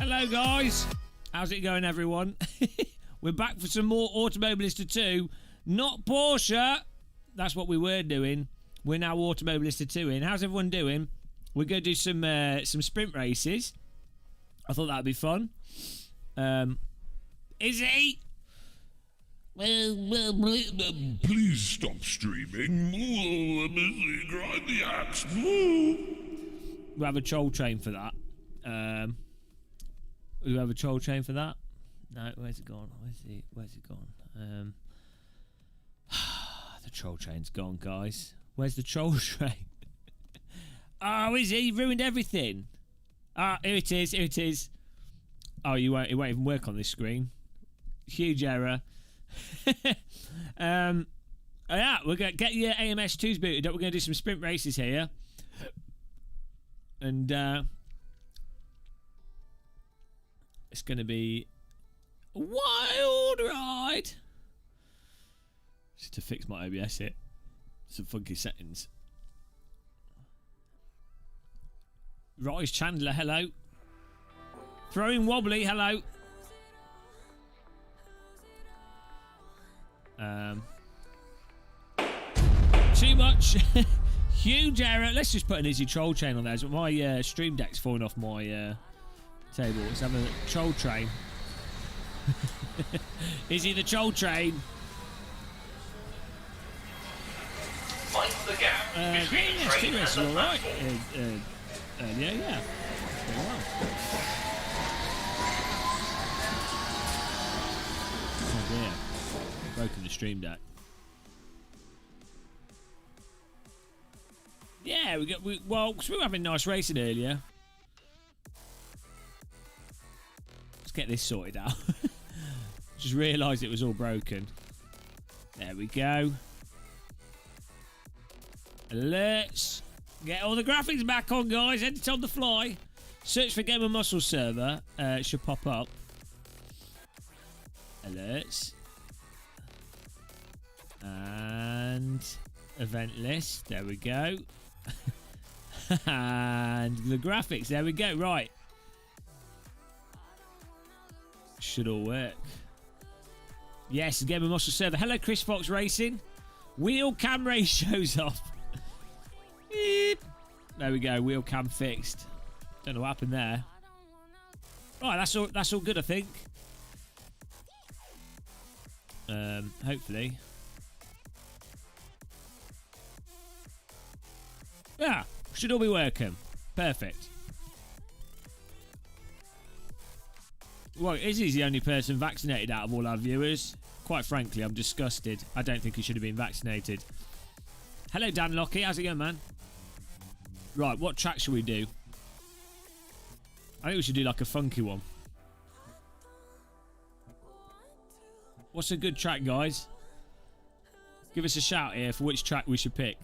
Hello guys, how's it going everyone? We're back for some more Automobilista 2, not Porsche. That's what we were doing. We're now Automobilista 2 in. How's everyone doing? We're going to do some sprint races. I thought that'd be fun. Izzy? Please stop streaming. Grind the axe. We have a troll train for that. We have a troll train for that. No, where's it gone? Where's it gone? The troll train's gone, guys. Where's the troll train? Oh, is he ruined everything? Ah, here it is. Here it is. Oh, it won't even work on this screen. Huge error. Yeah, we're gonna get your AMS2s booted up. We're gonna do some sprint races here, and it's gonna be a wild ride. Just to fix my OBS here. Some funky settings. Royce Chandler, hello. Throwing wobbly, hello. Too much. Huge error. Let's just put an easy troll train on there. My stream deck's falling off my table. Let's have a troll train. Is he the troll train? Find the gap between yeah, train and the alright. platform. Yeah. Very well. Oh dear. Broken the stream deck. Yeah, well, because we were having nice racing earlier. Let's get this sorted out. Just realised it was all broken. There we go. Let's get all the graphics back on, guys. Edit on the fly. Search for Game of Muscle server. It should pop up. Alerts. And event list. There we go. And the graphics. There we go. Right. Should all work. Yes, Game of Muscle server. Hello, Chris Fox Racing. Wheel cam ratios off. Beep. There we go. Wheel cam fixed. Don't know what happened there. Right, that's all good, I think. Hopefully. Yeah, should all be working. Perfect. Well, Izzy's the only person vaccinated out of all our viewers. Quite frankly, I'm disgusted. I don't think he should have been vaccinated. Hello, Dan Lockie. How's it going, man? Right, what track should we do? I think we should do like a funky one. What's a good track, guys? Give us a shout here for which track we should pick.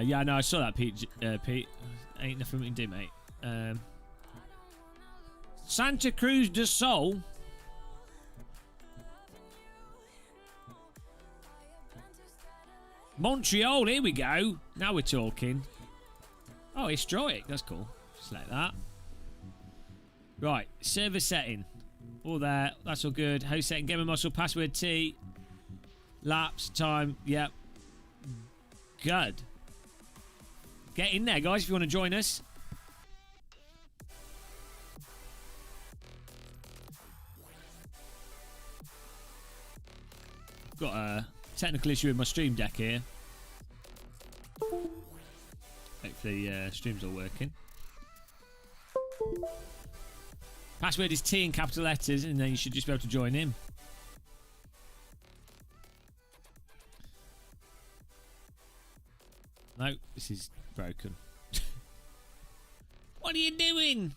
Yeah, no, I saw that, Pete. Ain't nothing we can do, mate. Santa Cruz do Sol. Montreal, here we go. Now we're talking. Oh, historic. That's cool. Just like that. Right, server setting. All there. That's all good. Host setting, Game of Muscle, password T. Laps, time. Yep. Good. Get in there, guys, if you want to join us. Got a technical issue with my stream deck here. Hopefully, stream's all working. Password is T in capital letters, and then you should just be able to join in. No, this is broken. What are you doing?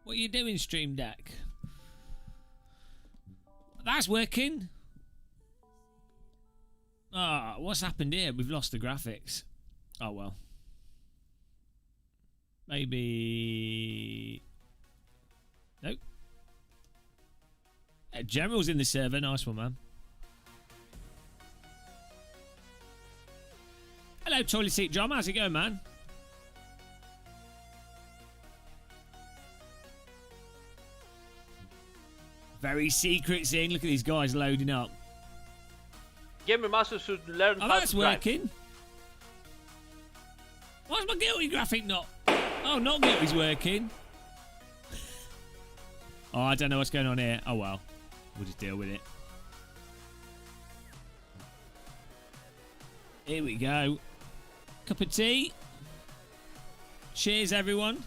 What are you doing, Stream Deck? That's working. Ah, what's happened here? We've lost the graphics. Oh well. Maybe. Nope. General's in the server. Nice one, man. Hello, toilet seat John. How's it going, man? Very secret scene. Look at these guys loading up. Gamer Master should learn Oh, how that's to drive. working. Why's my guilty graphic not? Oh, not guilty's working. Oh, I don't know what's going on here. Oh, well. We'll just deal with it. Here we go. Cup of tea. Cheers, everyone.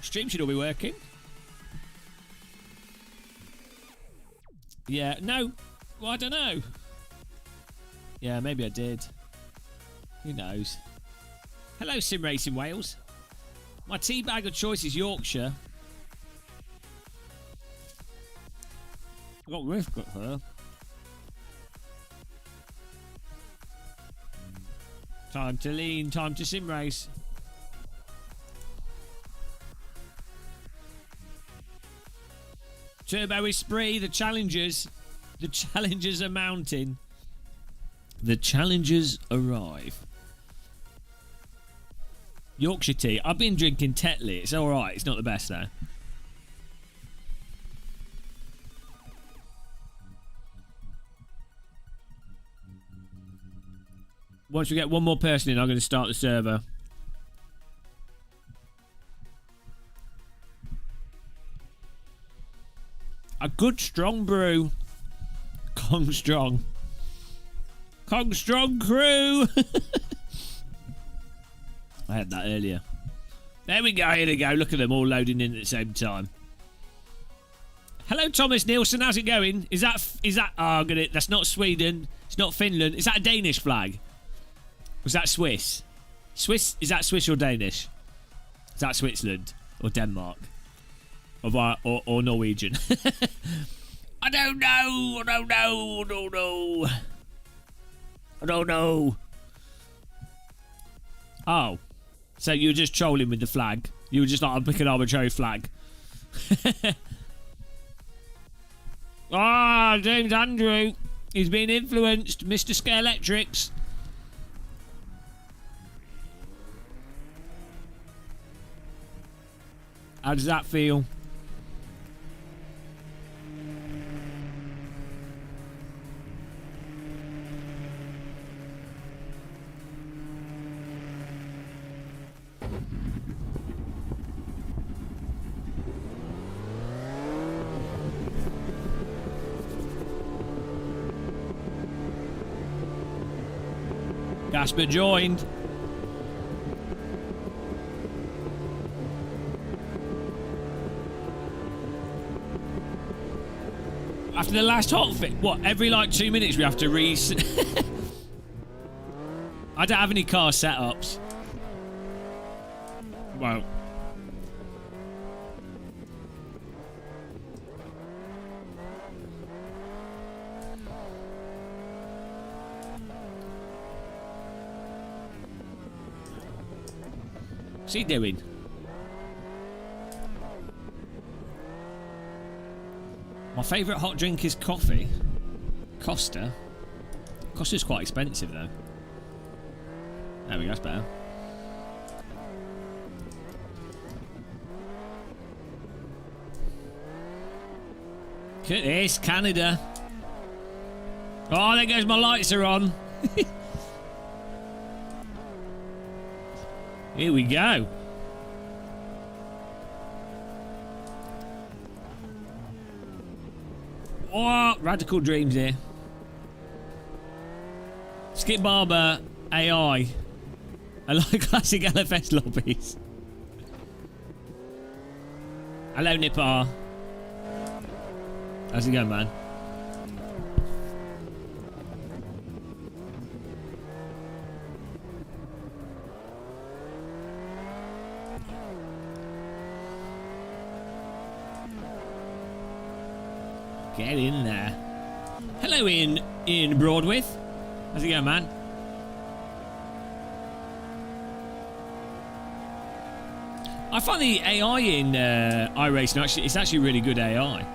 Stream should all be working. Yeah, no. Well, I don't know. Yeah, maybe I did. Who knows? Hello, Sim Racing Wales. My tea bag of choice is Yorkshire. I got risk at her. Time to lean, time to sim race. Turbo is spree, the challengers. The challengers are mounting. The challengers arrive. Yorkshire tea. I've been drinking Tetley. It's alright. It's not the best though. Once we get one more person in, I'm going to start the server. A good strong brew. Kong strong. Kong strong crew. I had that earlier. There we go. Here we go. Look at them all loading in at the same time. Hello, Thomas Nielsen. How's it going? Is that? Oh, get it. That's not Sweden. It's not Finland. Is that a Danish flag? Was that Swiss? Swiss? Is that Swiss or Danish? Is that Switzerland or Denmark or Norwegian? I don't know. I don't know. I don't know. I don't know. Oh, so you were just trolling with the flag? You were just like, I'll pick an arbitrary flag. Ah, James Andrew. He's been influenced. Mr. Scalextrics. How does that feel? Gasper joined. After the last hot fit, what? Every like 2 minutes we have to I don't have any car setups. Well. What's he doing? My favourite hot drink is coffee. Costa. Costa's quite expensive though. There we go, that's better. Look at this, Canada. Oh, there goes my lights are on. Here we go. Oh, radical dreams here. Skip Barber AI. I like classic LFS lobbies. Hello, Nipar. How's it going, man? Get in there. Hello, Ian Broadwith. How's it going, man? I find the AI in iRacing it's actually really good AI.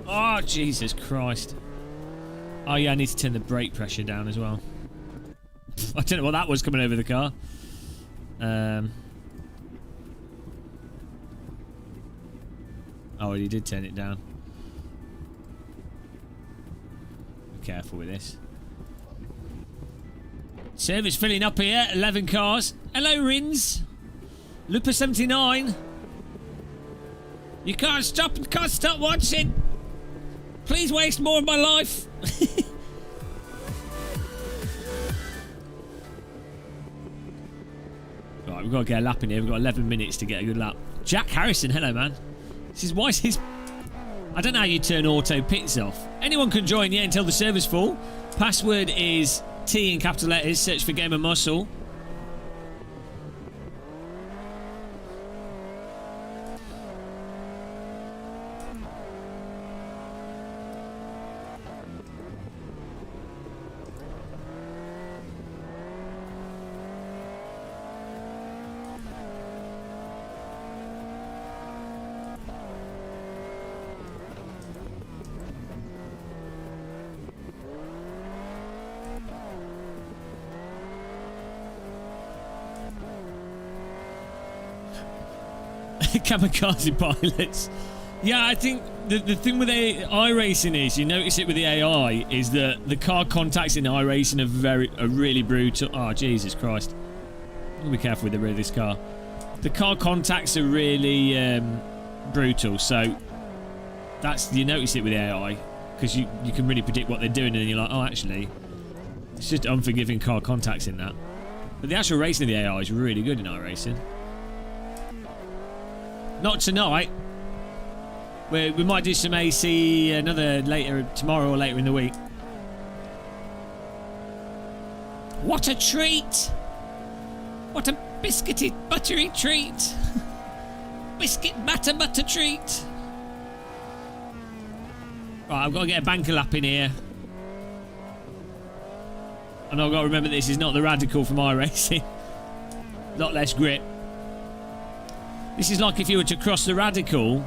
Oh, Jesus Christ. Oh yeah, I need to turn the brake pressure down as well. I don't know what that was coming over the car. Oh, you did turn it down. Be careful with this. Service filling up here. 11 cars. Hello, Rins. Looper 79. You can't stop watching. Please waste more of my life. Right, we've got to get a lap in here. We've got 11 minutes to get a good lap. Jack Harrison, hello, man. This is why his... I don't know how you turn auto pits off. Anyone can join, yeah, until the server's full. Password is T in capital letters. Search for Gamer Muscle. Kamikaze pilots. Yeah, I think the thing with iRacing is, you notice it with the AI, is that the car contacts in iRacing are really brutal. Oh, Jesus Christ. I'm gonna be careful with the rear of this car. The car contacts are really brutal, so you notice it with the AI, because you can really predict what they're doing, and you're like, oh, actually, it's just unforgiving car contacts in that. But the actual racing of the AI is really good in iRacing. Not tonight. We might do some AC another later tomorrow or later in the week. What a treat! What a biscuity buttery treat! Biscuit butter treat! Right, I've got to get a banker lap in here. And I've got to remember this is not the Radicall from iRacing. Lot less grip. This is like if you were to cross the Radicall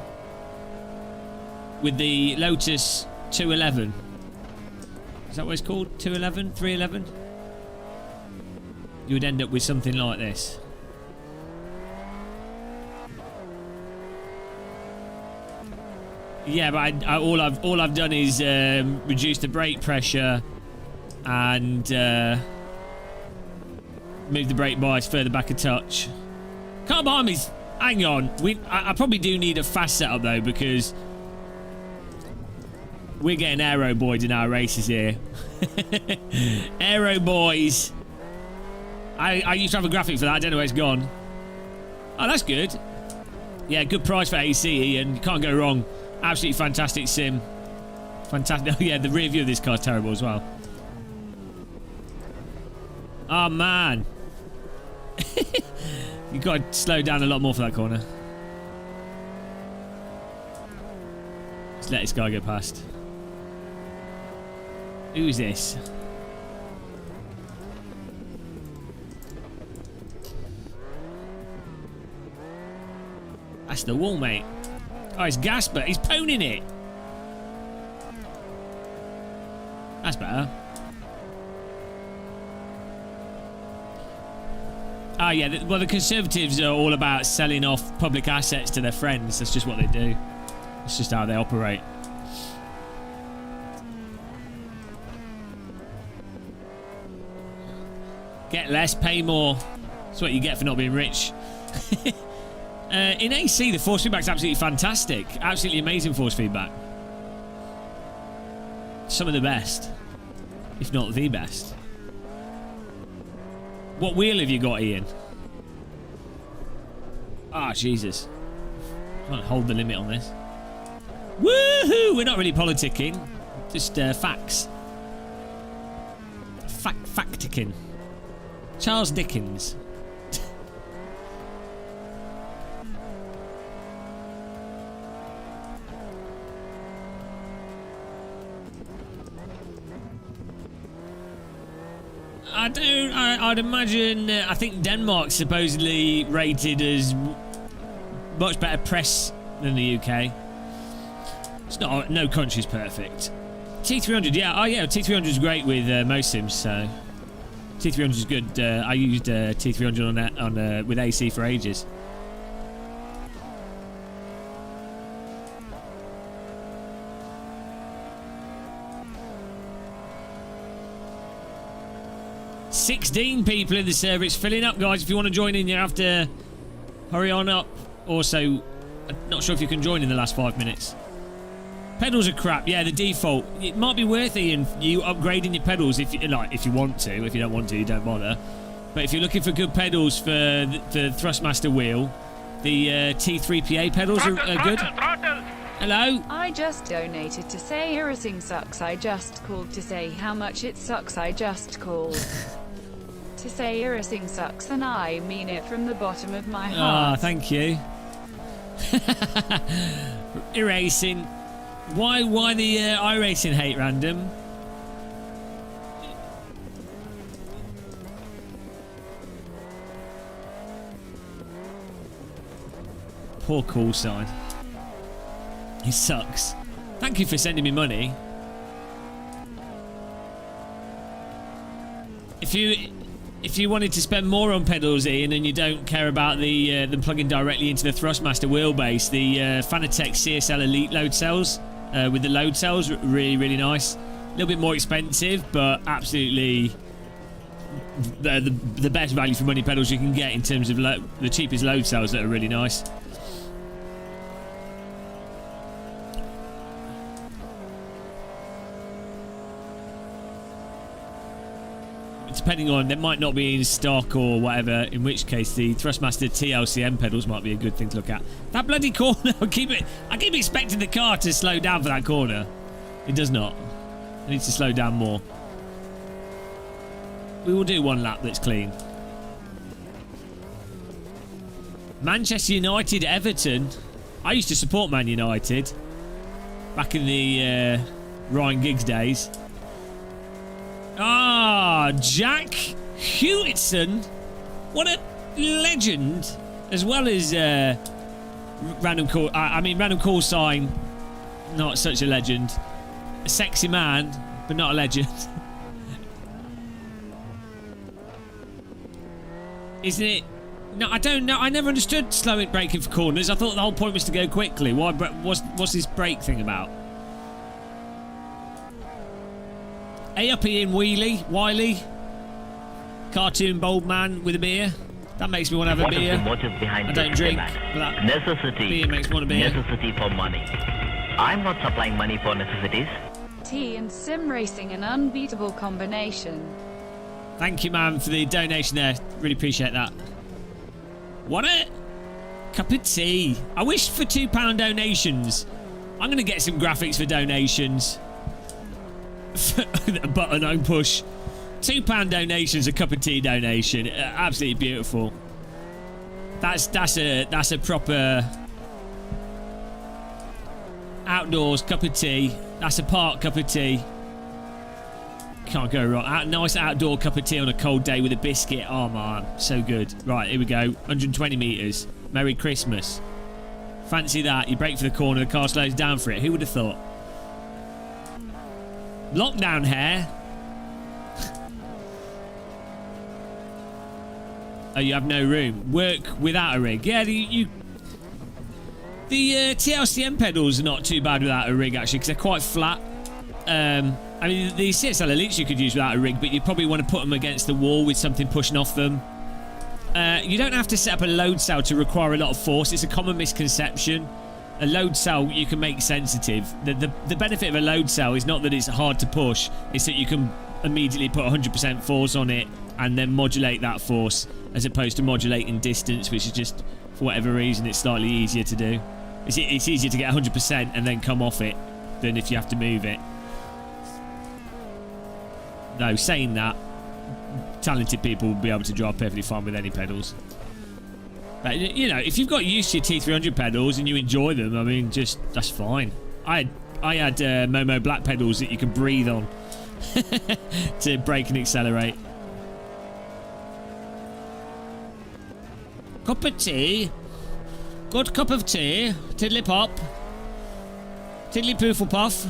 with the Lotus 211. Is that what it's called? 211? 311? You would end up with something like this. Yeah, but all I've done is reduce the brake pressure and move the brake bias further back a touch. Car behind me's... Hang on, I probably do need a fast setup though, because we're getting aero boys in our races here. Aero boys. I used to have a graphic for that. I don't know where it's gone. Oh, that's good. Yeah, good price for AC, Ian. You can't go wrong. Absolutely fantastic sim. Fantastic. Oh yeah, the rear view of this car's terrible as well. Oh man. You've got to slow down a lot more for that corner. Let's let this guy go past. Who's this? That's the wall, mate. Oh, it's Gasper. He's poning it. That's better. Ah, yeah. Well, the Conservatives are all about selling off public assets to their friends. That's just what they do. It's just how they operate. Get less, pay more. That's what you get for not being rich. In AC, the force feedback's absolutely fantastic. Absolutely amazing force feedback. Some of the best, if not the best. What wheel have you got, Ian? Ah, Jesus. Can't hold the limit on this. Woohoo! We're not really politicking. Just facts. Facticking. Charles Dickens. I'd imagine. I think Denmark's supposedly rated as much better press than the UK. It's not. No country's perfect. T300, yeah. Oh, yeah, T300 is great with most sims, so... T300 is good. I used T300 on with AC for ages. $16 people in the server. It's filling up, guys. If you want to join in, you have to hurry on up. Also, I'm not sure if you can join in the last 5 minutes. Pedals are crap. Yeah, the default. It might be worth, Ian, you upgrading your pedals if you like. If you want to. If you don't want to, you don't bother. But if you're looking for good pedals for the Thrustmaster wheel, the T3PA pedals are good. Hello. I just donated to say iracing sucks. I just called to say how much it sucks. I just called to say iracing sucks, and I mean it from the bottom of my heart. Ah, thank you. Iracing. Why the iracing hate, Random? Poor call sign. He sucks. Thank you for sending me money. If you wanted to spend more on pedals, Ian, and you don't care about them plugging directly into the Thrustmaster wheelbase, the Fanatec CSL Elite load cells with the load cells, really nice. A little bit more expensive, but absolutely the best value for money pedals you can get in terms of the cheapest load cells that are really nice. Depending on, they might not be in stock or whatever, in which case the Thrustmaster TLCM pedals might be a good thing to look at. That bloody corner, I keep expecting the car to slow down for that corner. It does not. It needs to slow down more. We will do one lap that's clean. Manchester United, Everton. I used to support Man United back in the Ryan Giggs days. Ah, Jack Hewitson. What a legend. As well as random call sign. Not such a legend. A sexy man, but not a legend. Isn't it? No, I don't know. I never understood slowing braking for corners. I thought the whole point was to go quickly. What's this brake thing about? Hey up Ian Wiley, cartoon bold man with a beer. That makes me want to have a beer. I don't drink, but that necessity. Beer makes me want a beer. Necessity for money. I'm not supplying money for necessities. T and sim racing, an unbeatable combination. Thank you, man, for the donation there. Really appreciate that. What a cup of tea. I wish for £2 donations. I'm going to get some graphics for donations. A button home push. £2 donations, a cup of tea donation. Absolutely beautiful. That's a proper outdoors cup of tea. That's a park cup of tea. Can't go wrong. Nice outdoor cup of tea on a cold day with a biscuit. Oh man, so good. Right, here we go. 120 metres. Merry Christmas. Fancy that. You brake for the corner, the car slows down for it. Who would have thought? Lockdown hair. Oh, you have no room. Work without a rig. Yeah, the TLCM pedals are not too bad without a rig, actually, because they're quite flat. I mean, the CSL Elites you could use without a rig, but you probably want to put them against the wall with something pushing off them. You don't have to set up a load cell to require a lot of force. It's a common misconception. A load cell you can make sensitive. The benefit of a load cell is not that it's hard to push, it's that you can immediately put 100% force on it and then modulate that force, as opposed to modulating distance, which is just, for whatever reason, it's slightly easier to do. It's easier to get 100% and then come off it than if you have to move it. No, saying that, talented people will be able to drive perfectly fine with any pedals. But, you know, if you've got used to your T300 pedals and you enjoy them, I mean, that's fine. I had Momo black pedals that you can breathe on to brake and accelerate. Cup of tea. Good cup of tea. Tiddly pop. Tiddly poofle puff.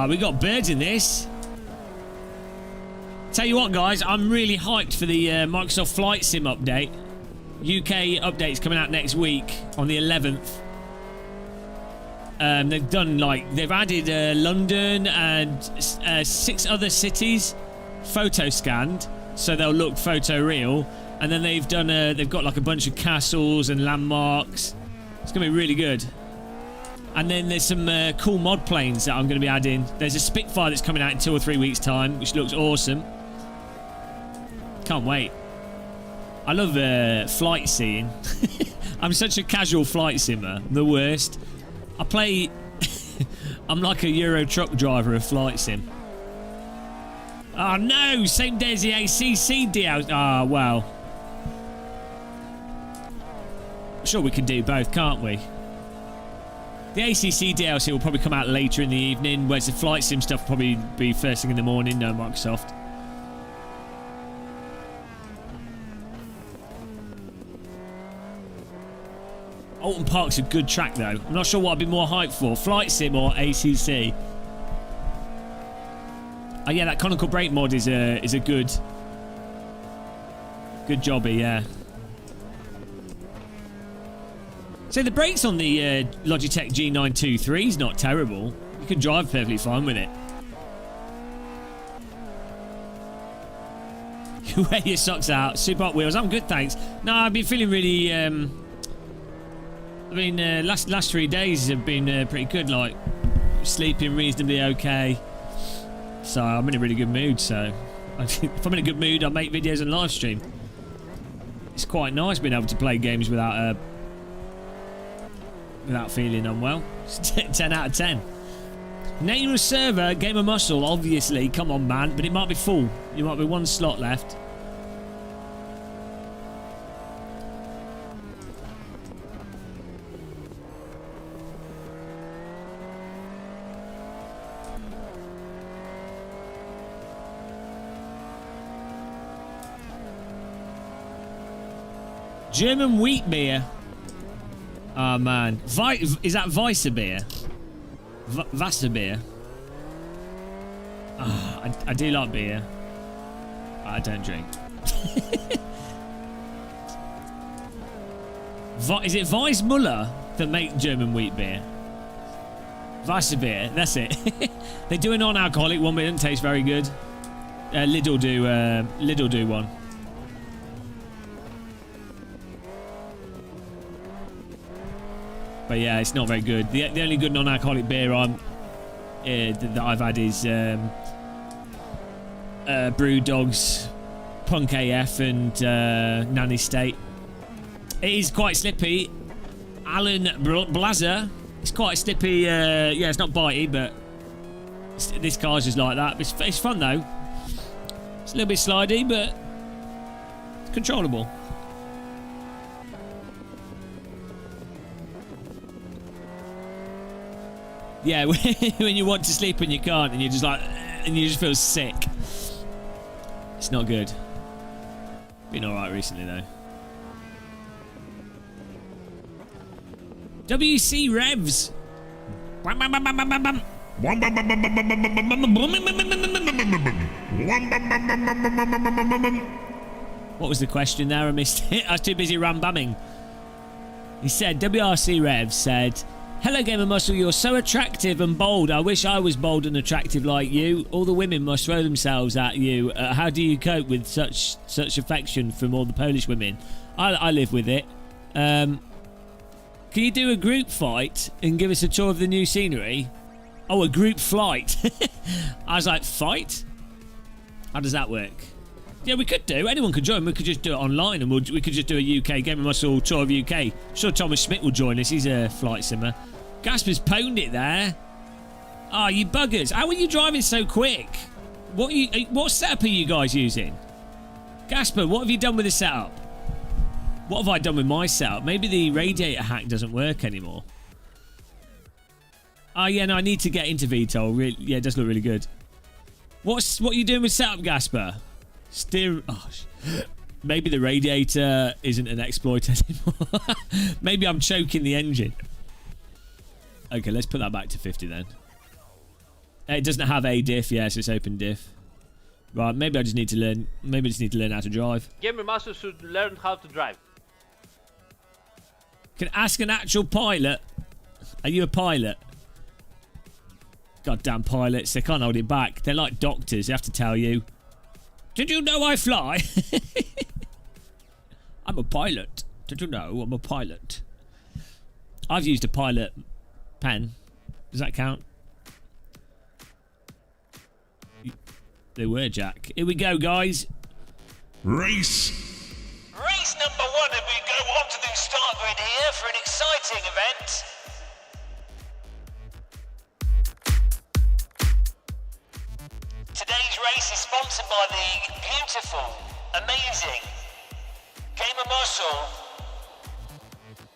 We got birds in this. Tell you what, guys, I'm really hyped for the Microsoft Flight Sim update. UK update's coming out next week on the 11th. They've done they've added London and 6 other cities photo scanned, so they'll look photo real. And then they've done they've got like a bunch of castles and landmarks. It's gonna be really good. And then there's some cool mod planes that I'm going to be adding. There's a Spitfire that's coming out in 2 or 3 weeks' time, which looks awesome. Can't wait. I love flight seeing. I'm such a casual flight simmer. The worst. I play... I'm like a Euro truck driver of flight sim. Oh no! Same day as the ACC DLC. Ah, well. I'm sure we can do both, can't we? The ACC DLC will probably come out later in the evening, whereas the flight sim stuff will probably be first thing in the morning. No, Microsoft. Alton Park's a good track, though. I'm not sure what I'd be more hyped for, flight sim or ACC. Oh yeah, that conical brake mod is a good jobby, yeah. So the brakes on the Logitech G923 is not terrible. You can drive perfectly fine with it. You wear your socks out. Super Hot Wheels. I'm good, thanks. No, I've been feeling really... last 3 days have been pretty good. Like, sleeping reasonably okay. So I'm in a really good mood. So if I'm in a good mood, I'll make videos and live stream. It's quite nice being able to play games without feeling unwell. It's 10 out of 10. Name of server, Game of Muscle, obviously. Come on, man. But it might be full. There might be 1 slot left. German wheat beer. Oh, man. Is that Weisse beer? Wasser beer? Oh, I do like beer. I don't drink. Is it Weissmuller that make German wheat beer? Weisse beer, that's it. They do a non-alcoholic one, but it doesn't taste very good. Lidl do one. But yeah, it's not very good. The only good non-alcoholic beer that I've had is Brew Dogs, Punk AF, and Nanny State. It is quite slippy. Alan Blazer. It's quite slippy. Yeah, it's not bitey, but this car's just like that. It's fun though. It's a little bit slidey, but it's controllable. Yeah, when you want to sleep and you can't, and you're just like, and you just feel sick. It's not good. Been alright recently though. WC Revs. What was the question there? I missed it. I was too busy ram-bamming. He said, WRC Revs said, "Hello, Game of Muscle. You're so attractive and bold. I wish I was bold and attractive like you. All the women must throw themselves at you. How do you cope with such affection from all the Polish women?" I live with it. Can you do a group fight and give us a tour of the new scenery? Oh, a group flight. I was like, fight? How does that work? Yeah, we could do. Anyone could join. We could just do it online, and we could just do a UK Game of Muscle tour of UK. I'm sure Thomas Schmidt will join us. He's a flight simmer. Gasper's pwned it there. Oh, you buggers. How are you driving so quick? What setup are you guys using? Gasper, what have you done with the setup? What have I done with my setup? Maybe the radiator hack doesn't work anymore. Oh, yeah, no, I need to get into VTOL. Yeah, it does look really good. What are you doing with setup, Gasper? Maybe the radiator isn't an exploit anymore. Maybe I'm choking the engine. Okay, let's put that back to 50 then. It doesn't have a diff, yeah, so it's open diff. Right, maybe I just need to learn. Maybe I just need to learn how to drive. Gamer Master should learn how to drive. Can ask an actual pilot. Are you a pilot? Goddamn pilots, they can't hold it back. They're like doctors, they have to tell you. Did you know I fly? I'm a pilot. Did you know I'm a pilot? I've used a pilot pen. Does that count? They were, Jack. Here we go, guys. Race. Race number 1, and we go on to the start grid here for an exciting event. Today's race is sponsored by the beautiful, amazing Gamer Muscle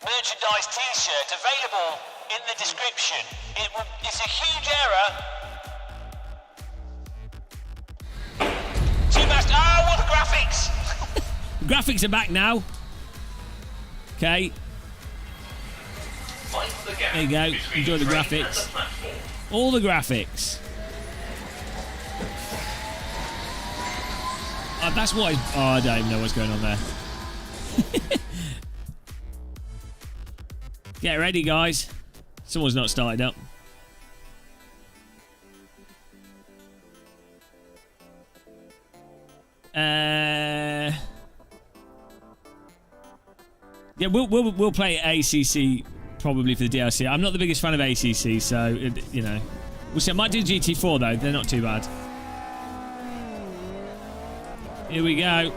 merchandise t-shirt available in the description. It's a huge error. Oh, what the graphics! The graphics are back now. Okay. There you go. Enjoy the graphics. All the graphics. That's what I don't even know what's going on there. Get ready, guys. Someone's not started up. Yeah, we'll play ACC probably for the DLC. I'm not the biggest fan of ACC, so you know, we'll see. I might do GT4 though. They're not too bad. Here we go.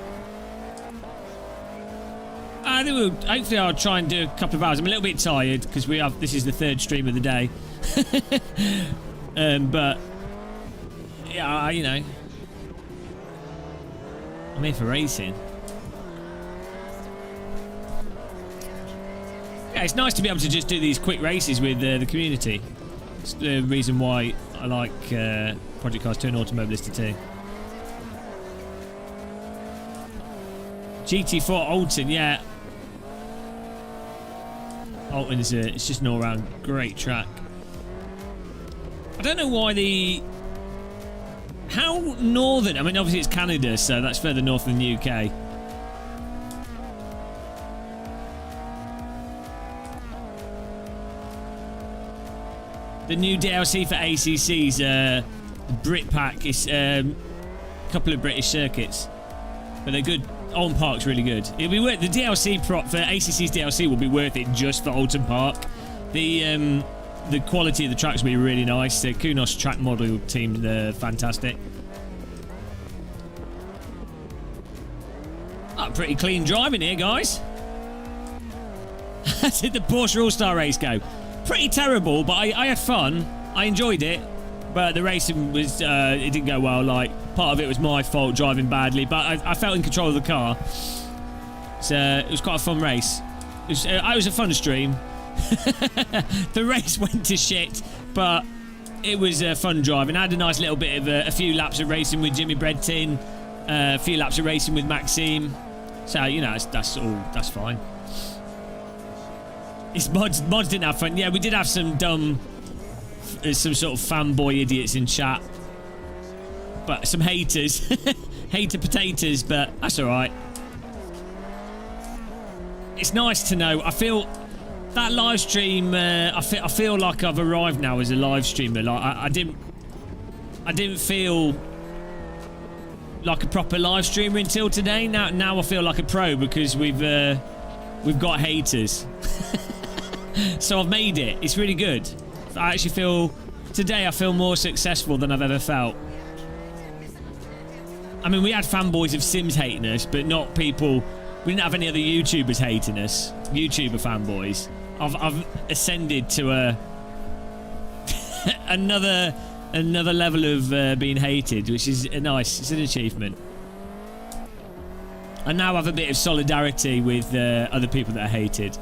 Hopefully I'll try and do a couple of hours. I'm a little bit tired because this is the 3rd stream of the day. But yeah, you know, I'm here for racing. Yeah, it's nice to be able to just do these quick races with the community. It's the reason why I like Project Cars 2 and Automobilista 2. GT4 Alton, yeah. Alton is it's just an all-round great track. I don't know why how northern, I mean obviously it's Canada, so that's further north than the UK. The new DLC for ACC's Brit Pack is a couple of British circuits, but they're good. Alton Park's really good. It'll be worth the DLC prop for ACC's DLC will be worth it just for Alton Park. The quality of the tracks will be really nice. The Kunos track model team, they're fantastic. Oh, pretty clean driving here, guys. How did the Porsche All-Star race go? Pretty terrible, but I had fun. I enjoyed it, but the racing was it didn't go well. Like, part of it was my fault driving badly, but I felt in control of the car. So it was quite a fun race. It was a fun stream. The race went to shit, but it was fun driving. I had a nice little bit of a few laps of racing with Jimmy Breadtin, a few laps of racing with Maxime. So you know that's fine. It's mods didn't have fun. Yeah, we did have some dumb, some sort of fanboy idiots in chat, but some haters, hater potatoes. But that's all right. It's nice to know. I feel that live stream. I feel like I've arrived now as a live streamer. Like I didn't feel like a proper live streamer until today. Now I feel like a pro because we've got haters. So I've made it. It's really good. I actually feel today I feel more successful than I've ever felt. I mean, we had fanboys of Sims hating us, but not people. We didn't have any other YouTubers hating us. YouTuber fanboys. I've ascended to another level of being hated, which is nice. It's an achievement. I now have a bit of solidarity with other people that are hated.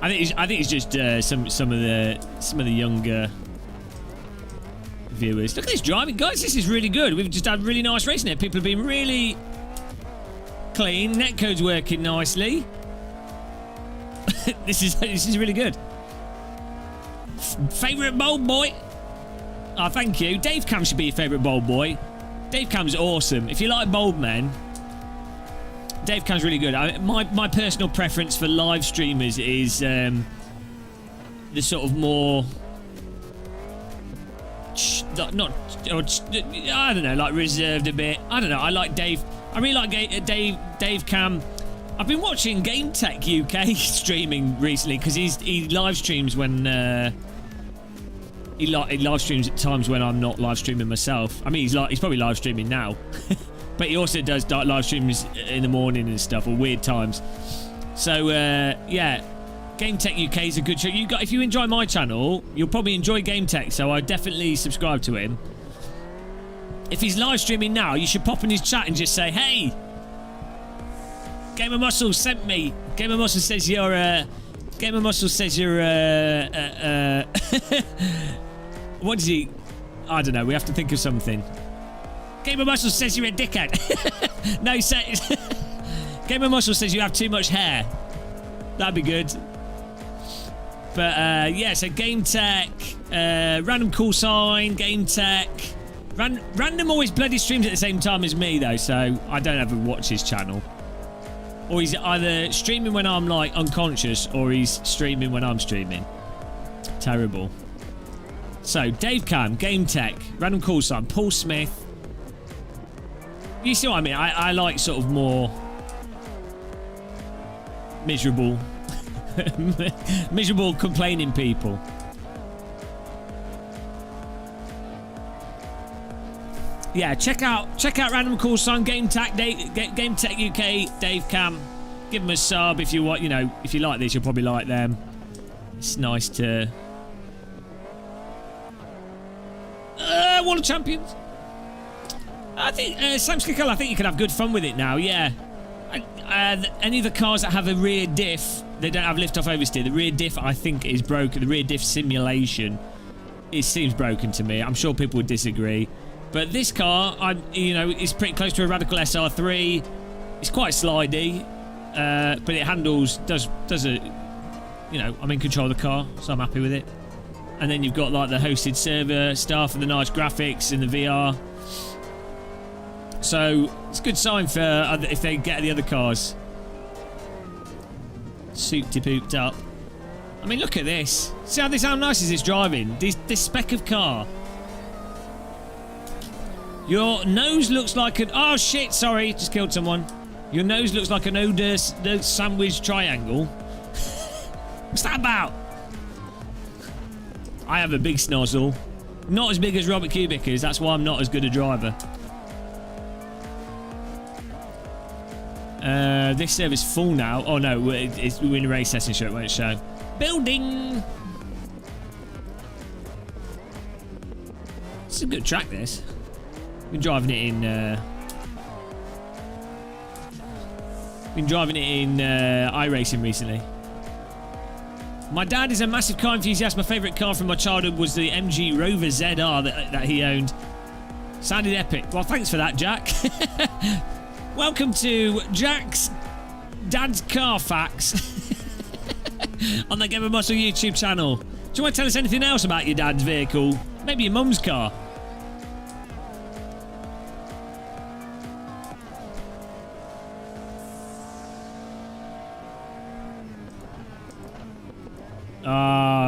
I think it's just some of the younger viewers. Look at this driving, guys. This is really good. We've just had really nice racing here. People have been really clean. Netcode's working nicely. This is really good. Favourite bold boy? Oh, thank you. Dave Cam should be your favourite bold boy. Dave Cam's awesome. If you like bold men, Dave Cam's really good. My personal preference for live streamers is the sort of more... I don't know, like reserved a bit. I don't know. I like Dave. I really like Dave Cam. I've been watching Game Tech UK streaming recently because he live streams when he live streams at times when I'm not live streaming myself. I mean, he's probably live streaming now, but he also does live streams in the morning and stuff or weird times. So yeah. Game Tech UK is a good show. If you enjoy my channel, you'll probably enjoy Game Tech, so I definitely subscribe to him. If he's live streaming now, you should pop in his chat and just say, "Hey, Gamer Muscle sent me." Gamer Muscle says you're Gamer Muscle says you're what is he? I don't know. We have to think of something. Gamer Muscle says you're a dickhead. No, he says Gamer Muscle says you have too much hair. That'd be good. But yeah, so Game Tech, Random Call Sign, Game Tech. Random always bloody streams at the same time as me though, so I don't ever watch his channel. Or he's either streaming when I'm like unconscious, or he's streaming when I'm streaming. Terrible. So Dave Cam, Game Tech, Random Call Sign, Paul Smith. You see what I mean? I like sort of more miserable. Miserable complaining people. Yeah, check out Random Call Sign, Game Tech UK, Dave Cam. Give them a sub if you want. You know, if you like this, you'll probably like them. It's nice to. World of Champions. I think Sam Skikal, I think you can have good fun with it now. Yeah. Any of the cars that have a rear diff, they don't have lift-off oversteer. The rear diff, I think, is broken. The rear diff simulation, it seems broken to me. I'm sure people would disagree, but this car, it's pretty close to a Radicall SR3. It's quite slidey, but it does I'm in control of the car, so I'm happy with it. And then you've got like the hosted server stuff and the nice graphics and the VR. So it's a good sign for if they get the other cars souped pooped up. I mean, look at this. See how nice is this driving? This speck of car. Your nose looks like an... Oh shit! Sorry, just killed someone. Your nose looks like an odor sandwich triangle. What's that about? I have a big snozzle. Not as big as Robert Kubica's. That's why I'm not as good a driver. This server's full now. Oh no, we're in a race session, so it won't show. Building! It's a good track, this. Been driving it in iracing recently. My dad is a massive car enthusiast. My favourite car from my childhood was the MG Rover ZR that he owned. Sounded epic. Well, thanks for that, Jack. Welcome to Jack's Dad's Car Facts on the Gamer Muscle YouTube channel. Do you want to tell us anything else about your dad's vehicle? Maybe your mum's car?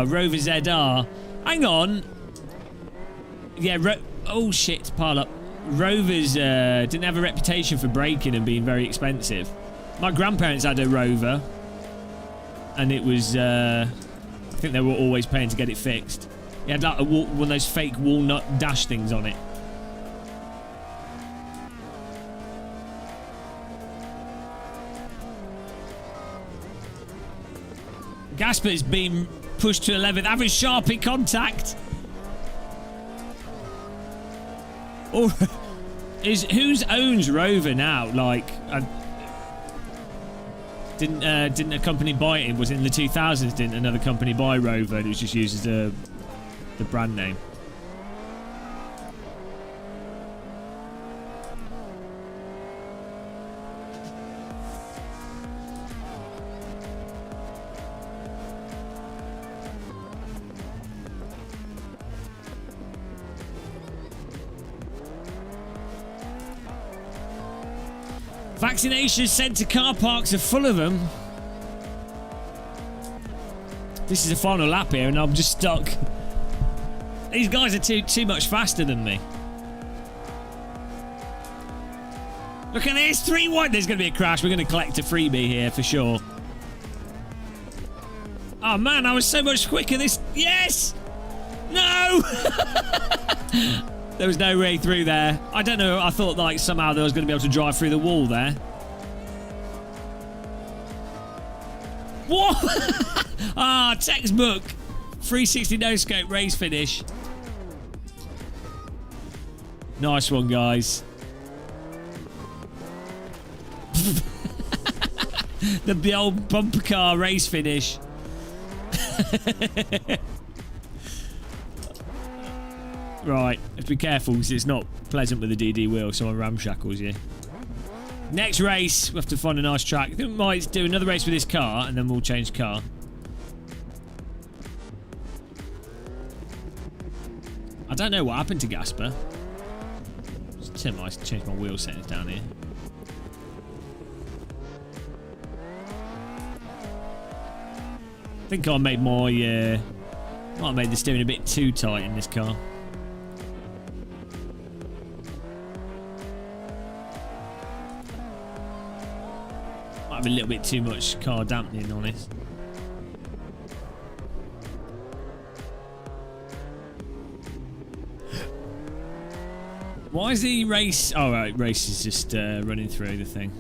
Rover ZR. Hang on. Yeah, oh shit, pile up. Rovers didn't have a reputation for braking and being very expensive. My grandparents had a Rover, and it was I think they were always paying to get it fixed. It had like one of those fake walnut dash things on it. Gasper's been pushed to 11th. Average sharp in contact. Or whose owns Rover now? Like, didn't a company buy it? Was it in the 2000s? Didn't another company buy Rover? And it was just used as the brand name. Vaccination centre car parks are full of them. This is a final lap here and I'm just stuck. These guys are too much faster than me. Look at this, 3 wide. There's going to be a crash. We're going to collect a freebie here for sure. Oh man, I was so much quicker this... Yes! No! There was no way through there. I don't know, I thought like somehow that I was going to be able to drive through the wall there. What? Ah, textbook. 360 no-scope race finish. Nice one, guys. The old bumper car race finish. Right, have to be careful because it's not pleasant with the DD wheel. Someone ramshackles you. Next race, we have to find a nice track. I think we might do another race with this car and then we'll change car. I don't know what happened to Gasper. Just change my wheel settings down here. I think I made my might have made the steering a bit too tight in this car. Might have a little bit too much car dampening on it. Why is the race... Oh, right, race is just running through the thing.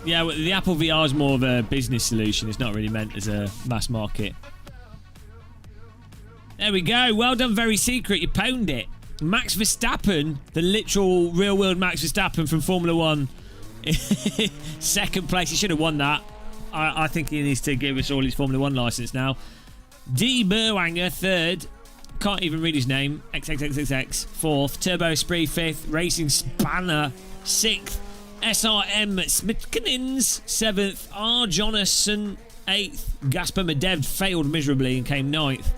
Yeah, well, the Apple VR is more of a business solution. It's not really meant as a mass market. There we go. Well done, Very Secret. You pwned it. Max Verstappen, the literal real-world Max Verstappen from Formula 1. Second place. He should have won that. I think he needs to give us all his Formula 1 licence now. D. Burwanger, third. Can't even read his name. XXXXX, fourth. Turbo Spree, fifth. Racing Spanner, sixth. SRM Smithkinins, seventh. R. Jonasson, eighth. Gasper Medev failed miserably and came ninth.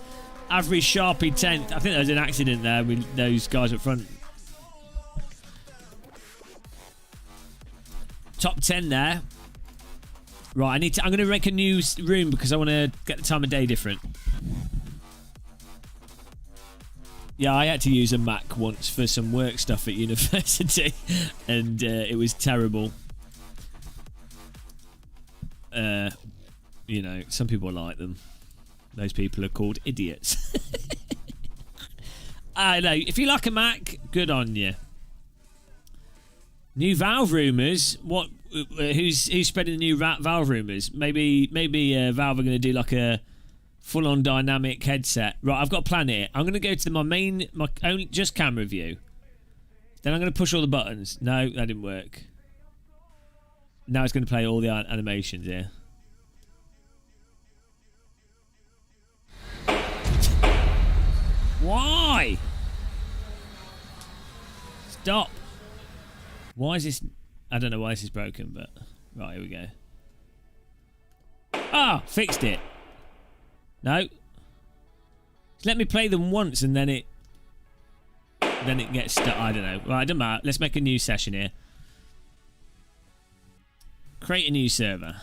Average Sharpie, 10th. I think there was an accident there with those guys up front. Top 10 there. Right, I'm going to make a new room because I want to get the time of day different. Yeah, I had to use a Mac once for some work stuff at university, and it was terrible. You know, some people like them. Those people are called idiots. I know. If you like a Mac, good on you. New Valve rumours. What? Who's spreading the new Valve rumours? Maybe Valve are going to do like a full-on dynamic headset. Right, I've got a plan here. I'm going to go to my only just camera view. Then I'm going to push all the buttons. No, that didn't work. Now it's going to play all the animations here. Why? Stop. Why is this... I don't know why this is broken, but... Right, here we go. Ah! Fixed it. No. Just let me play them once and then it... Then it gets stuck. I don't know. Right, it doesn't matter. Let's make a new session here. Create a new server.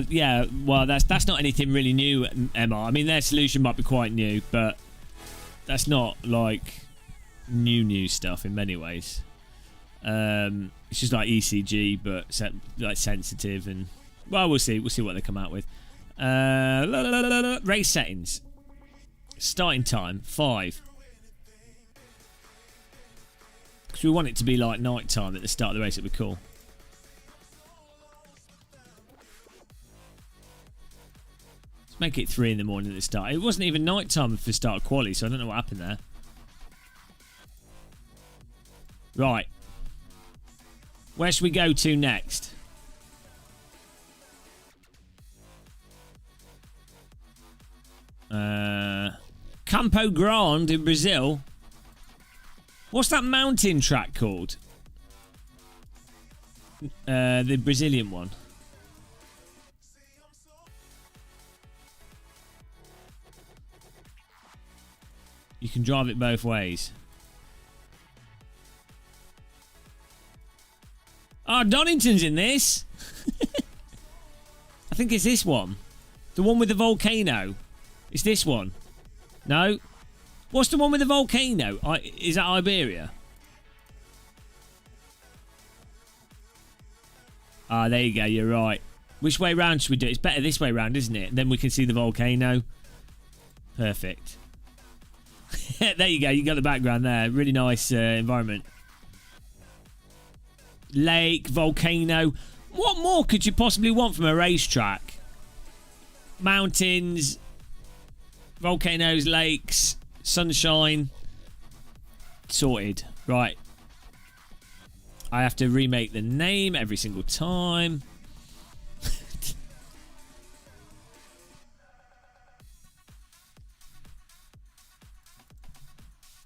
Yeah, well, that's not anything really new, MR. I mean, their solution might be quite new, but that's not like new stuff in many ways. It's just like ECG, but like sensitive, and well, we'll see what they come out with. Race settings. Starting time 5. Because we want it to be like night time at the start of the race. It'd be cool. Make it 3 in the morning at the start. It wasn't even night time for the start of quali, so I don't know what happened there. Right. Where should we go to next? Campo Grande in Brazil. What's that mountain track called? The Brazilian one. You can drive it both ways. Oh, Donington's in this. I think it's this one. The one with the volcano. It's this one. No? What's the one with the volcano? Is that Iberia? Ah, there you go. You're right. Which way round should we do it? It's better this way round, isn't it? Then we can see the volcano. Perfect. There you go. You got the background there. Really nice environment. Lake, volcano. What more could you possibly want from a racetrack? Mountains, volcanoes, lakes, sunshine. Sorted. Right. I have to remake the name every single time.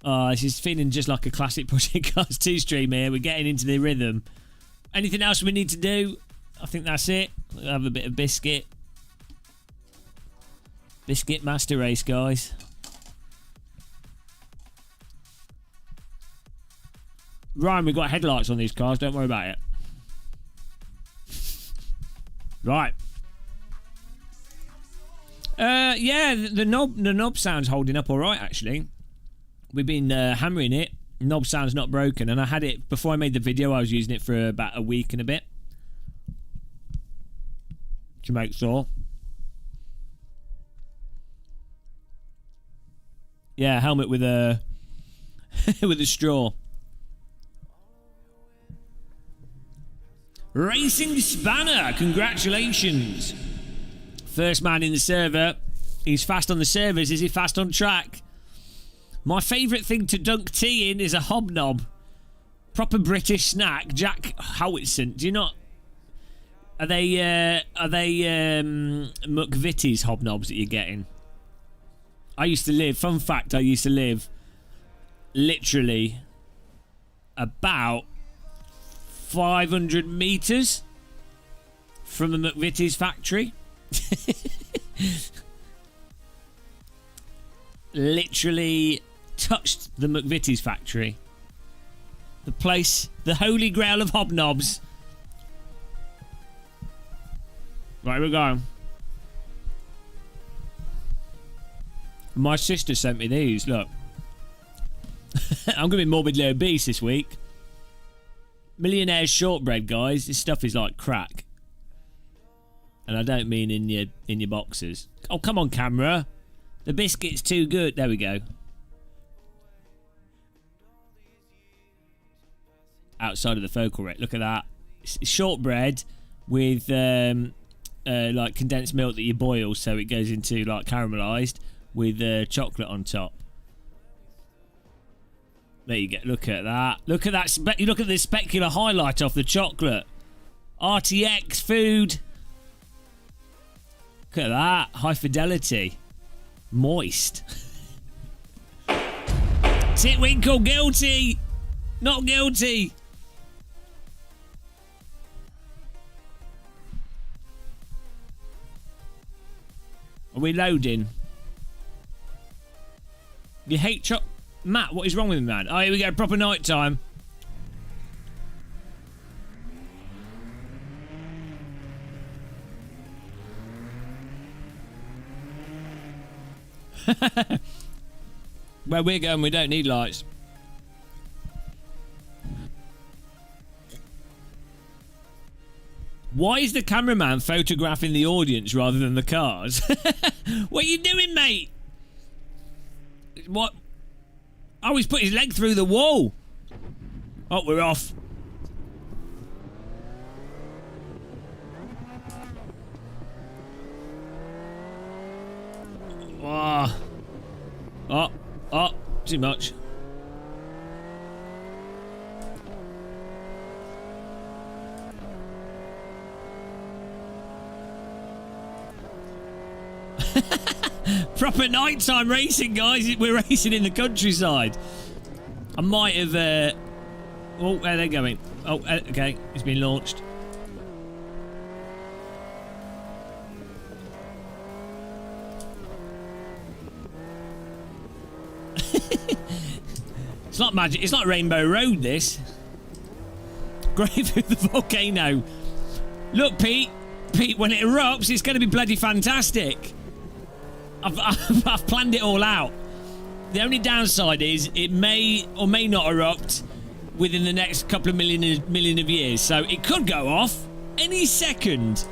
Oh, this is feeling just like a classic Project Cars 2 stream here. We're getting into the rhythm. Anything else we need to do? I think that's it. We'll have a bit of biscuit. Biscuit Master Race, guys. Ryan, we've got headlights on these cars. Don't worry about it. Right. Yeah, the knob sounds holding up all right, actually. We've been hammering it. Knob sound's not broken, and I had it before I made the video. I was using it for about a week and a bit to make sure. Yeah, helmet with a with a straw. Racing Spanner, congratulations! First man in the server. He's fast on the servers. Is he fast on track? My favourite thing to dunk tea in is a hobnob. Proper British snack. Jack Howitson. Do you not? Are they McVitie's hobnobs that you're getting? I used to live. Fun fact: I used to live literally about 500 meters from a McVitie's factory. Literally touched the McVitie's factory. The place, the holy grail of hobnobs. Right, we're going. My sister sent me these, look. I'm going to be morbidly obese this week. Millionaire's shortbread, guys. This stuff is like crack. And I don't mean in your boxes. Oh, come on, camera. The biscuit's too good. There we go. Outside of the focal rate. Look at that. It's shortbread with like condensed milk that you boil so it goes into like caramelised with chocolate on top. There you go. Look at that. Look at that. You look at the specular highlight off the chocolate. RTX food. Look at that. High fidelity. Moist. Titwinkle, guilty. Not guilty. Are we loading? You hate Matt, what is wrong with him, man? Oh, here we go. Proper night time. Where we're going, we don't need lights. Why is the cameraman photographing the audience rather than the cars? What are you doing, mate? What? Oh, he's put his leg through the wall. Oh, we're off. Oh, too much. Proper nighttime racing, guys. We're racing in the countryside. I might have... oh, where are they going? Oh, okay. It's been launched. It's not magic. It's like Rainbow Road, this. Grave of the volcano. Look, Pete. Pete, when it erupts, it's going to be bloody fantastic. I've planned it all out. The only downside is it may or may not erupt within the next couple of million of years. So it could go off any second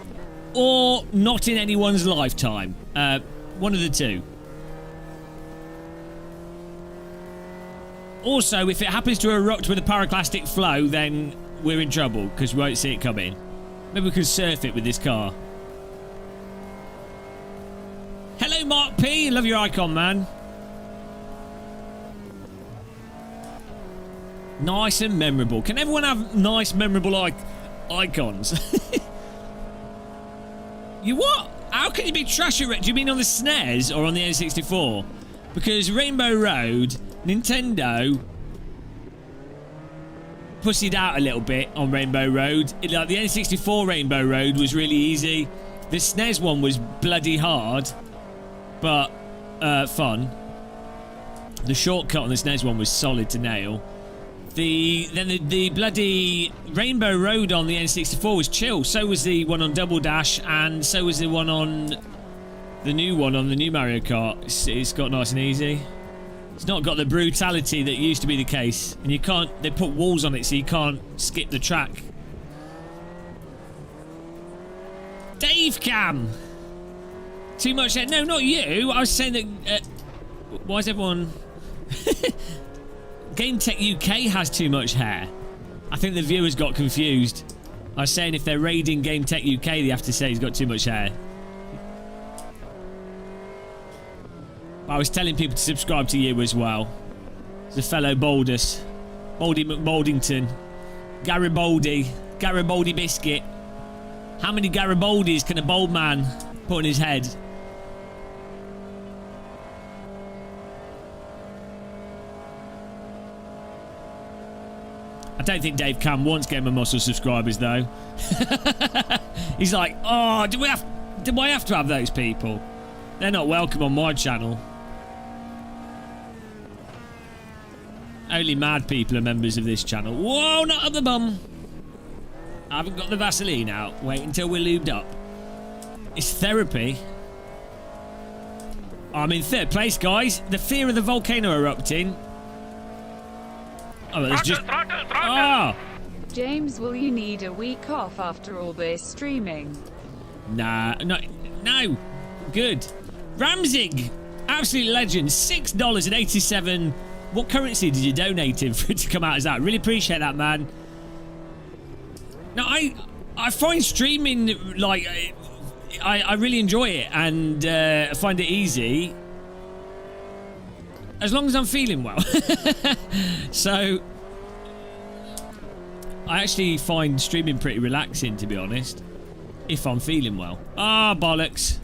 or not in anyone's lifetime. One of the two. Also, if it happens to erupt with a pyroclastic flow, then we're in trouble because we won't see it coming. Maybe we can surf it with this car. Hello, Mark P. Love your icon, man. Nice and memorable. Can everyone have nice, memorable icons? You what? How can you be trash at... Do you mean on the SNES or on the N64? Because Rainbow Road, Nintendo pussied out a little bit on Rainbow Road. Like the N64 Rainbow Road was really easy. The SNES one was bloody hard, but fun. The shortcut on the SNES one was solid to nail. The bloody Rainbow Road on the N64 was chill. So was the one on Double Dash, and so was the one on the new Mario Kart. It's got nice and easy. It's not got the brutality that used to be the case, and you can't. They put walls on it so you can't skip the track. Dave Cam. Too much. No, not you. I was saying that. Why is everyone? Game Tech UK has too much hair. I think the viewers got confused. I was saying if they're raiding Game Tech UK, they have to say he's got too much hair. I was telling people to subscribe to you as well. As a fellow Bouldus. Baldy McBoldington. Garibaldi biscuit. How many Garibaldis can a bold man put on his head? I don't think Dave Cam wants Gamer Muscle subscribers though. He's like, oh, do I have to have those people? They're not welcome on my channel. Only mad people are members of this channel. Whoa, not up the bum. I haven't got the Vaseline out. Wait until we're lubed up. It's therapy. I'm in third place, guys. The fear of the volcano erupting. Oh, there's just... Ah! James, will you need a week off after all this streaming? Nah, no. Good. Ramzig, absolute legend. $6.87. What currency did you donate him for it to come out as that? Really appreciate that, man. Now, I find streaming, like, I really enjoy it, and I find it easy. As long as I'm feeling well. So, I actually find streaming pretty relaxing, to be honest. If I'm feeling well. Ah, bollocks.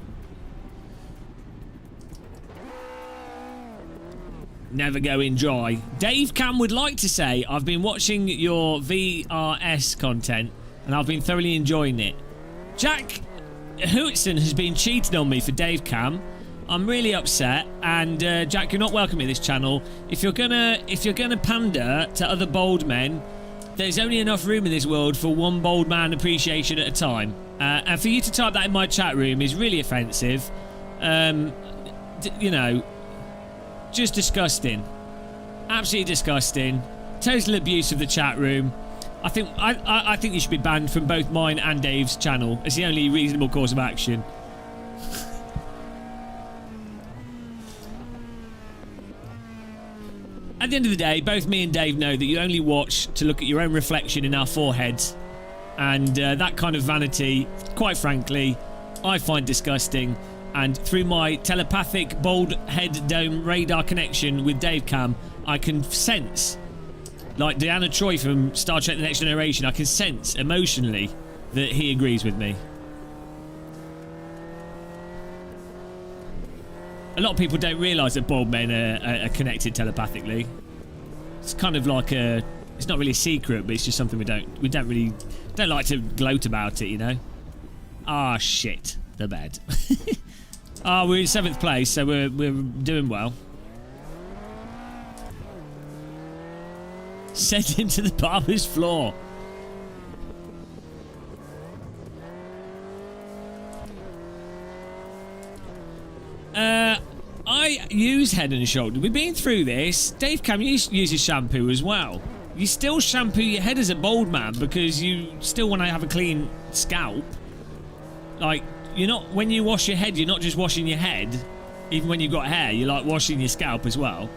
Never going dry. Dave Cam would like to say, I've been watching your VRS content, and I've been thoroughly enjoying it. Jack Hootson has been cheating on me for Dave Cam. I'm really upset, and Jack, you're not welcome in this channel. If you're gonna pander to other bold men, there's only enough room in this world for one bold man appreciation at a time. And for you to type that in my chat room is really offensive. You know, just disgusting. Absolutely disgusting. Total abuse of the chat room. I think you should be banned from both mine and Dave's channel. It's the only reasonable course of action. At the end of the day, both me and Dave know that you only watch to look at your own reflection in our foreheads. And that kind of vanity, quite frankly, I find disgusting. And through my telepathic bald head dome radar connection with Dave Cam, I can sense, like Deanna Troi from Star Trek The Next Generation, I can sense emotionally that he agrees with me. A lot of people don't realise that bald men are connected telepathically. It's kind of like a... It's not really a secret, but it's just something we don't like to gloat about it, you know? Ah, shit. The bed. We're in 7th place, so we're doing well. Send him to the barber's floor. I use Head and Shoulders. We've been through this. Dave Cam uses shampoo as well. You still shampoo your head as a bald man because you still want to have a clean scalp. Like, you're not, when you wash your head, you're not just washing your head. Even when you've got hair, you're like washing your scalp as well.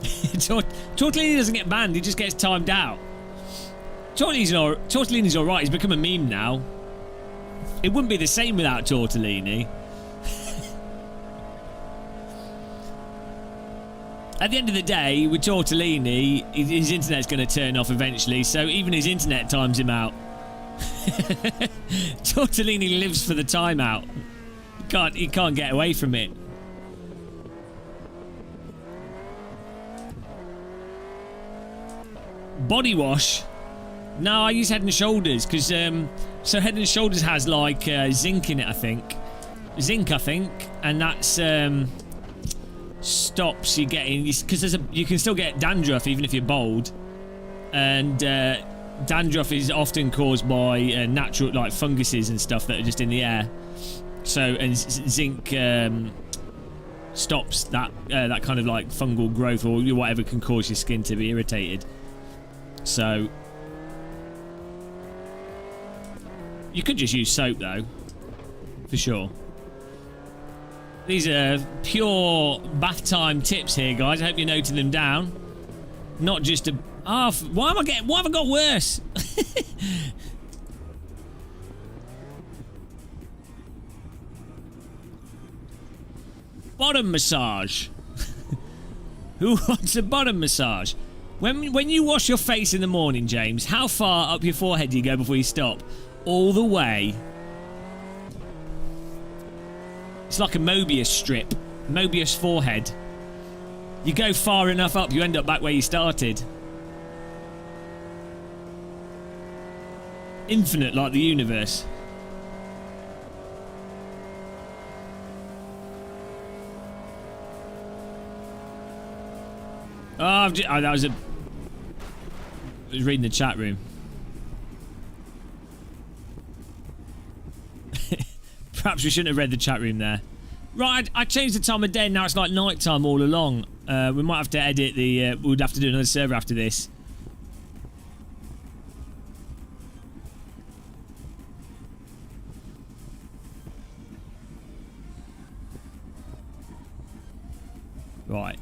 Tortellini doesn't get banned, he just gets timed out. Tortellini's alright, he's become a meme now. It wouldn't be the same without Tortellini. At the end of the day, with Tortellini, his internet's going to turn off eventually, so even his internet times him out. Tortellini lives for the timeout. He can't get away from it. Body wash. No, I use Head and Shoulders because so Head and Shoulders has like zinc in it, I think. Zinc, I think, and that's stops you getting, because you can still get dandruff even if you're bald, and dandruff is often caused by natural like funguses and stuff that are just in the air. So, and zinc stops that that kind of like fungal growth or whatever can cause your skin to be irritated. So you could just use soap though, for sure. These are pure bath time tips here, guys. I hope you're noting them down. Not just a... Oh, why have I got worse? Bottom massage. Who wants a bottom massage? When you wash your face in the morning, James, how far up your forehead do you go before you stop? All the way. It's like a Mobius strip. Mobius forehead. You go far enough up, you end up back where you started. Infinite like the universe. Oh, that was I was reading the chat room. Perhaps we shouldn't have read the chat room there. Right, I changed the time of day. Now it's like night time all along. We might have to edit the... we'd have to do another server after this. Right.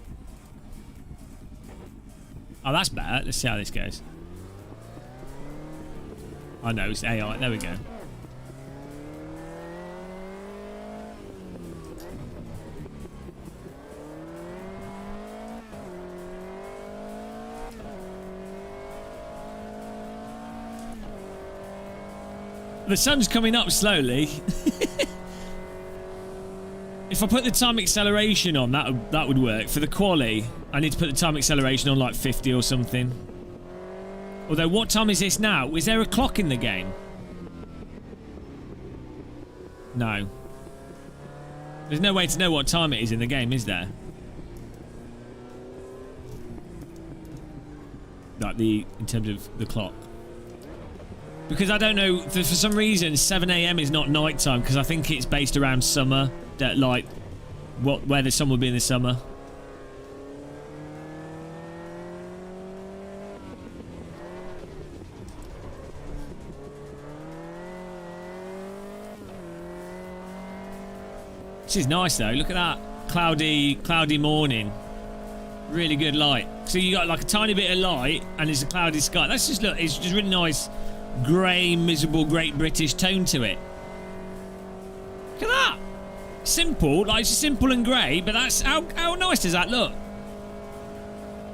Oh, that's better. Let's see how this goes. Oh, no, it's AI. There we go. The sun's coming up slowly. If I put the time acceleration on, that would work. For the quali, I need to put the time acceleration on like 50 or something. Although, what time is this now? Is there a clock in the game? No. There's no way to know what time it is in the game, is there? Like in terms of the clock. Because I don't know, for some reason 7 AM is not night time because I think it's based around summer, that like where the sun will be in the summer. This is nice though. Look at that cloudy morning. Really good light. So you got like a tiny bit of light and it's a cloudy sky. That's just look. It's just really nice. Grey, miserable, Great British tone to it. Look at that. Simple, like it's simple and grey, but that's how nice does that look?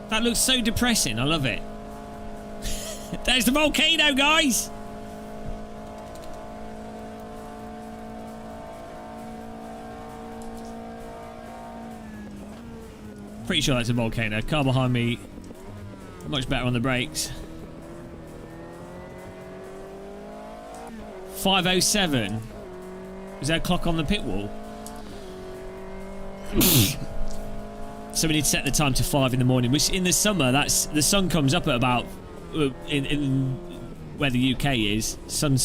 That looks so depressing. I love it. There's the volcano, guys. Pretty sure that's a volcano. Car behind me, much better on the brakes. 5:07. Is there a clock on the pit wall? So we need to set the time to 5 in the morning, which in the summer, that's the sun comes up at about, in where the UK is, sun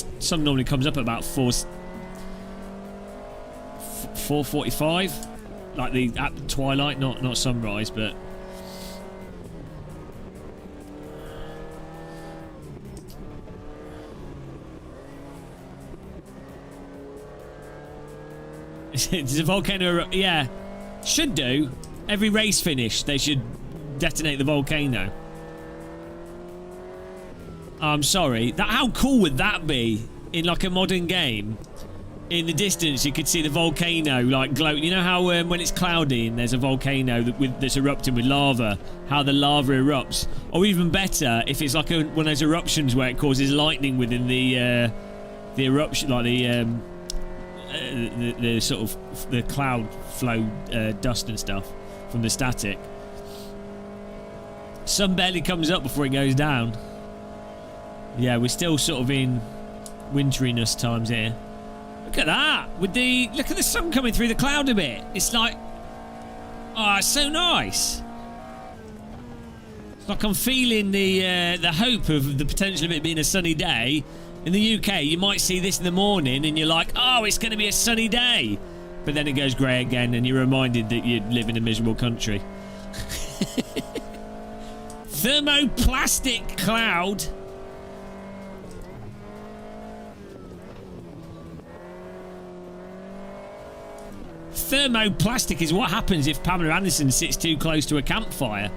normally comes up at about 4:45, like at twilight, not sunrise, but it's a volcano. Yeah, should do. Every race finish, they should detonate the volcano. I'm sorry. How cool would that be in like a modern game? In the distance, you could see the volcano like glow. You know how when it's cloudy and there's a volcano that's erupting with lava, how the lava erupts? Or even better, if it's like one of those eruptions where it causes lightning within the eruption, like the sort of the cloud flow dust and stuff from the static. Sun barely comes up before it goes down. Yeah, we're still sort of in winteriness times here. Look at that! Look at the sun coming through the cloud a bit. It's like, oh, it's so nice. It's like I'm feeling the hope of the potential of it being a sunny day. In the UK, you might see this in the morning and you're like, oh, it's going to be a sunny day. But then it goes grey again and you're reminded that you live in a miserable country. Thermoplastic cloud. Thermoplastic is what happens if Pamela Anderson sits too close to a campfire.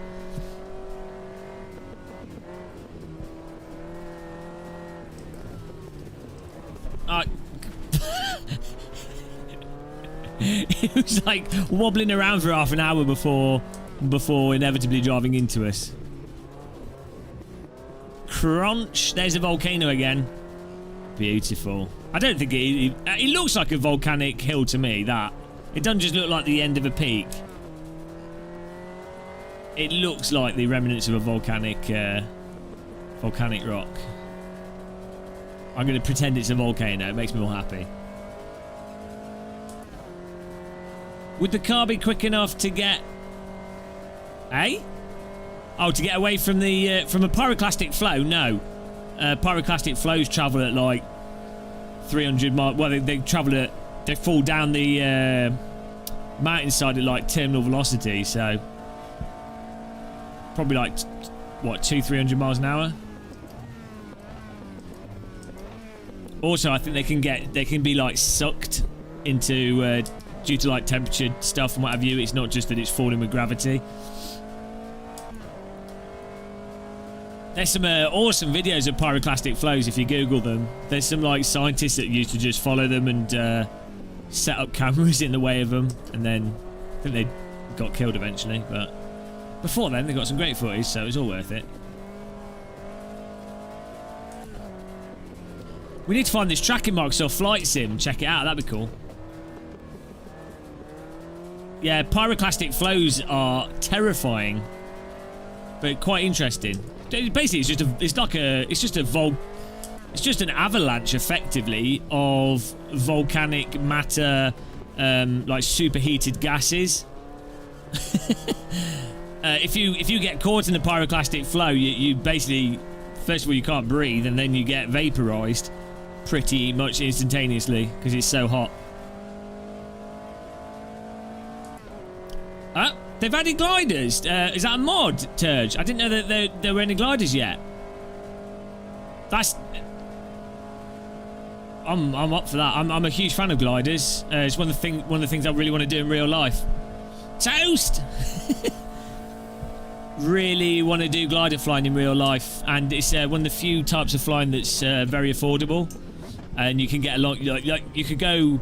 It was like wobbling around for half an hour before inevitably driving into us. Crunch. There's a volcano again. Beautiful. I don't think it looks like a volcanic hill to me, that. It doesn't just look like the end of a peak. It looks like the remnants of a volcanic rock. I'm going to pretend it's a volcano. It makes me more happy. Would the car be quick enough to get... Eh? Oh, to get away from the from a pyroclastic flow? No. Pyroclastic flows travel at like 300 miles. Well, they travel at... They fall down the mountainside at like terminal velocity, so... Probably like, what, 200-300 miles an hour? Also, I think they can be like sucked into... due to like temperature stuff and what have you. It's not just that it's falling with gravity. There's some awesome videos of pyroclastic flows if you Google them. There's some like scientists that used to just follow them and set up cameras in the way of them, and then I think they got killed eventually, but before then they got some great footage, so it was all worth it. We need to find this tracking Microsoft Flight Sim. Check it out, that'd be cool. Yeah, pyroclastic flows are terrifying, but quite interesting. Basically, it's just an avalanche, effectively, of volcanic matter, like superheated gases. If you get caught in the pyroclastic flow, you basically, first of all, you can't breathe, and then you get vaporized pretty much instantaneously because it's so hot. They've added gliders. Is that a mod, Turge? I didn't know that there were any gliders yet. I'm up for that. I'm a huge fan of gliders. It's one of the things I really want to do in real life. Toast. Really want to do glider flying in real life, and it's one of the few types of flying that's very affordable, and you can get a lot. Like you could go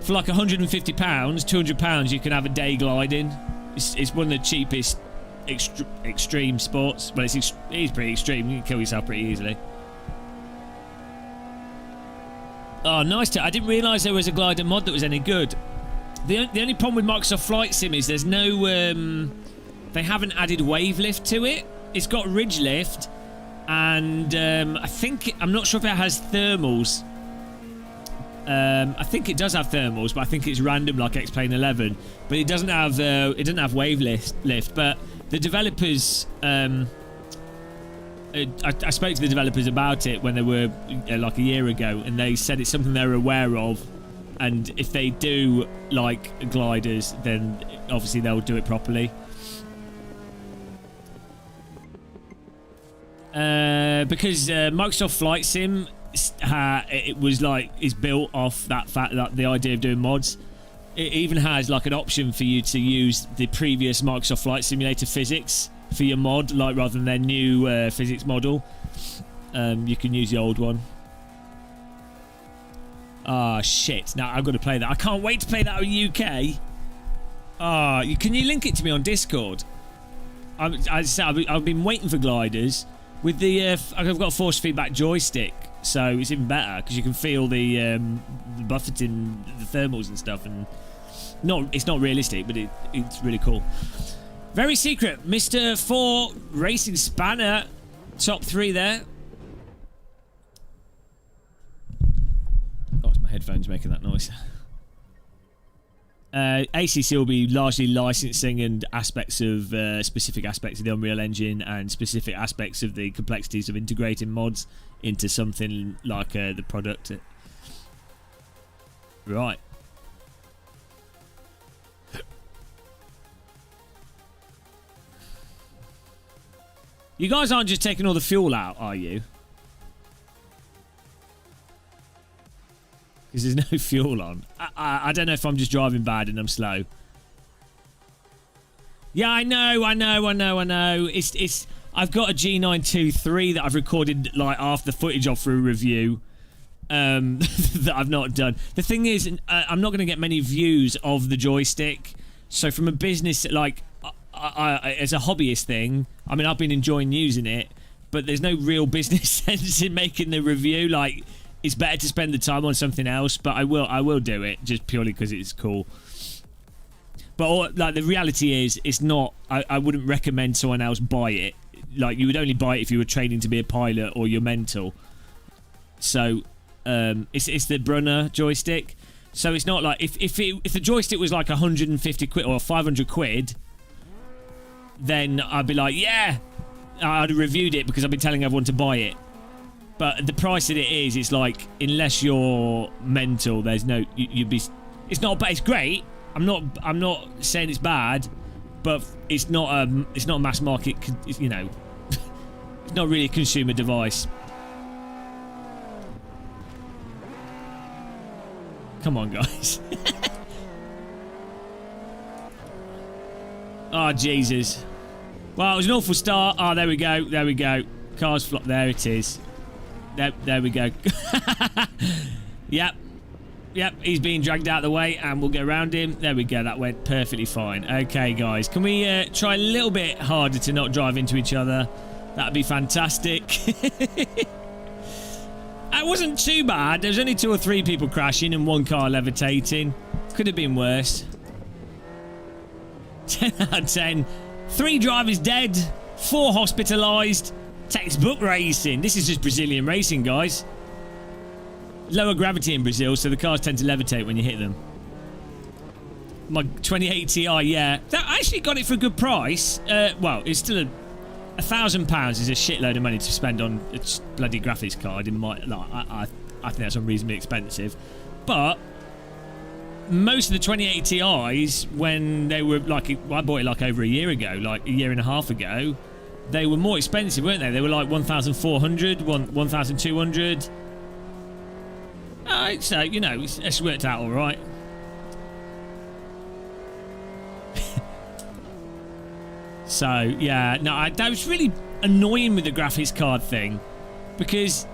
for like £150, £200. You can have a day gliding. It's one of the cheapest extreme sports. Well, it is pretty extreme. You can kill yourself pretty easily. Oh, nice. I didn't realise there was a glider mod that was any good. The only problem with Microsoft Flight Sim is there's no... they haven't added wave lift to it. It's got ridge lift, and I'm not sure if it has thermals. I think it does have thermals, but I think it's random like X-Plane 11. But it doesn't have wave lift. But the developers, I spoke to the developers about it when they were like a year ago, and they said it's something they're aware of. And if they do like gliders, then obviously they'll do it properly. Because Microsoft Flight Sim, it was like is built off that fact that the idea of doing mods. It even has like an option for you to use the previous Microsoft Flight Simulator physics for your mod, like rather than their new physics model. You can use the old one. Ah, shit. Now I've got to play that. I can't wait to play that in UK. Can you link it to me on Discord? I've been waiting for gliders. With the, I've got a force feedback joystick, so it's even better because you can feel the buffeting, the thermals and stuff, and it's not realistic, but it's really cool. Very secret, Mr. 4 Racing Spanner, top 3 there. Oh, it's my headphones making that noise. ACC will be largely licensing and aspects of specific aspects of the Unreal Engine and specific aspects of the complexities of integrating mods into something like the product. Right. You guys aren't just taking all the fuel out, are you? Because there's no fuel on. I don't know if I'm just driving bad and I'm slow. Yeah, I know. It's. I've got a G923 that I've recorded like half the footage of for a review. That I've not done. The thing is, I'm not going to get many views of the joystick. So from a business, like, as a hobbyist thing, I mean, I've been enjoying using it, but there's no real business sense in making the review. Like, it's better to spend the time on something else, but I will do it just purely because it's cool. But like the reality is, it's not. I wouldn't recommend someone else buy it. Like, you would only buy it if you were training to be a pilot or you're mental. So it's the Brunner joystick. So it's not like if the joystick was like 150 quid or 500 quid, then I'd be like, yeah, I'd have reviewed it because I've been telling everyone to buy it. But the price that it is, it's like, unless you're mental, there's no, you'd be. It's not, but it's great. I'm not saying it's bad, but it's not a mass market. You know, it's not really a consumer device. Come on, guys. Oh, Jesus. Well, it was an awful start. Oh, there we go. There we go. Cars flop. There it is. There we go. Yep, he's being dragged out of the way and we'll get around him. There we go, that went perfectly fine. Okay, guys, can we try a little bit harder to not drive into each other? That'd be fantastic. It wasn't too bad. There was only 2 or 3 people crashing and 1 car levitating. Could have been worse. 10 out of 10. 3 drivers dead, 4 hospitalised. Textbook racing. This is just Brazilian racing, guys. Lower gravity in Brazil, so the cars tend to levitate when you hit them. My 28 Ti, yeah. I actually got it for a good price. Well, it's still £1,000 is a shitload of money to spend on a bloody graphics card. I think that's unreasonably expensive. But most of the 28 Ti's, when they were like, I bought it like over a year ago, like a year and a half ago, they were more expensive, weren't they? They were like 1,400, 1,200. So, you know, it's worked out all right. So, yeah, no, that was really annoying with the graphics card thing, because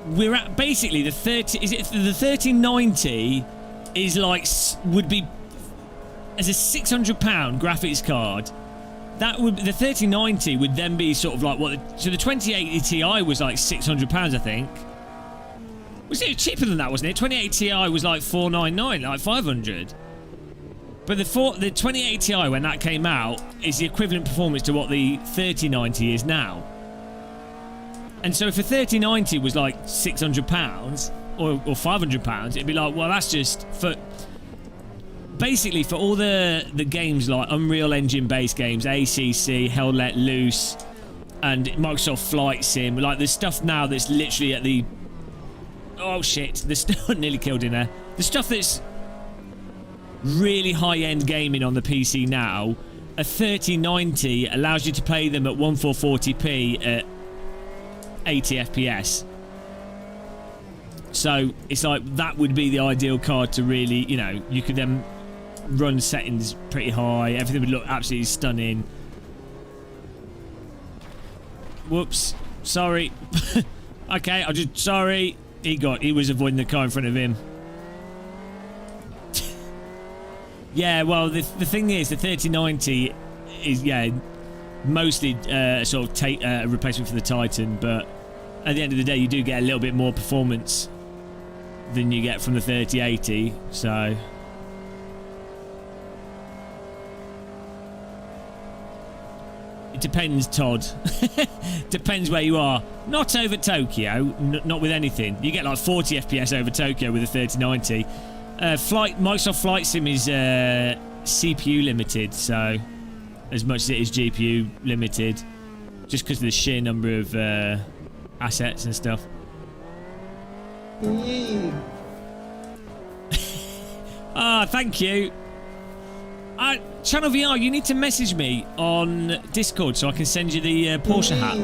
we're at basically the 3090 is like, would be as a £600 graphics card. That would, the 3090 would then be sort of like what? So the 2080 Ti was like £600, I think. Was it cheaper than that, wasn't it? 2080 Ti was like $499, like 500. But the 2080 Ti, when that came out, is the equivalent performance to what the 3090 is now. And so if a 3090 was like £600, or £500, it'd be like, well, that's just for basically for all the games like Unreal Engine based games, ACC, Hell Let Loose, and Microsoft Flight Sim. Like, there's stuff now that's literally at the the stuff nearly killed in there. The stuff that's really high-end gaming on the PC now, a 3090 allows you to play them at 1440p at 80 FPS. So it's like that would be the ideal card to really, you know, you could then run settings pretty high, everything would look absolutely stunning. Whoops, sorry. Okay, sorry. He was avoiding the car in front of him. Yeah, well, the thing is, the 3090 is, mostly sort of a replacement for the Titan, but at the end of the day, you do get a little bit more performance than you get from the 3080, so... It depends, Todd. Depends where you are. Not over Tokyo, not with anything. You get like 40 FPS over Tokyo with a 3090. Microsoft Flight Sim is CPU limited, so as much as it is GPU limited, just because of the sheer number of assets and stuff. Thank you. Channel VR, you need to message me on Discord so I can send you the Porsche hat.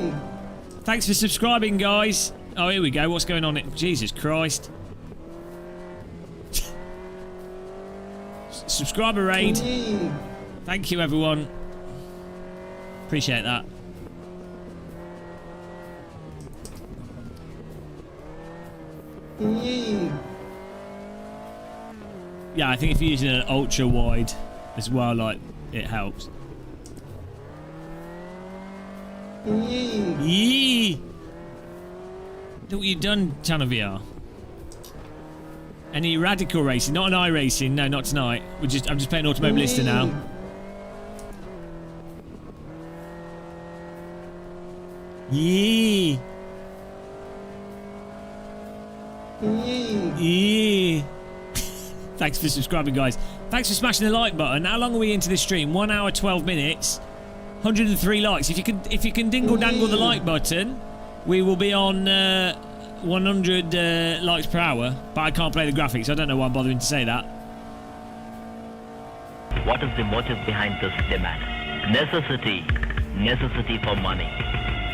Thanks for subscribing, guys. Oh, here we go. What's going on? Jesus Christ. Subscriber raid. Thank you, everyone. Appreciate that. Yeah, I think if you're using an ultra wide as well, like, it helps. Yee! Look what you've done, Channel VR. Any Radicall racing? Not an iracing, no, not tonight. I'm just playing Automobilista now. Yee! Yee! Thanks for subscribing, guys. Thanks for smashing the like button. How long are we into this stream? 1 hour, 12 minutes. 103 likes. If you can dingle dangle the like button, we will be on 100 likes per hour. But I can't play the graphics. I don't know why I'm bothering to say that. What is the motive behind this demand? Necessity. Necessity for money.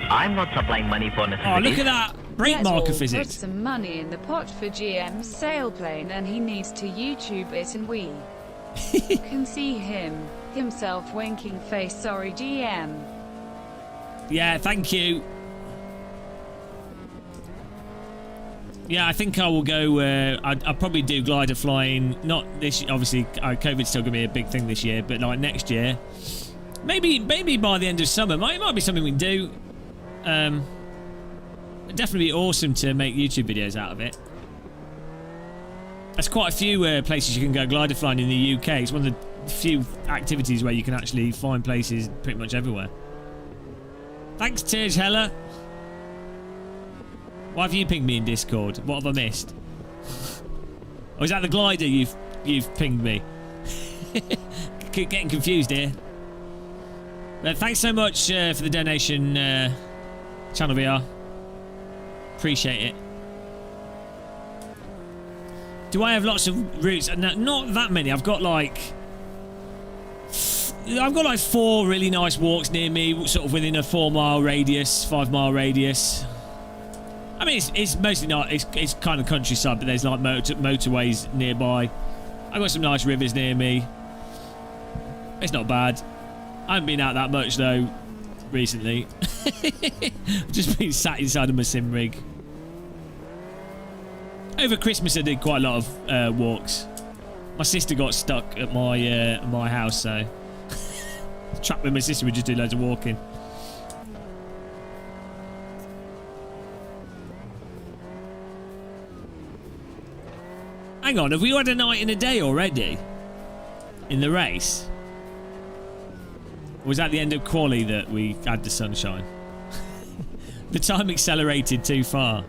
I'm not supplying money for necessity. Oh, look at that. Brake marker physics. Put some money in the pot for GM's sailplane and he needs to YouTube it, and we can see himself winking face. Sorry, GM. Yeah, thank you. Yeah, I think I will go. I'll probably do glider flying. Not this. Obviously, COVID's still gonna be a big thing this year, but like next year, maybe by the end of summer, might be something we can do. It'd definitely be awesome to make YouTube videos out of it. There's quite a few places you can go glider flying in the UK. It's one of the few activities where you can actually find places pretty much everywhere. Thanks, Tej Hella. Why have you pinged me in Discord? What have I missed? Or is that the glider you've pinged me? Keep getting confused here. But thanks so much for the donation, Channel VR. Appreciate it. Do I have lots of routes? No, not that many. I've got like 4 really nice walks near me, sort of within a 4-mile radius, 5-mile radius. I mean, it's mostly not. It's kind of countryside, but there's like motorways nearby. I've got some nice rivers near me. It's not bad. I haven't been out that much though recently. I've just been sat inside of my sim rig. Over Christmas I did quite a lot of walks. My sister got stuck at my house, so trapped with my sister. We just did loads of walking. Hang on, have we had a night and a day already in the race? Or was that the end of quali that we had the sunshine? The time accelerated too far.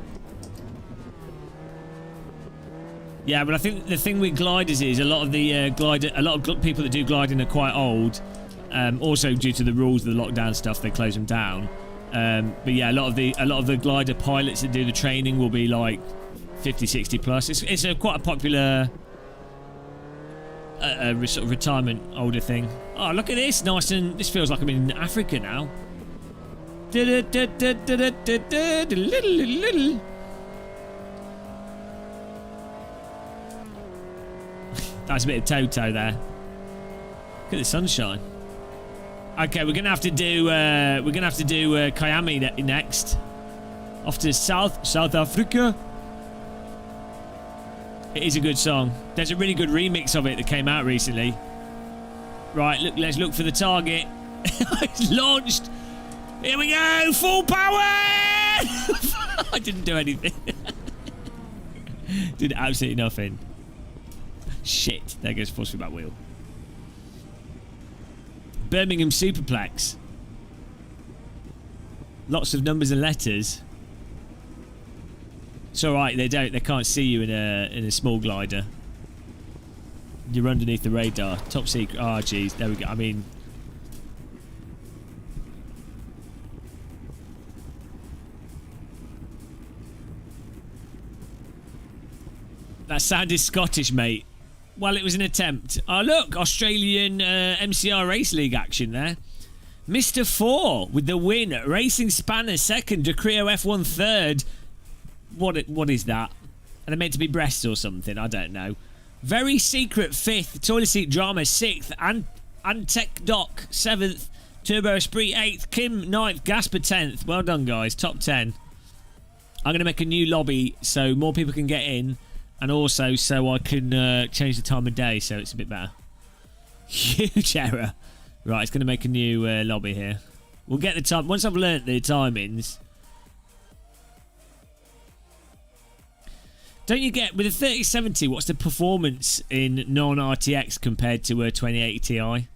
Yeah, but I think the thing with gliders is a lot of the people that do gliding are quite old. Also, due to the rules of the lockdown stuff, they close them down. But yeah, a lot of the glider pilots that do the training will be like 50, 60 plus. It's quite a popular sort of retirement older thing. Oh, look at this! Nice, and this feels like I'm in Africa now. That's a bit of Toto there. Look at the sunshine. Okay, we're gonna have to do Kyalami next. Off to South Africa. It is a good song. There's a really good remix of it that came out recently. Right, look, let's look for the target. It's launched. Here we go, full power! I didn't do anything. Did absolutely nothing. Shit, there goes force feedback wheel. Birmingham Superplex. Lots of numbers and letters. It's alright, they can't see you in a small glider. You're underneath the radar. Top secret. Oh jeez, there we go. I mean, that sounded Scottish, mate. Well, it was an attempt. Oh, look, Australian MCR Race League action there. Mr. 4 with the win. Racing Spanner second. Decreo F1 third. What is that? Are they meant to be breasts or something? I don't know. Very Secret fifth. Toilet Seat Drama sixth. Antec Doc seventh. Turbo Esprit eighth. Kim ninth. Gasper 10th. Well done, guys. Top 10. I'm going to make a new lobby so more people can get in. And also so I can change the time of day so it's a bit better. Huge error. Right, it's going to make a new lobby here. We'll get the time. Once I've learnt the timings. Don't you get, with a 3070, what's the performance in non-RTX compared to a 2080 Ti? I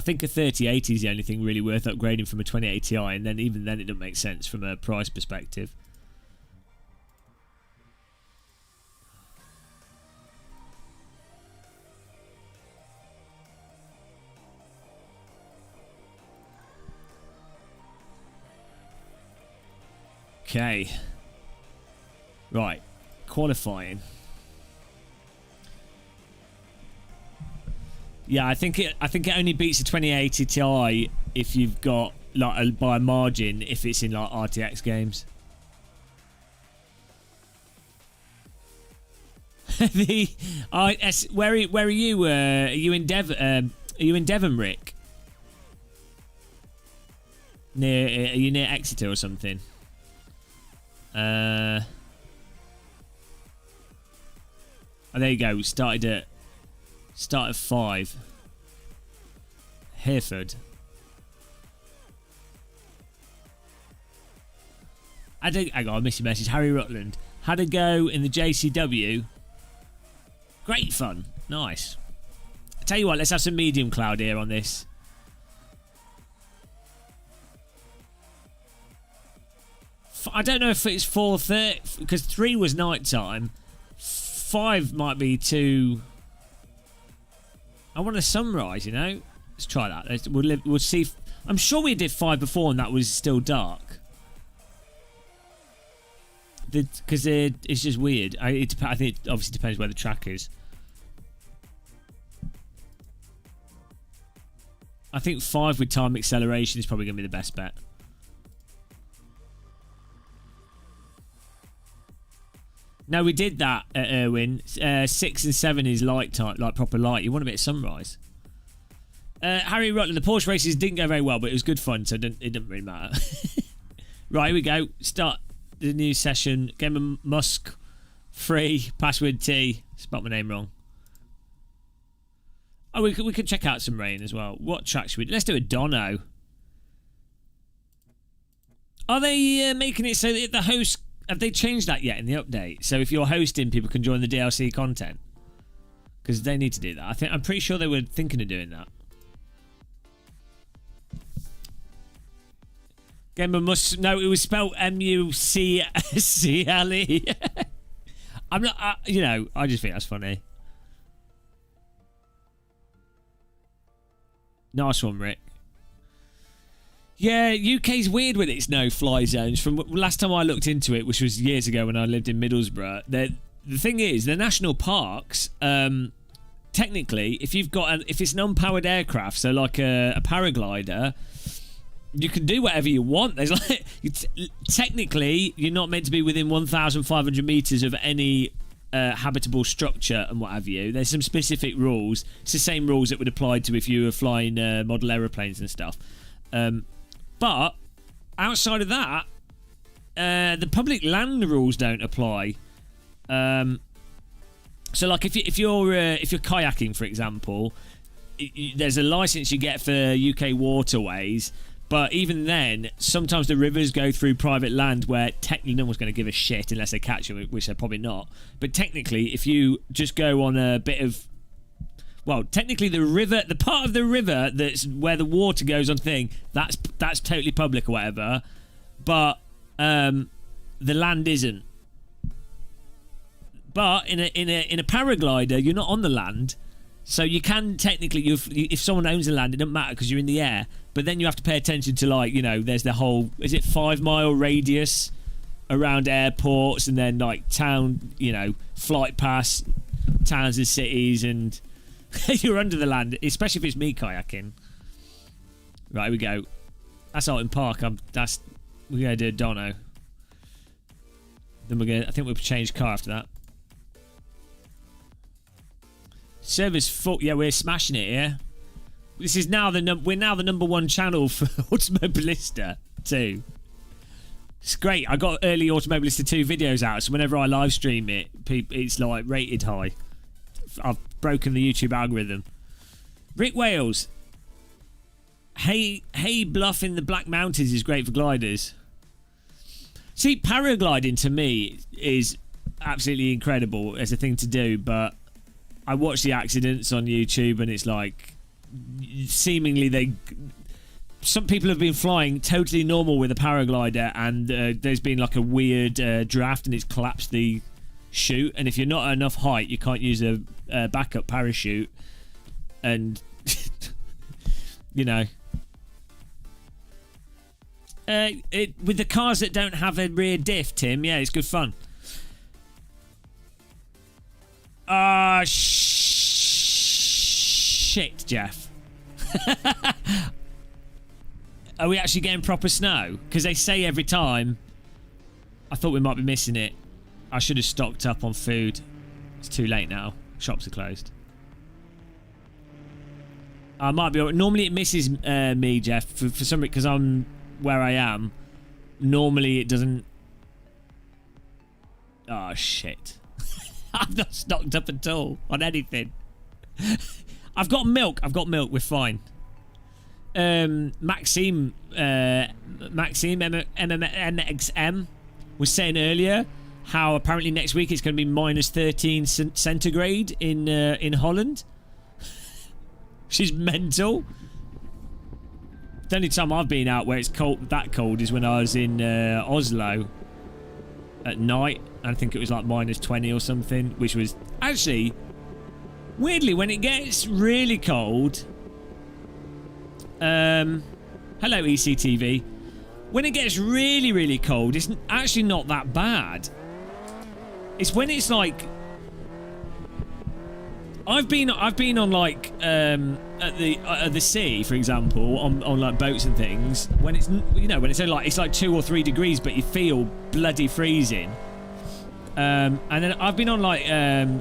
think a 3080 is the only thing really worth upgrading from a 2080 Ti, and then even then it doesn't make sense from a price perspective. Okay. Right. Qualifying. Yeah, I think it only beats a 2080 Ti if you've got like by a margin if it's in like RTX games. Where are you? Are you in Devon, Rick? Are you near Exeter or something? Oh, there you go. Start at 5. Hereford. Hang on, I missed your message. Harry Rutland. Had a go in the JCW. Great fun. Nice. I tell you what, let's have some medium cloud here on this. I don't know if it's 4:30 because 3 was night time. 5 might be too. I want a sunrise, you know. Let's try that. We'll see. I'm sure we did 5 before and that was still dark. Because it's just weird. I think it obviously depends where the track is. I think 5 with time acceleration is probably going to be the best bet. No, we did that at Irwin. 6 and 7 is light time, like proper light. You want a bit of sunrise. Harry Rutland, the Porsche races didn't go very well, but it was good fun, so it didn't really matter. Right, here we go. Start the new session. Game of Musk. Free. Password T. Spelled my name wrong. Oh, we could check out some rain as well. What track should we do? Let's do a Dono. Are they making it so that the host... Have they changed that yet in the update? So if you're hosting, people can join the DLC content? Because they need to do that. I'm pretty sure they were thinking of doing that. Gamer must... No, it was spelled M-U-C-C-L-E. I'm not, you know, I just think that's funny. Nice one, Rick. Yeah, UK's weird with its no-fly zones. From last time I looked into it, which was years ago when I lived in Middlesbrough, the thing is, the national parks, technically, if it's an unpowered aircraft, so like a paraglider, you can do whatever you want. There's like, technically, you're not meant to be within 1,500 meters of any habitable structure and what have you. There's some specific rules. It's the same rules that would apply to if you were flying model aeroplanes and stuff. But outside of that, the public land rules don't apply. So, like, if you're kayaking, for example, there's a license you get for UK waterways. But even then, sometimes the rivers go through private land where technically no one's going to give a shit unless they catch you, which they're probably not. But technically, if you just go on a bit of... Well, technically the part of the river that's where the water goes on thing, that's totally public or whatever. But the land isn't. But in a paraglider, you're not on the land. So you can technically, if someone owns the land, it doesn't matter because you're in the air. But then you have to pay attention to, like, you know, there's the whole, is it 5 mile radius around airports, and then like town, you know, flight past towns and cities, and you're under the land, especially if it's me kayaking. Right, here we go. That's Alton Park. We're gonna do a Dono. Then I think we'll change car after that. Server's full. Yeah, we're smashing it here. This is now we're now the #1 channel for Automobilista 2. It's great. I got early Automobilista 2 videos out, so whenever I live stream it, it's like rated high. I've broken the YouTube algorithm. Rick Wales. Hey Bluff in the Black Mountains is great for gliders. See, paragliding to me is absolutely incredible as a thing to do, but I watch the accidents on YouTube and it's like, seemingly some people have been flying totally normal with a paraglider, and there's been like a weird draft and it's collapsed the chute, and if you're not at enough height you can't use a backup parachute, and you know, with the cars that don't have a rear diff, Tim, yeah, it's good fun. Shit, Jeff. Are we actually getting proper snow? Because they say every time. I thought we might be missing it. I should have stocked up on food. It's too late now. Shops are closed. I might be... Normally it misses me, Jeff. For some reason, because I'm where I am. Normally it doesn't... Oh, shit. I've not stocked up at all on anything. I've got milk. We're fine. Maxime MXM was saying earlier how apparently next week it's going to be -13 centigrade in Holland. She's mental. The only time I've been out where it's that cold is when I was in Oslo at night. I think it was like -20 or something, which was actually weirdly, when it gets really cold. Hello ECTV. When it gets really, really cold, it's actually not that bad. It's when it's like, I've been on like at the sea, for example, on like boats and things. When it's, you know, when it's only like, it's like 2 or 3 degrees, but you feel bloody freezing. And then I've been on like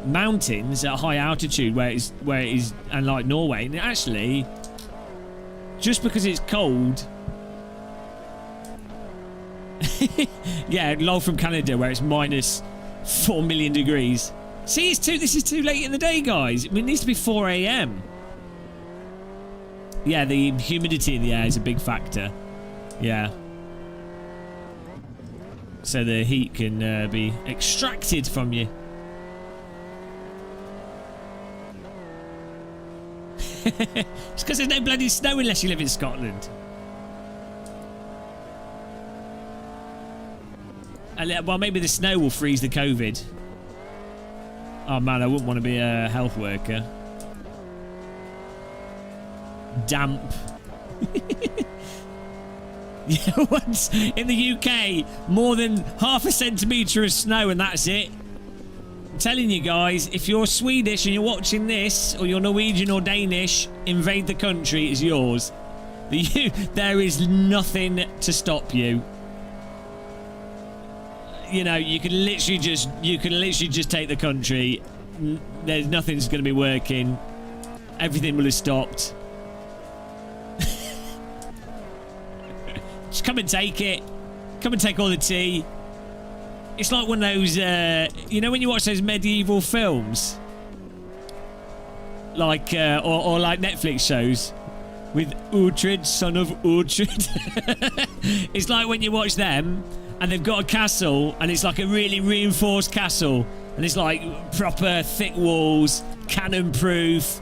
mountains at high altitude where it is, and like Norway, and actually, just because it's cold. Yeah, lol from Canada where it's -4 million degrees. See, this is too late in the day, guys. I mean, it needs to be 4 a.m. Yeah, the humidity in the air is a big factor. Yeah. So the heat can be extracted from you. It's because there's no bloody snow unless you live in Scotland. Well, maybe the snow will freeze the COVID. Oh man, I wouldn't want to be a health worker. Damp. Yeah, once in the UK, more than half a centimetre of snow and that's it. I'm telling you guys, if you're Swedish and you're watching this, or you're Norwegian or Danish, invade the country, is yours. There is nothing to stop you. You know, you can literally just take the country. There's nothing's going to be working. Everything will have stopped. Just come and take it. Come and take all the tea. It's like one of those, you know, when you watch those medieval films, like or like Netflix shows with Uhtred, son of Uhtred. It's like when you watch them and they've got a castle and it's like a really reinforced castle and it's like proper thick walls, cannon proof,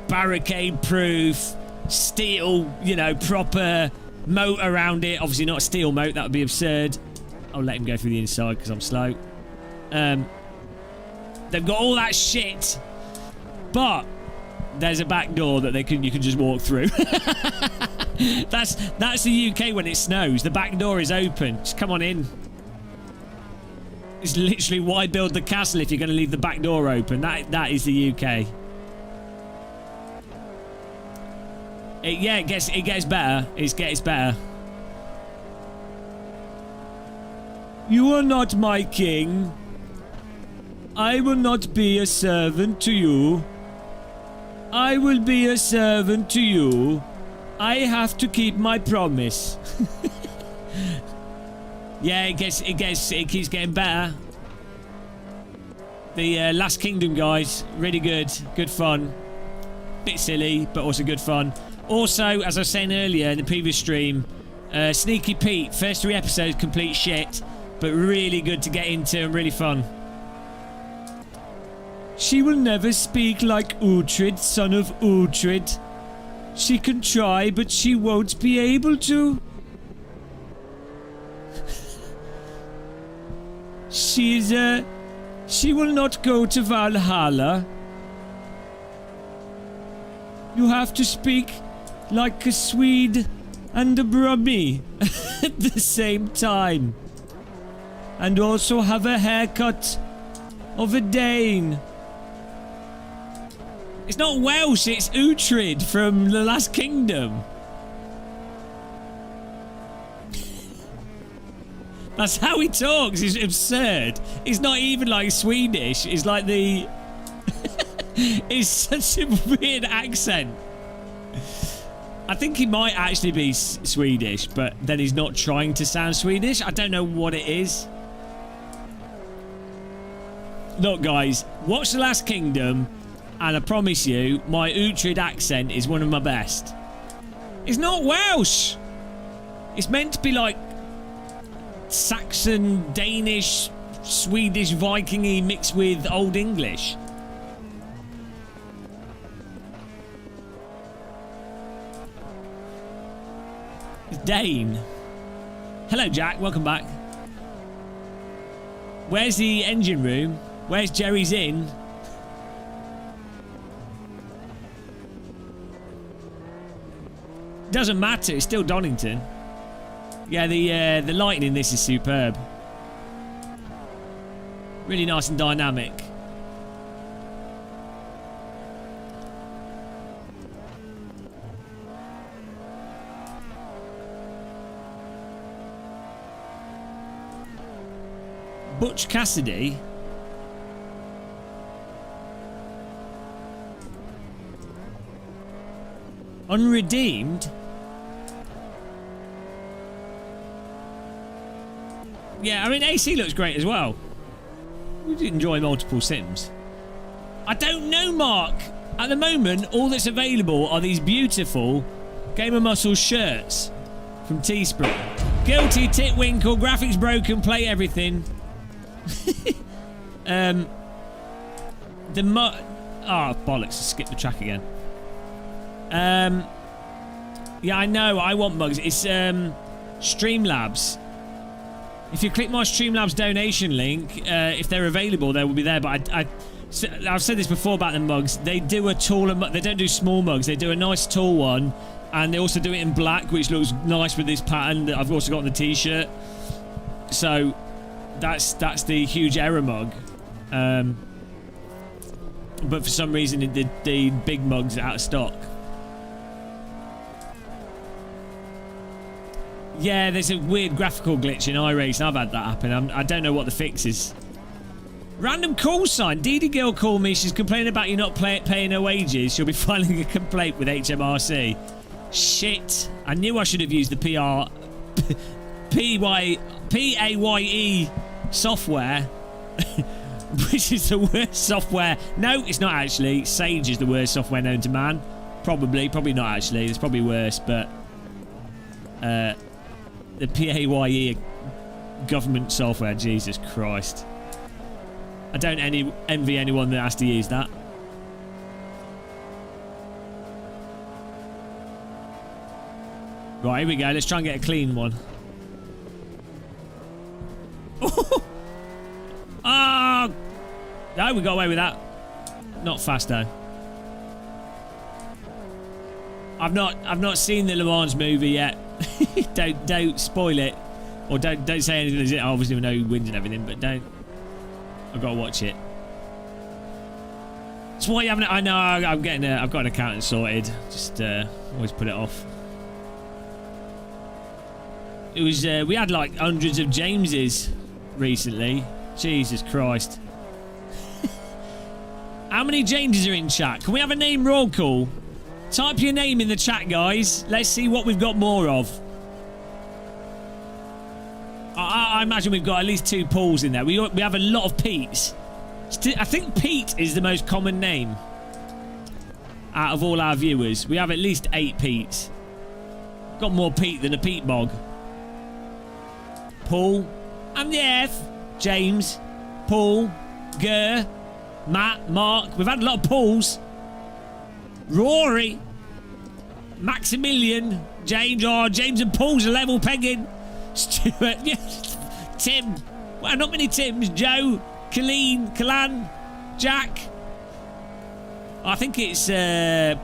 barricade proof, steel, you know, proper moat around it. Obviously not a steel moat, that would be absurd. I'll let him go through the inside because I'm slow. They've got all that shit, but there's a back door that you can just walk through. That's the UK when it snows. The back door is open. Just come on in. It's literally why build the castle if you're going to leave the back door open. That is the UK. It gets better. It gets better. You are not my king. I will not be a servant to you. I will be a servant to you. I have to keep my promise. Yeah, it keeps getting better. The Last Kingdom, guys, really good fun. Bit silly, but also good fun. Also, as I was saying earlier in the previous stream, Sneaky Pete, first 3 episodes, complete shit, but really good to get into and really fun. She will never speak like Uhtred, son of Uhtred. She can try, but she won't be able to. She will not go to Valhalla. You have to speak like a Swede and a Brummie at the same time. And also have a haircut of a Dane. It's not Welsh, it's Uhtred from The Last Kingdom. That's how he talks. It's absurd. It's not even like Swedish. It's like the... It's such a weird accent. I think he might actually be Swedish, but then he's not trying to sound Swedish. I don't know what it is. Look, guys, watch The Last Kingdom, and I promise you, my Uhtred accent is one of my best. It's not Welsh. It's meant to be like Saxon, Danish, Swedish, Viking-y mixed with Old English. It's Dane. Hello, Jack. Welcome back. Where's the engine room? Where's Jerry's Inn? Doesn't matter. It's still Donington. Yeah, the lighting in this is superb. Really nice and dynamic. Butch Cassidy. Unredeemed. Yeah, I mean, AC looks great as well. We did enjoy multiple Sims. I don't know, Mark. At the moment, all that's available are these beautiful Game of Muscles shirts from Teespring. Guilty, Titwinkle, graphics broken, play everything. Bollocks, skip the track again. Yeah, I know, I want mugs. It's Streamlabs. If you click my Streamlabs donation link, if they're available, they will be there. But So, I've said this before about the mugs. They do a taller mug. They don't do small mugs. They do a nice tall one. And they also do it in black, which looks nice with this pattern that I've also got on the t-shirt. So that's the huge error mug. But for some reason the big mugs are out of stock. Yeah, there's a weird graphical glitch in iRacing. I've had that happen. I don't know what the fix is. Random call sign. Dee girl called me. She's complaining about you not paying her wages. She'll be filing a complaint with HMRC. Shit. I knew I should have used the PAYE software, which is the worst software. No, it's not actually. Sage is the worst software known to man. Probably not actually. It's probably worse, but the PAYE government software, Jesus Christ. I don't envy anyone that has to use that. Right, here we go. Let's try and get a clean one. Oh! No, we got away with that. Not fast though. I've not seen the Le Mans movie yet. don't spoil it, or don't say anything. I obviously know who wins and everything, but don't. I've got to watch it. That's why you haven't. I know. I've got an accountant sorted. Just always put it off. It was we had like hundreds of Jameses recently. Jesus Christ. How many Jameses are in chat? Can we have a name roll call? Type your name in the chat, guys. Let's see what we've got more of. I imagine we've got at least 2 Pauls in there. We have a lot of Petes. I think Pete is the most common name out of all our viewers. We have at least 8 Petes. Got more Pete than a Pete bog. Paul, and the F, James, Paul, Ger, Matt, Mark. We've had a lot of Pauls. Rory, Maximilian, James. Oh, James and Paul's are level pegging. Stuart, yes. Tim. Well, not many Tims. Joe, Kallan, Jack. I think it's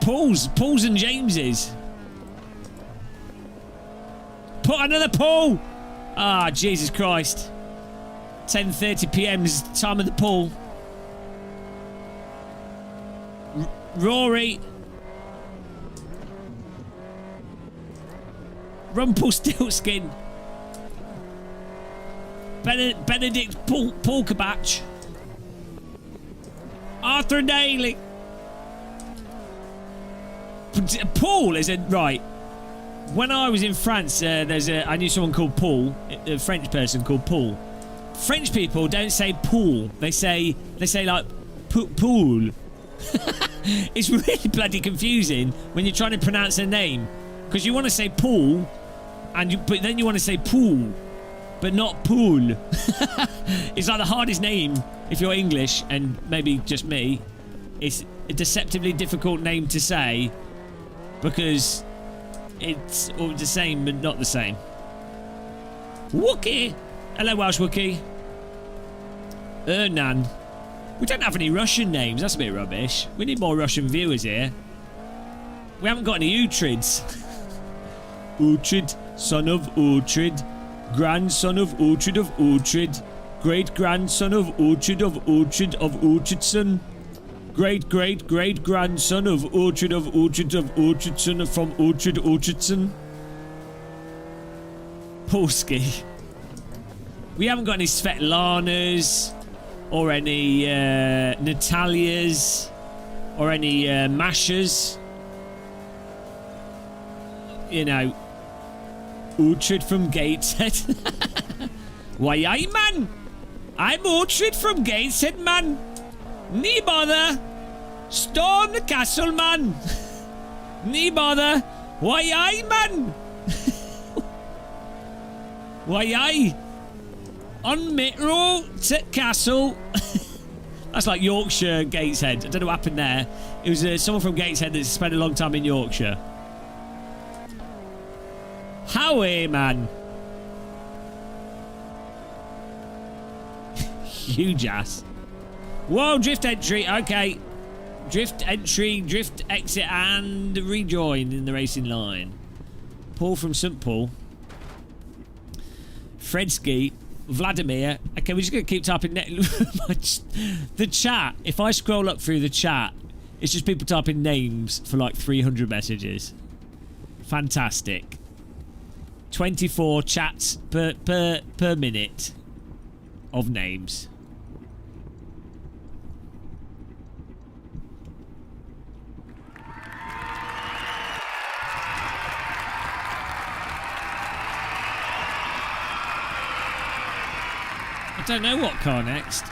Paul's and James's. Put another Paul. Ah, Jesus Christ. 10:30 p.m.'s time of the Paul. Rory. Rumpelstiltskin. Benedict Polkabach. Arthur Daly. Paul is a right. When I was in France, I knew someone called Paul, a French person called Paul. French people don't say Paul. They say like Paul. It's really bloody confusing when you're trying to pronounce a name, because you want to say Paul, but then you want to say Pool, but not Pool. It's like the hardest name if you're English, and maybe just me. It's a deceptively difficult name to say because it's all the same but not the same. Wookie. Hello, Welsh Wookie. Ernan. We don't have any Russian names. That's a bit rubbish. We need more Russian viewers here. We haven't got any Utrids. Utrid, son of Utrid, grandson of Utrid of Utrid, great-grandson of Utrid of Utridson, great-great-great-grandson of Utridson from Utridson. Polski. We haven't got any Svetlanas, or any Natalias, or any Mashas. You know, Uhtred from Gateshead. Why, aye, man. I'm Uhtred from Gateshead, man. Nee bother. Storm the castle, man. Nee bother. Why, aye, man. Why, aye. On Metro to Castle. That's like Yorkshire, Gateshead. I don't know what happened there. It was someone from Gateshead that spent a long time in Yorkshire. Howie, man. Huge ass. Whoa, drift entry. Okay. Drift entry, drift exit, and rejoin in the racing line. Paul from St. Paul. Fredsky. Vladimir. Okay, we're just going to keep typing the chat. If I scroll up through the chat, it's just people typing names for like 300 messages. Fantastic. 24 chats per minute of names. I don't know what car next.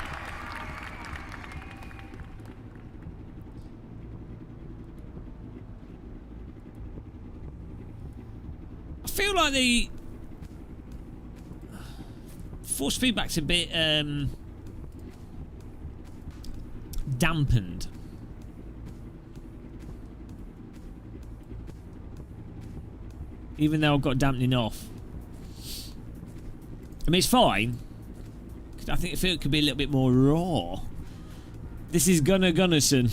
I feel like the force feedback's a bit dampened. Even though I've got dampening off. I mean, it's fine. I feel it could be a little bit more raw. This is Gunnarsson.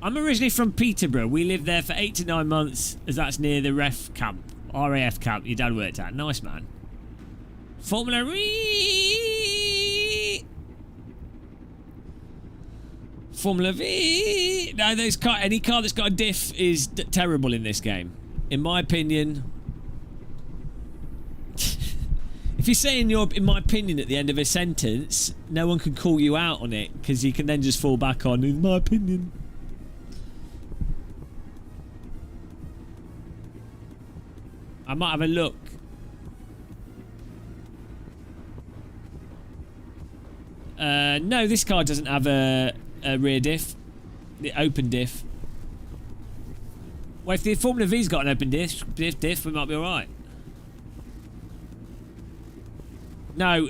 I'm originally from Peterborough. We lived there for 8 to 9 months, as that's near the RAF camp your dad worked at. Nice, man. Formula V. Formula V. No, any car that's got a diff is terrible in this game, in my opinion. If you say in my opinion at the end of a sentence, no one can call you out on it, because you can then just fall back on, in my opinion. I might have a look. No, this car doesn't have a rear diff. The open diff. Well, if the Formula V's got an open diff, we might be alright. No,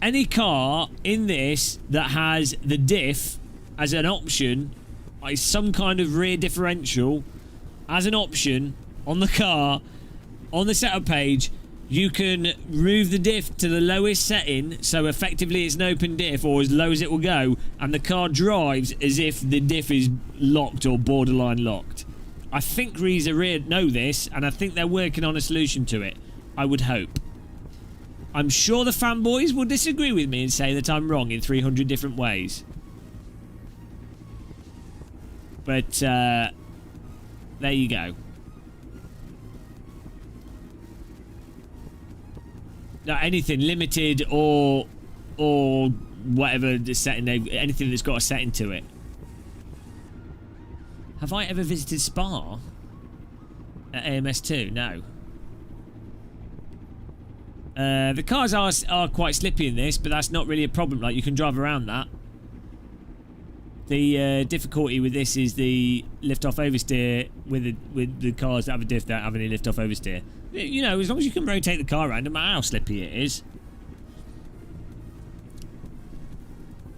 any car in this that has the diff as an option, like some kind of rear differential as an option on the car, on the setup page, you can move the diff to the lowest setting, so effectively it's an open diff, or as low as it will go, and the car drives as if the diff is locked or borderline locked. I think Reza Rear know this, and I think they're working on a solution to it. I would hope. I'm sure the fanboys will disagree with me and say that I'm wrong in 300 different ways. But, there you go. No, anything limited or whatever the setting, anything that's got a setting to it. Have I ever visited Spa at AMS2? No. The cars are quite slippy in this, but that's not really a problem. Like, you can drive around that. The difficulty with this is the lift-off oversteer with the cars that have a diff that don't have any lift-off oversteer. You know, as long as you can rotate the car around, no matter how slippy it is.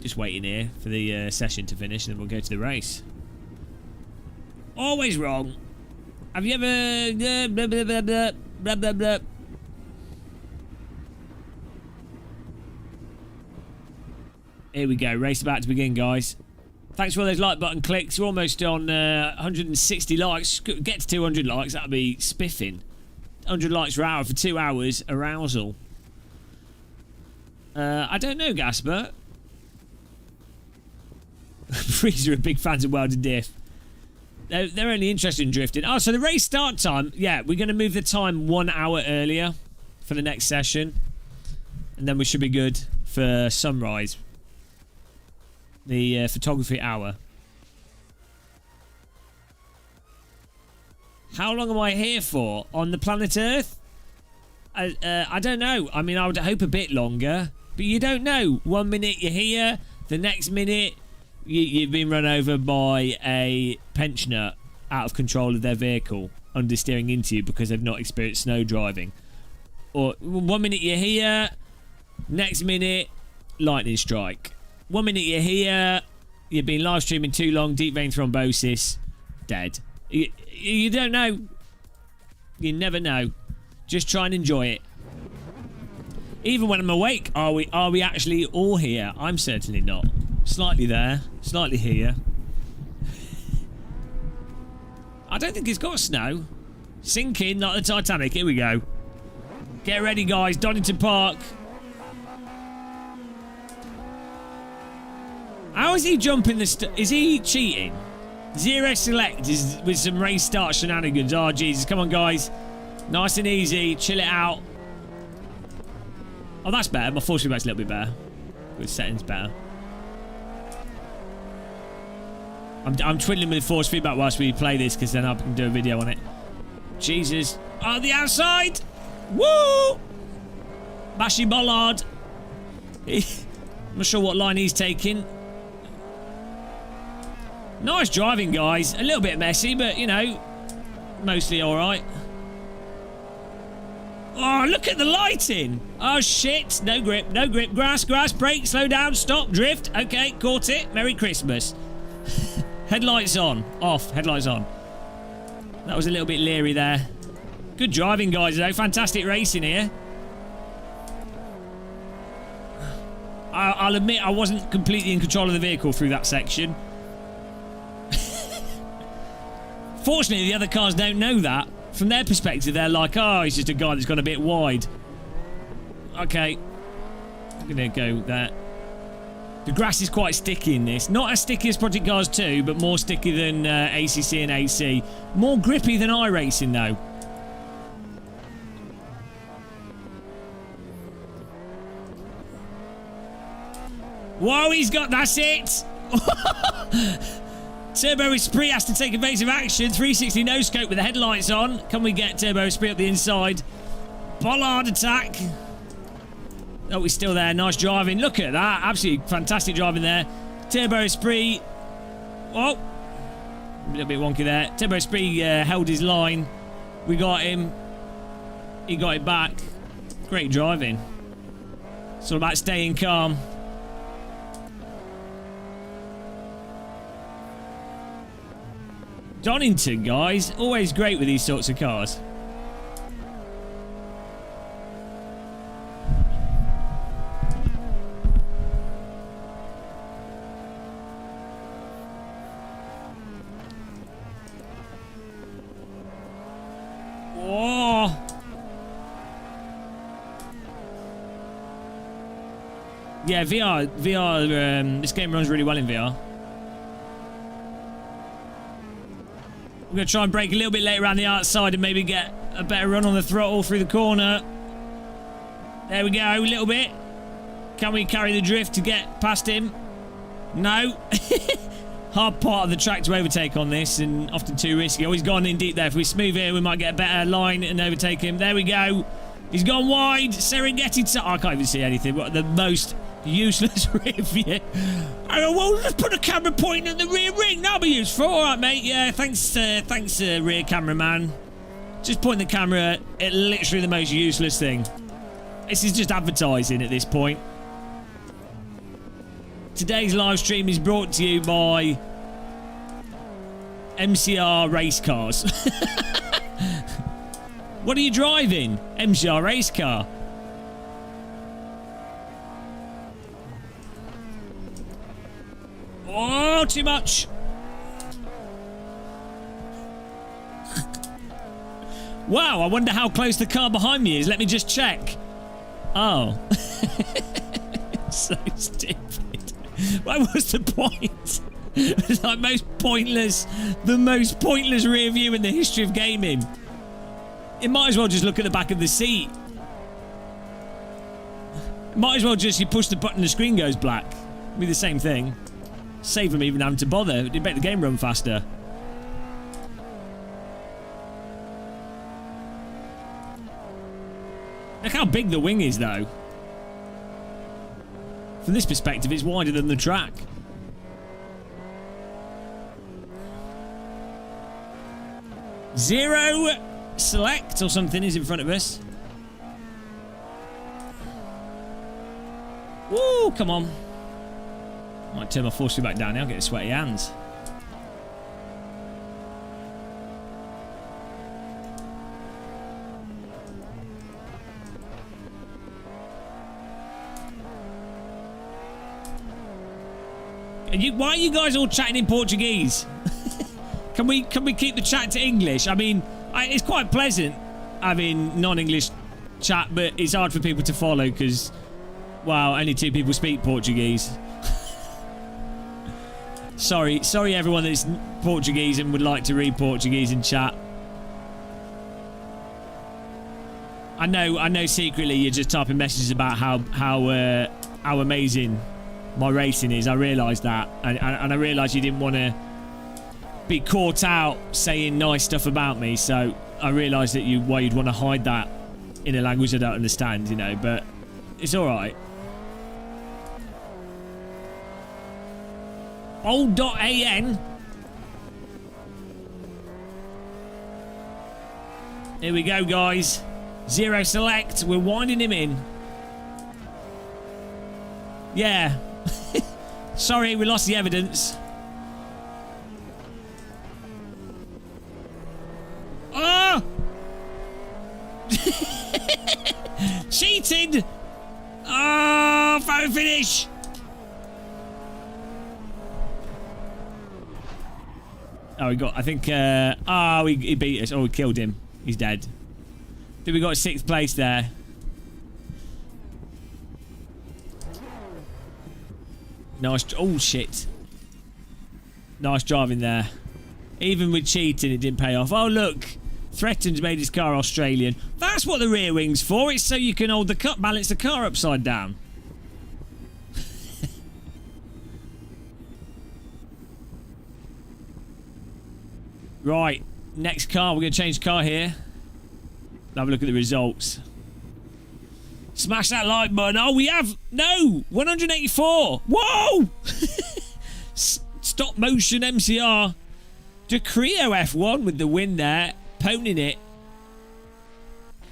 Just waiting here for the session to finish, and then we'll go to the race. Always wrong. Have you ever... blah, blah, blah, blah, blah, blah, blah. Here we go. Race about to begin, guys. Thanks for all those like button clicks. We're almost on 160 likes. Get to 200 likes. That'll be spiffing. 100 likes per hour for 2 hours. Arousal. I don't know, Gasper. Freezer are big fans of welded diff. They're only interested in drifting. Oh, so the race start time. Yeah, we're going to move the time 1 hour earlier for the next session. And then we should be good for sunrise. The photography hour. How long am I here for? On the planet Earth? I don't know. I mean, I would hope a bit longer. But you don't know. 1 minute you're here. The next minute you've been run over by a pensioner out of control of their vehicle, understeering into you because they've not experienced snow driving. Or 1 minute you're here. Next minute, lightning strike. 1 minute you're here, you've been live streaming too long, deep vein thrombosis, dead. You don't know. You never know. Just try and enjoy it. Even when I'm awake, are we actually all here? I'm certainly not. Slightly there, slightly here. I don't think it's got snow. Sinking, not the Titanic. Here we go. Get ready, guys. Donington Park. How is he jumping the... Is he cheating? Zero select is with some race start shenanigans. Oh, Jesus. Come on, guys. Nice and easy. Chill it out. Oh, that's better. My force feedback's a little bit better. Good settings better. I'm twiddling with the force feedback whilst we play this because then I can do a video on it. Jesus. Oh, the outside. Woo! Bashy Bollard. I'm not sure what line he's taking. Nice driving, guys. A little bit messy, but, you know, mostly all right. Oh, look at the lighting. Oh, shit. No grip, no grip. Grass, brake, slow down, stop, drift. Okay, caught it. Merry Christmas. Headlights on. Off. Headlights on. That was a little bit leery there. Good driving, guys, though. Fantastic racing here. I'll admit I wasn't completely in control of the vehicle through that section. Fortunately, the other cars don't know that. From their perspective, they're like, oh, he's just a guy that's gone a bit wide. Okay. I'm going to go there. The grass is quite sticky in this. Not as sticky as Project Cars 2, but more sticky than ACC and AC. More grippy than iRacing, though. Whoa, he's got... That's it! Turbo Esprit has to take evasive action. 360 no scope with the headlights on. Can we get Turbo Esprit up the inside? Bollard attack. Oh, he's still there. Nice driving. Look at that. Absolutely fantastic driving there. Turbo Esprit. Oh. A little bit wonky there. Turbo Esprit held his line. We got him. He got it back. Great driving. It's all about staying calm. Donington, guys. Always great with these sorts of cars. Oh. Yeah, VR, this game runs really well in VR. We're going to try and brake a little bit later around the outside and maybe get a better run on the throttle through the corner. There we go, a little bit. Can we carry the drift to get past him? No. Hard part of the track to overtake on this and often too risky. Oh, he's gone in deep there. If we smooth here, we might get a better line and overtake him. There we go. He's gone wide. Serengeti. I can't even see anything. What the most useless review. I go, well, let's put a camera point in the rear ring. That'll be useful. All right, mate. Yeah, thanks, rear cameraman. Just point the camera at literally the most useless thing. This is just advertising at this point. Today's live stream is brought to you by MCR race cars. What are you driving? MCR race car. Oh, too much. Wow, I wonder how close the car behind me is. Let me just check. Oh. So stupid. What was the point? It's like the most pointless rear view in the history of gaming. It might as well just look at the back of the seat. It might as well just, you push the button, the screen goes black. It'd be the same thing. Save them even having to bother. It'd make the game run faster. Look how big the wing is, though. From this perspective, it's wider than the track. Zero select or something is in front of us. Woo, come on. Might turn my force feedback down now, get the sweaty hands. Why are you guys all chatting in Portuguese? Can we keep the chat to English? I mean, it's quite pleasant having non-English chat, but it's hard for people to follow because, well, only 2 people speak Portuguese. Sorry everyone that's Portuguese and would like to read Portuguese in chat. I know secretly you're just typing messages about how amazing my racing is. I realised that, and I realised you didn't want to be caught out saying nice stuff about me, so I realised that why you'd want to hide that in a language I don't understand, you know, but it's alright. Old.an. Here we go, guys. 0 select. We're winding him in. Yeah. Sorry, we lost the evidence. Oh! Cheated! Oh, photo finish! Oh, we got, I think, he beat us. Oh, we killed him. He's dead. I think we got 6th place there. Nice. Oh, shit. Nice driving there. Even with cheating, it didn't pay off. Oh, look. Threaten's made his car Australian. That's what the rear wing's for. It's so you can hold the balance the car upside down. Right. Next car. We're going to change car here. Have a look at the results. Smash that like button. Oh, we have... No! 184! Whoa! Stop motion MCR. Decrio F1 with the win there. Poning it.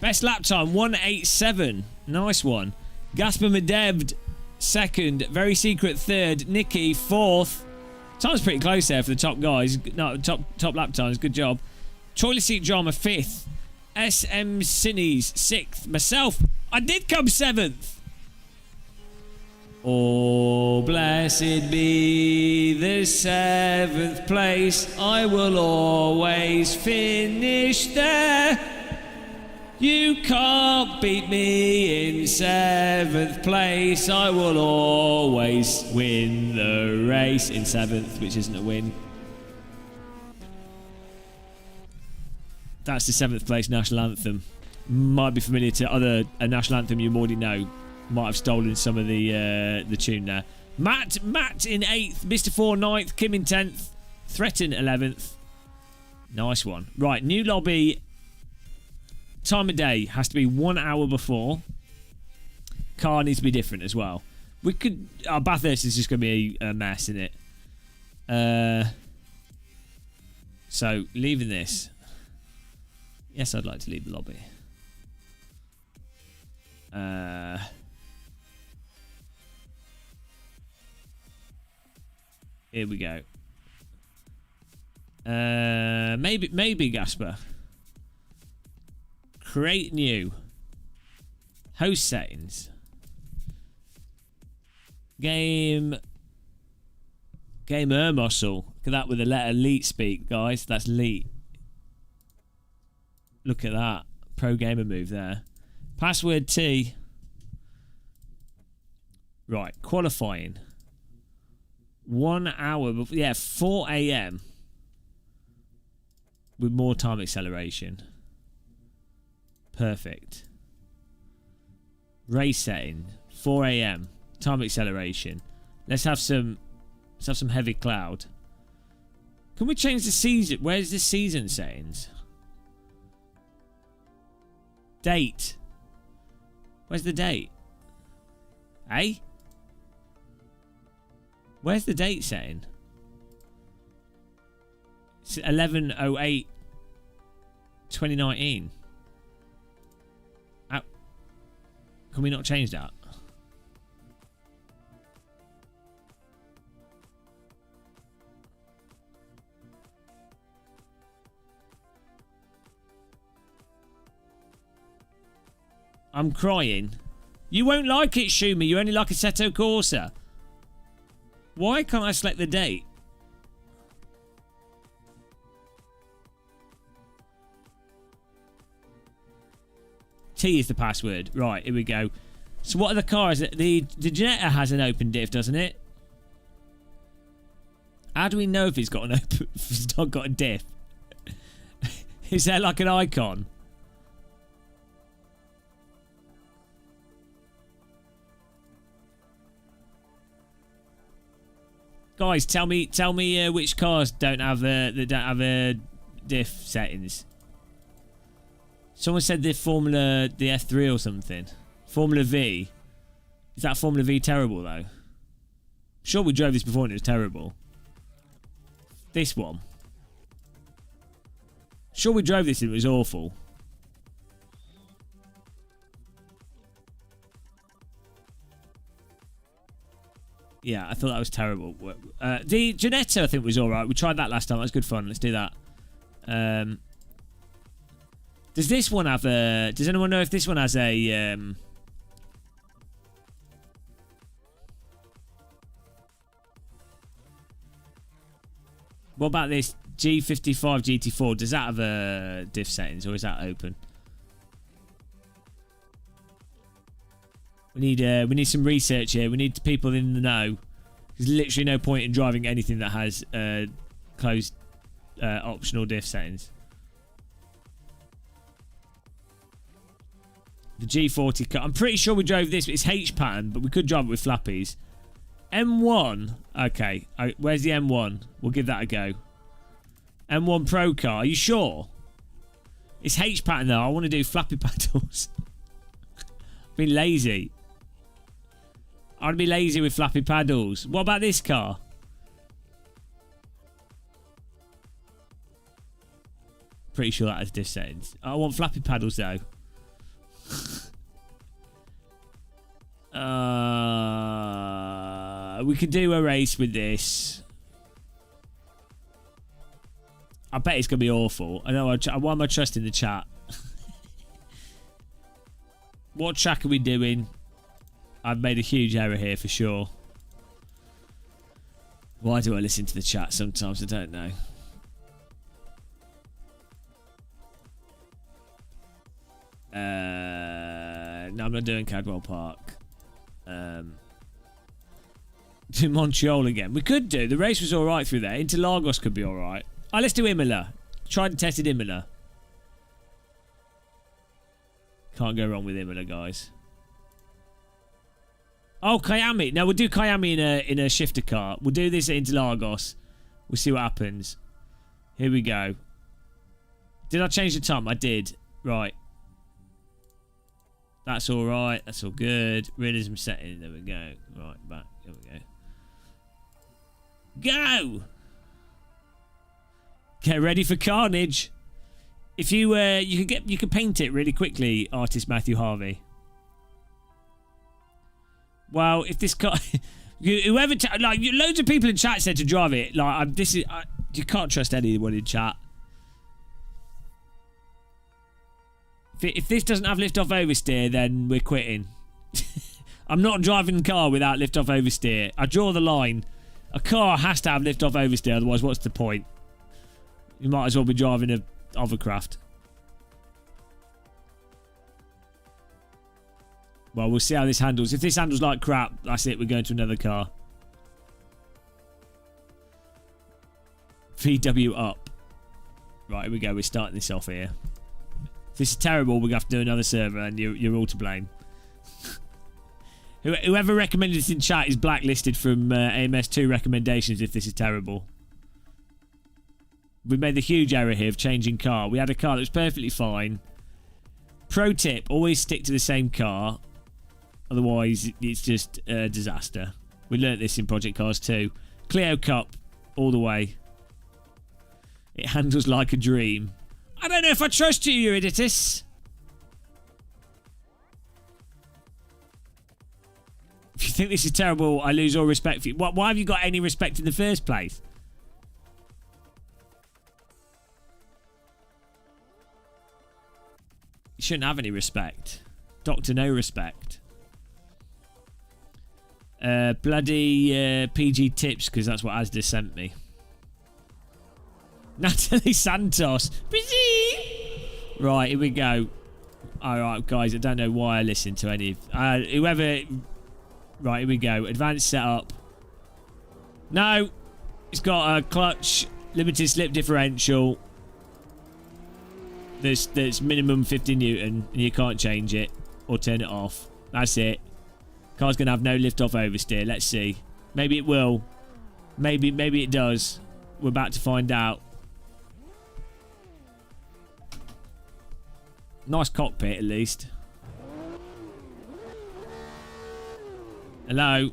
Best lap time, 187. Nice one. Gasper Medevd, 2nd. Very Secret, 3rd. Nicky, 4th. Time's pretty close there for the top guys. No, top lap times. Good job. Toilet Seat Drama, 5th. SM Cinnies, 6th. Myself, I did come 7th. Oh, blessed be the 7th place. I will always finish there. You can't beat me in 7th place. I will always win the race in 7th, which isn't a win. That's the 7th place national anthem. Might be familiar to a national anthem you already know. Might have stolen some of the tune there. Matt in 8th, Mr. 4 9th, Kim in 10th, Threaten 11th. Nice one. Right, new lobby. Time of day has to be 1 hour before. Car needs to be different as well. We could... Our Bathurst is just going to be a mess, isn't it? So, leaving this. Yes, I'd like to leave the lobby. Here we go. Maybe Gasper. Create new. Host settings. Game air muscle. Look at that with the letter LEET speak, guys. That's LEET. Look at that. Pro gamer move there. Password T. Right, qualifying. 1 hour before, yeah, 4 AM with more time acceleration. Perfect. Race setting, 4 AM, time acceleration. Let's have some heavy cloud. Can we change the season? Where's the season settings? Date. Where's the date? Eh? Where's the date setting? It's 11/08/2019. Can we not change that? I'm crying. You won't like it, Shumi. You only like Assetto Corsa. Why can't I select the date? T is the password. Right, here we go. So what are the cars? The Jetta has an open diff, doesn't it? How do we know if it's got an open, if it's not got a diff? Is there like an icon? Guys, tell me which cars don't have diff settings. Someone said the F3 or something. Formula V. Is that Formula V terrible though? I'm sure we drove this before and it was terrible. This one. Sure we drove this and it was awful. Yeah, I thought that was terrible. The Janetta I think was alright. We tried that last time. That was good fun. Let's do that. Does this one have a... Does anyone know if this one has a... What about this G55 GT4? Does that have a diff settings or is that open? We need some research here. We need people in the know. There's literally no point in driving anything that has closed optional diff settings. The G40 car. I'm pretty sure we drove this. It's H pattern, but we could drive it with flappies. M1. Okay. Where's the M1? We'll give that a go. M1 Pro car. Are you sure? It's H pattern though. I want to do flappy paddles. I've been lazy. I'd be lazy with flappy paddles. What about this car? Pretty sure that has diff settings. I want flappy paddles though. We could do a race with this. I bet it's gonna be awful. I know. Why am I trusting the chat? What track are we doing? I've made a huge error here for sure. Why do I listen to the chat sometimes? I don't know. No, I'm not doing Cadwell Park. To Montreal again. We could do. The race was alright through there. Interlagos could be alright. Alright, let's do Imola. Tried and tested Imola. Can't go wrong with Imola, guys. Oh, Kyalami. No, we'll do Kyalami in a shifter car. We'll do this at Interlagos. We'll see what happens. Here we go. Did I change the time? I did. Right. That's all right. That's all good. Realism setting. There we go. Right, back. There we go. Go! Get ready for carnage. If you you can paint it really quickly, artist Matthew Harvey. Well, if this car, whoever loads of people in chat said to drive it. Like you can't trust anyone in chat. If this doesn't have lift off oversteer, then we're quitting. I'm not driving a car without lift off oversteer. I draw the line. A car has to have lift off oversteer, otherwise what's the point? You might as well be driving a hovercraft. Well, we'll see how this handles. If this handles like crap, that's it. We're going to another car. VW up. Right, here we go. We're starting this off here. If this is terrible, we're going to have to do another server, and you're all to blame. Whoever recommended this in chat is blacklisted from AMS2 recommendations if this is terrible. We made the huge error here of changing car. We had a car that was perfectly fine. Pro tip, always stick to the same car. Otherwise, it's just a disaster. We learnt this in Project Cars 2. Clio Cup, all the way. It handles like a dream. I don't know if I trust you, Euryditus. If you think this is terrible, I lose all respect for you. Why have you got any respect in the first place? You shouldn't have any respect. Doctor, no respect. Bloody PG tips, because that's what Asda sent me. Natalie Santos. Right, here we go. Alright, guys, I don't know why I listen to any... whoever... Right, here we go. Advanced setup. No! It's got a clutch, limited slip differential. There's minimum 50 Newton, and you can't change it or turn it off. That's it. Car's going to have no lift-off oversteer. Let's see. Maybe it will. Maybe it does. We're about to find out. Nice cockpit, at least. Hello?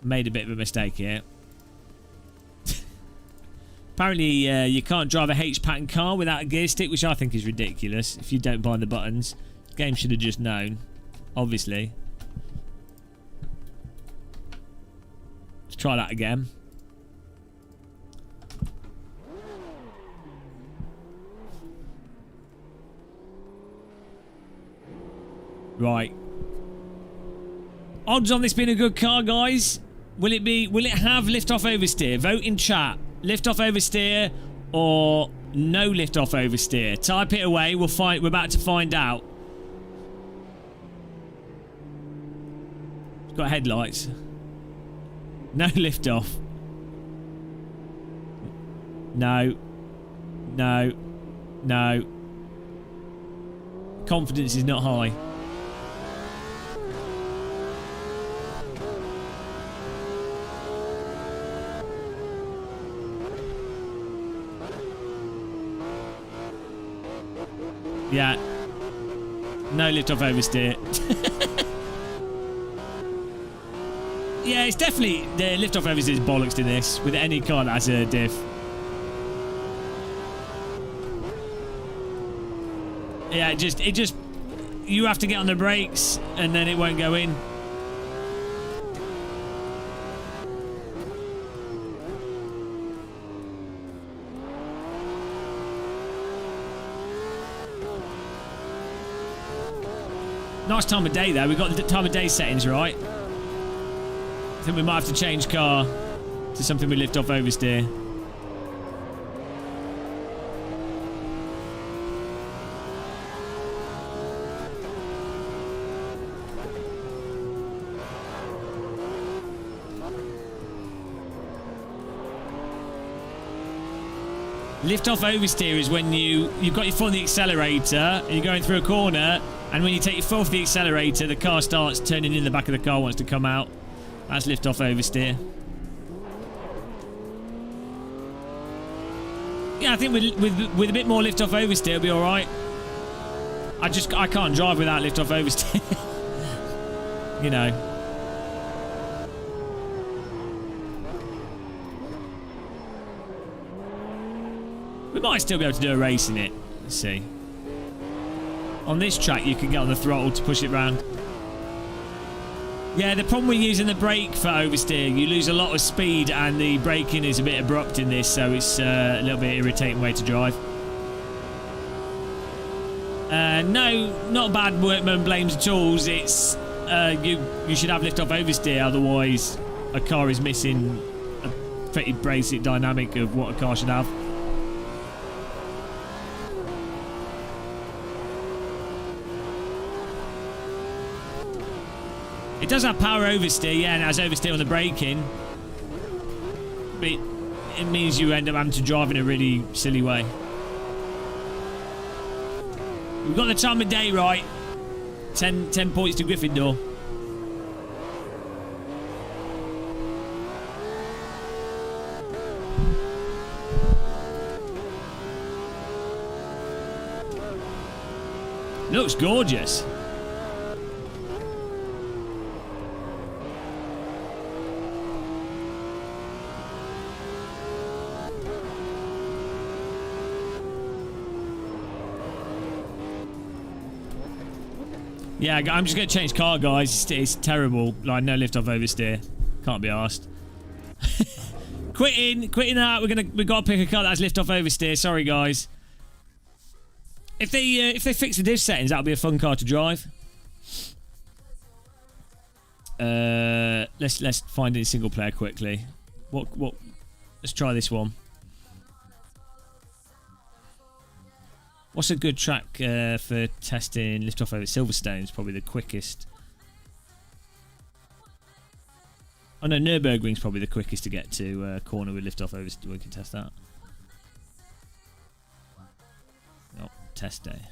Made a bit of a mistake here. Apparently, you can't drive a H-pattern car without a gear stick, which I think is ridiculous. If you don't bind the buttons, the game should have just known. Obviously. Let's try that again. Right. Odds on this being a good car, guys. Will it have lift-off oversteer? Vote in chat. Lift-off oversteer or no lift-off oversteer? Type it away. We're about to find out. It's got headlights. No lift-off. No. No. No. Confidence is not high. Yeah. No lift-off oversteer. Yeah, it's definitely... The lift-off oversteer is bollocks to this. With any car that has a diff. Yeah, it just... You have to get on the brakes and then it won't go in. Nice time of day though. We've got the time of day settings right. I think we might have to change car to something with lift off oversteer. Lift off oversteer is when you've got your foot on the accelerator and you're going through a corner, and when you take your foot off the accelerator, the car starts turning in the back of the car, wants to come out. That's lift off oversteer. Yeah, I think with a bit more lift off oversteer, it'll be all right. I can't drive without lift off oversteer. You know. We might still be able to do a race in it. Let's see. On this track, you can get on the throttle to push it round. Yeah, the problem with using the brake for oversteer, you lose a lot of speed and the braking is a bit abrupt in this, so it's a little bit irritating way to drive. No, not bad workman blames tools. It's you should have lift off oversteer, otherwise a car is missing a pretty basic dynamic of what a car should have. It does have power oversteer, yeah, and it has oversteer on the braking. But it means you end up having to drive in a really silly way. We've got the time of day right. 10 points to Gryffindor. Looks gorgeous. Yeah, I'm just going to change car, guys. It's terrible. Like, no lift off oversteer. Can't be arsed. Quitting out. We've got to pick a car that has lift off oversteer. Sorry, guys. If they fix the diff settings, that'll be a fun car to drive. Let's find it in single player quickly. What? Let's try this one. What's a good track for testing liftoff over Silverstone's? Probably the quickest. Oh no, Nürburgring's probably the quickest to get to corner with liftoff over. We can test that. Oh, test day.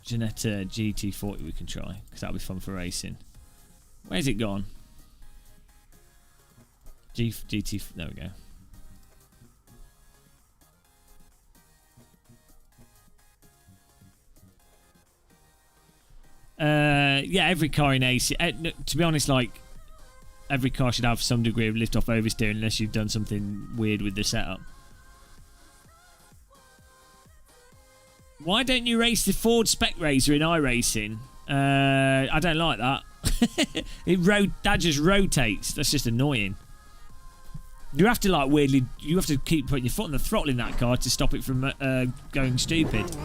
Ginetta GT40 we can try, because that'll be fun for racing. Where's it gone? GT, there we go. Yeah, every car in AC, to be honest, like, every car should have some degree of lift-off oversteer unless you've done something weird with the setup. Why don't you race the Ford Spec Racer in iRacing? I don't like that. That just rotates. That's just annoying. You have to like weirdly. You have to keep putting your foot on the throttle in that car to stop it from going stupid.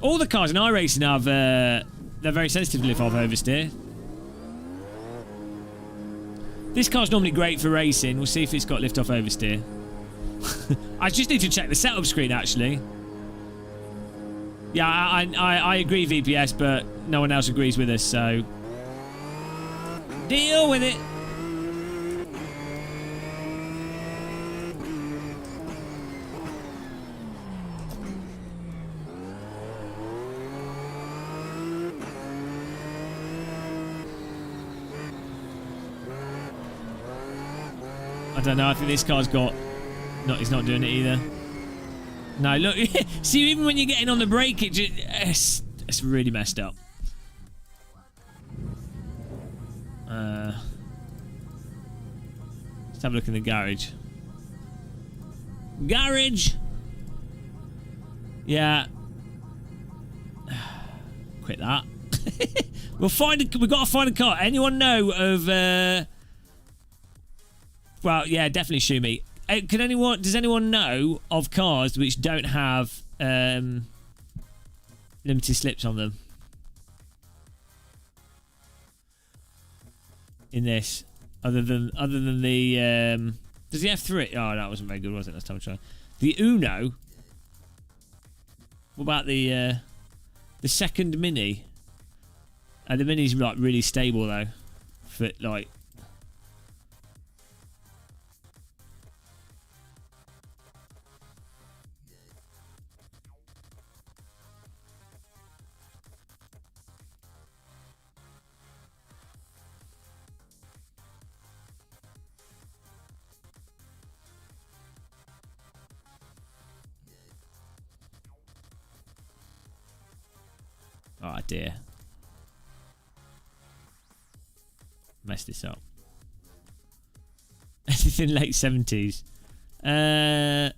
All the cars in iRacing have. They're very sensitive to lift-off oversteer. This car's normally great for racing. We'll see if it's got lift-off oversteer. I just need to check the setup screen actually. Yeah, I agree, VPS, but no one else agrees with us, so deal with it. I don't know. I think this car's got. No, he's not doing it either. No, look. See, even when you're getting on the brake, it's really messed up. Let's have a look in the garage. Garage. Yeah. Quit that. We've got to find a car. Anyone know of? Well, yeah, definitely Shumi. Does anyone know of cars which don't have limited slips on them? In this, other than the does he have 3? Oh, that wasn't very good, was it? Last time I tried. The Uno. What about the second Mini? The Mini's like really stable though, for like. Oh dear. Messed this up. Anything late 70s. The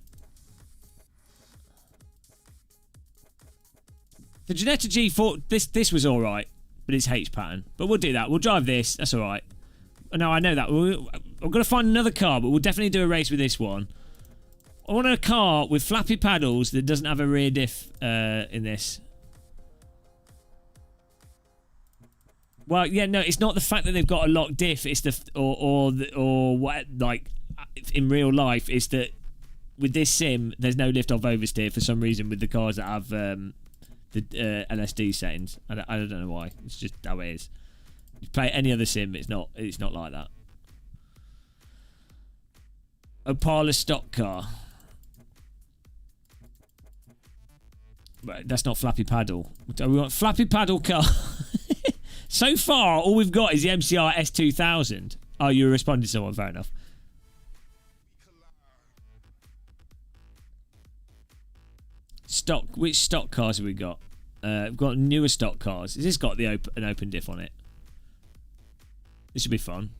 Ginetta G4, this was alright, but it's H pattern. But we'll do that. We'll drive this. That's alright. No, I know that. We're going to find another car, but we'll definitely do a race with this one. I want a car with flappy paddles that doesn't have a rear diff in this. Well, yeah, no, it's not the fact that they've got a locked diff. It's the or what, like in real life, it's that with this sim, there's no lift-off oversteer for some reason with the cars that have the LSD settings. I don't know why. It's just how it is. You play any other sim, it's not like that. Opala stock car. Right, that's not flappy paddle. We want flappy paddle car. So far, all we've got is the MCR S2000. Oh, you responded to someone. Fair enough. Stock. Which stock cars have we got? We've got newer stock cars. Has this got an open diff on it? This should be fun.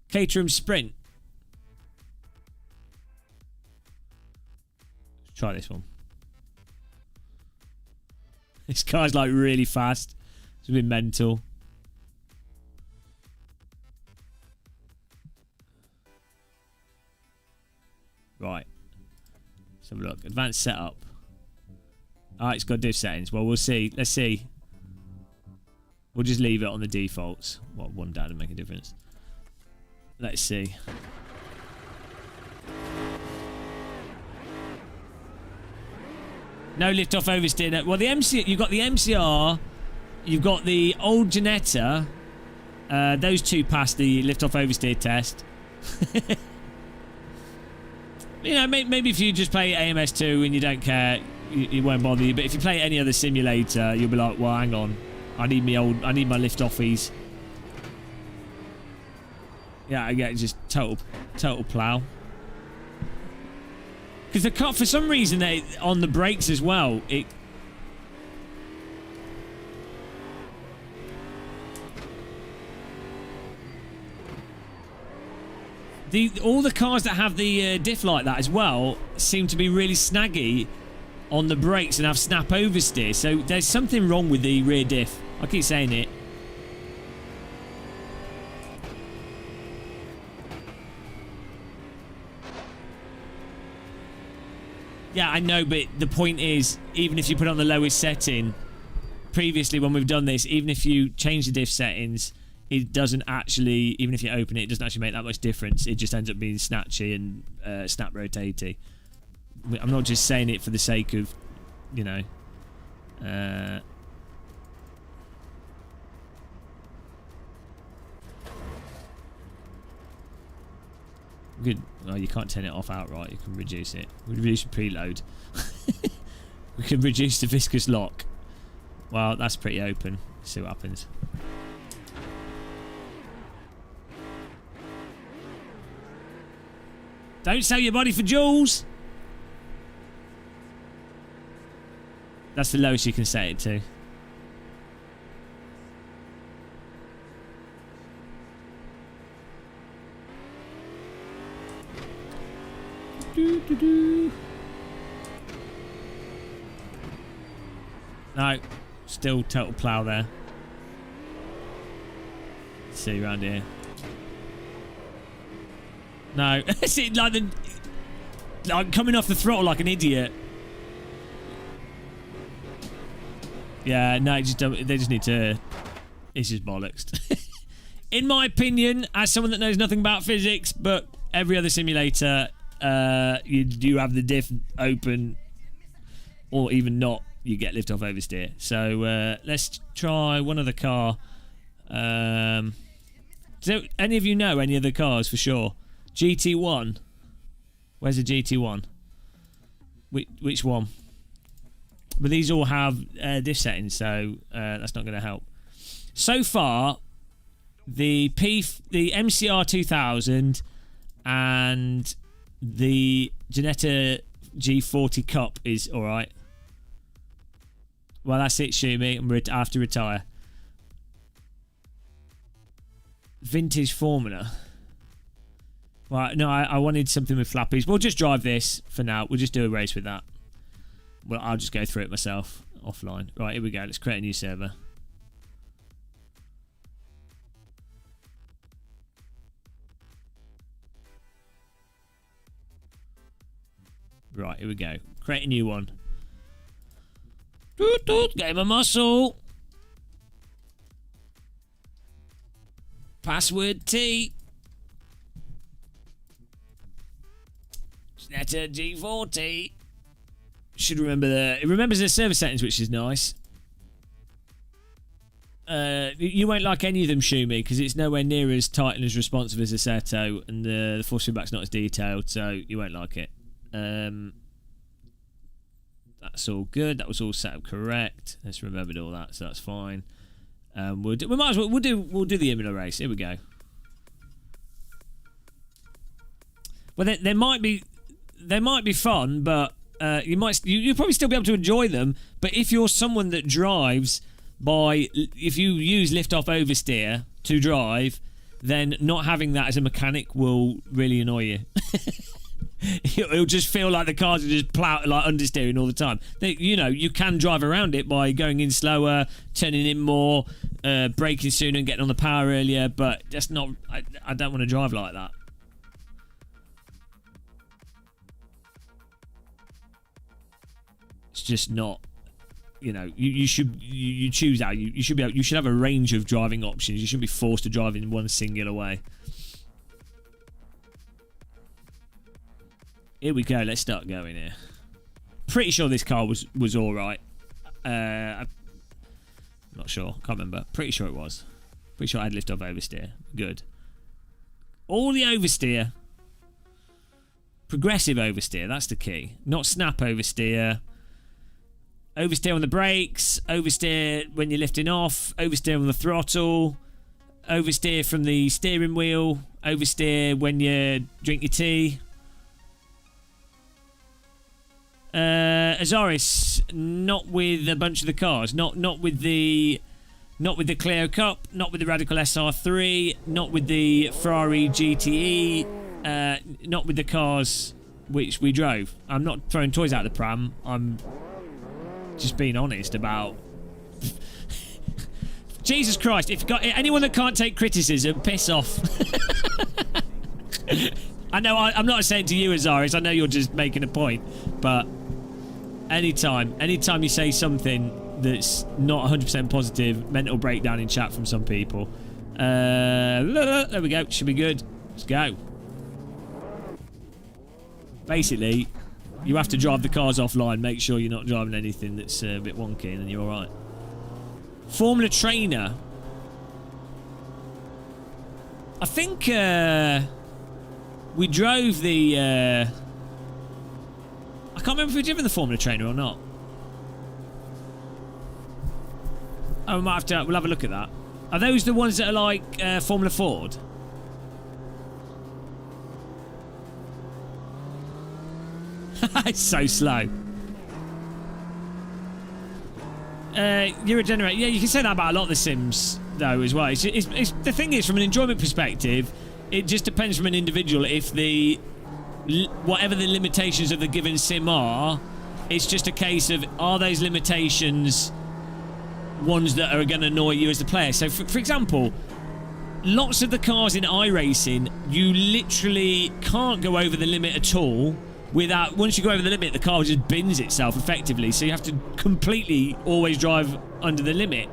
Caterham Sprint. Let's try this one. This car's like really fast. It's a bit mental. Right. Let's have a look. Advanced setup. Alright, it's got diff settings. Well, we'll see. Let's see. We'll just leave it on the defaults. What, one down to make a difference. Let's see. No lift off oversteer. No. Well, the MC, you've got the MCR, you've got the old Janetta. Those two passed the lift off oversteer test. You know, maybe if you just play AMS2 and you don't care, it won't bother you. But if you play any other simulator, you'll be like, well, hang on, I need my lift offies. Yeah, I get just total plow. Because the car, for some reason, on the brakes as well, all the cars that have the diff like that as well seem to be really snaggy on the brakes and have snap oversteer. So there's something wrong with the rear diff. I keep saying it. Yeah, I know, but the point is, even if you put on the lowest setting, previously when we've done this, even if you change the diff settings, it doesn't actually, even if you open it, it doesn't actually make that much difference. It just ends up being snatchy and snap rotatey. I'm not just saying it for the sake of, you know. Good. Oh, you can't turn it off outright. You can reduce it. We reduce the preload. We can reduce the viscous lock. Well, that's pretty open. Let's see what happens. Don't sell your body for jewels. That's the lowest you can set it to. No, still total plow there. Let's see around here. No, see, like coming off the throttle like an idiot. Yeah, no, they just need to. It's just bollocks. In my opinion, as someone that knows nothing about physics, but every other simulator, you have the diff open, or even not, you get lift off oversteer. So let's try one other car. Do any of you know any other cars for sure? GT1. Where's the GT1? Which one? But these all have diff settings, so that's not going to help. So far, the MCR 2000 and the Janetta G40 Cup is all right. Well, that's it, Shumi. I have to retire. Vintage Formula. Well, no, I wanted something with flappies. We'll just drive this for now. We'll just do a race with that. Well, I'll just go through it myself offline. Right, here we go. Let's create a new server. Right, here we go. Create a new one. Game of muscle. Password T. Janetta G40. Should remember it remembers the server settings, which is nice. You won't like any of them, Shumi, because it's nowhere near as tight and as responsive as Assetto, and the force feedback's not as detailed, so you won't like it. That's all good. That was all set up correct. Let's remembered all that, so that's fine. We'll do the Imola race. Here we go. Well, they might be fun, but you'll probably still be able to enjoy them. But if you're someone that drives if you use lift off oversteer to drive, then not having that as a mechanic will really annoy you. it'll just feel like the cars are just like understeering all the time. You can drive around it by going in slower, turning in more, braking sooner and getting on the power earlier, but that's not... I don't want to drive like that. It's just not... you choose that. You should have a range of driving options. You shouldn't be forced to drive in one singular way. Here we go. Let's start going here. Pretty sure this car was all right. I'm not sure. Can't remember. Pretty sure it was. Pretty sure I had lift off oversteer. Good. All the oversteer. Progressive oversteer. That's the key. Not snap oversteer. Oversteer on the brakes. Oversteer when you're lifting off. Oversteer on the throttle. Oversteer from the steering wheel. Oversteer when you drink your tea. Azaris, not with a bunch of the cars, not with the Clio Cup, not with the Radicall SR3, not with the Ferrari GTE, not with the cars which we drove. I'm not throwing toys out of the pram. I'm just being honest about. Jesus Christ! If you've got anyone that can't take criticism, piss off. I know I'm not saying to you, Azaris. I know you're just making a point, but. Anytime you say something that's not 100% positive, mental breakdown in chat from some people. There we go. Should be good. Let's go. Basically, you have to drive the cars offline. Make sure you're not driving anything that's a bit wonky, and then you're all right. Formula Trainer. I think we drove the... I can't remember if we've driven the Formula Trainer or not. Oh, we might have to... We'll have a look at that. Are those the ones that are like Formula Ford? It's so slow. You're a generator. Yeah, you can say that about a lot of the Sims, though, as well. It's the thing is, from an enjoyment perspective, it just depends from an individual. If the... whatever the limitations of the given sim are, it's just a case of, are those limitations ones that are going to annoy you as the player? So for example, lots of the cars in iRacing, you literally can't go over the limit at all without... Once you go over the limit, the car just bins itself effectively, so you have to completely always drive under the limit,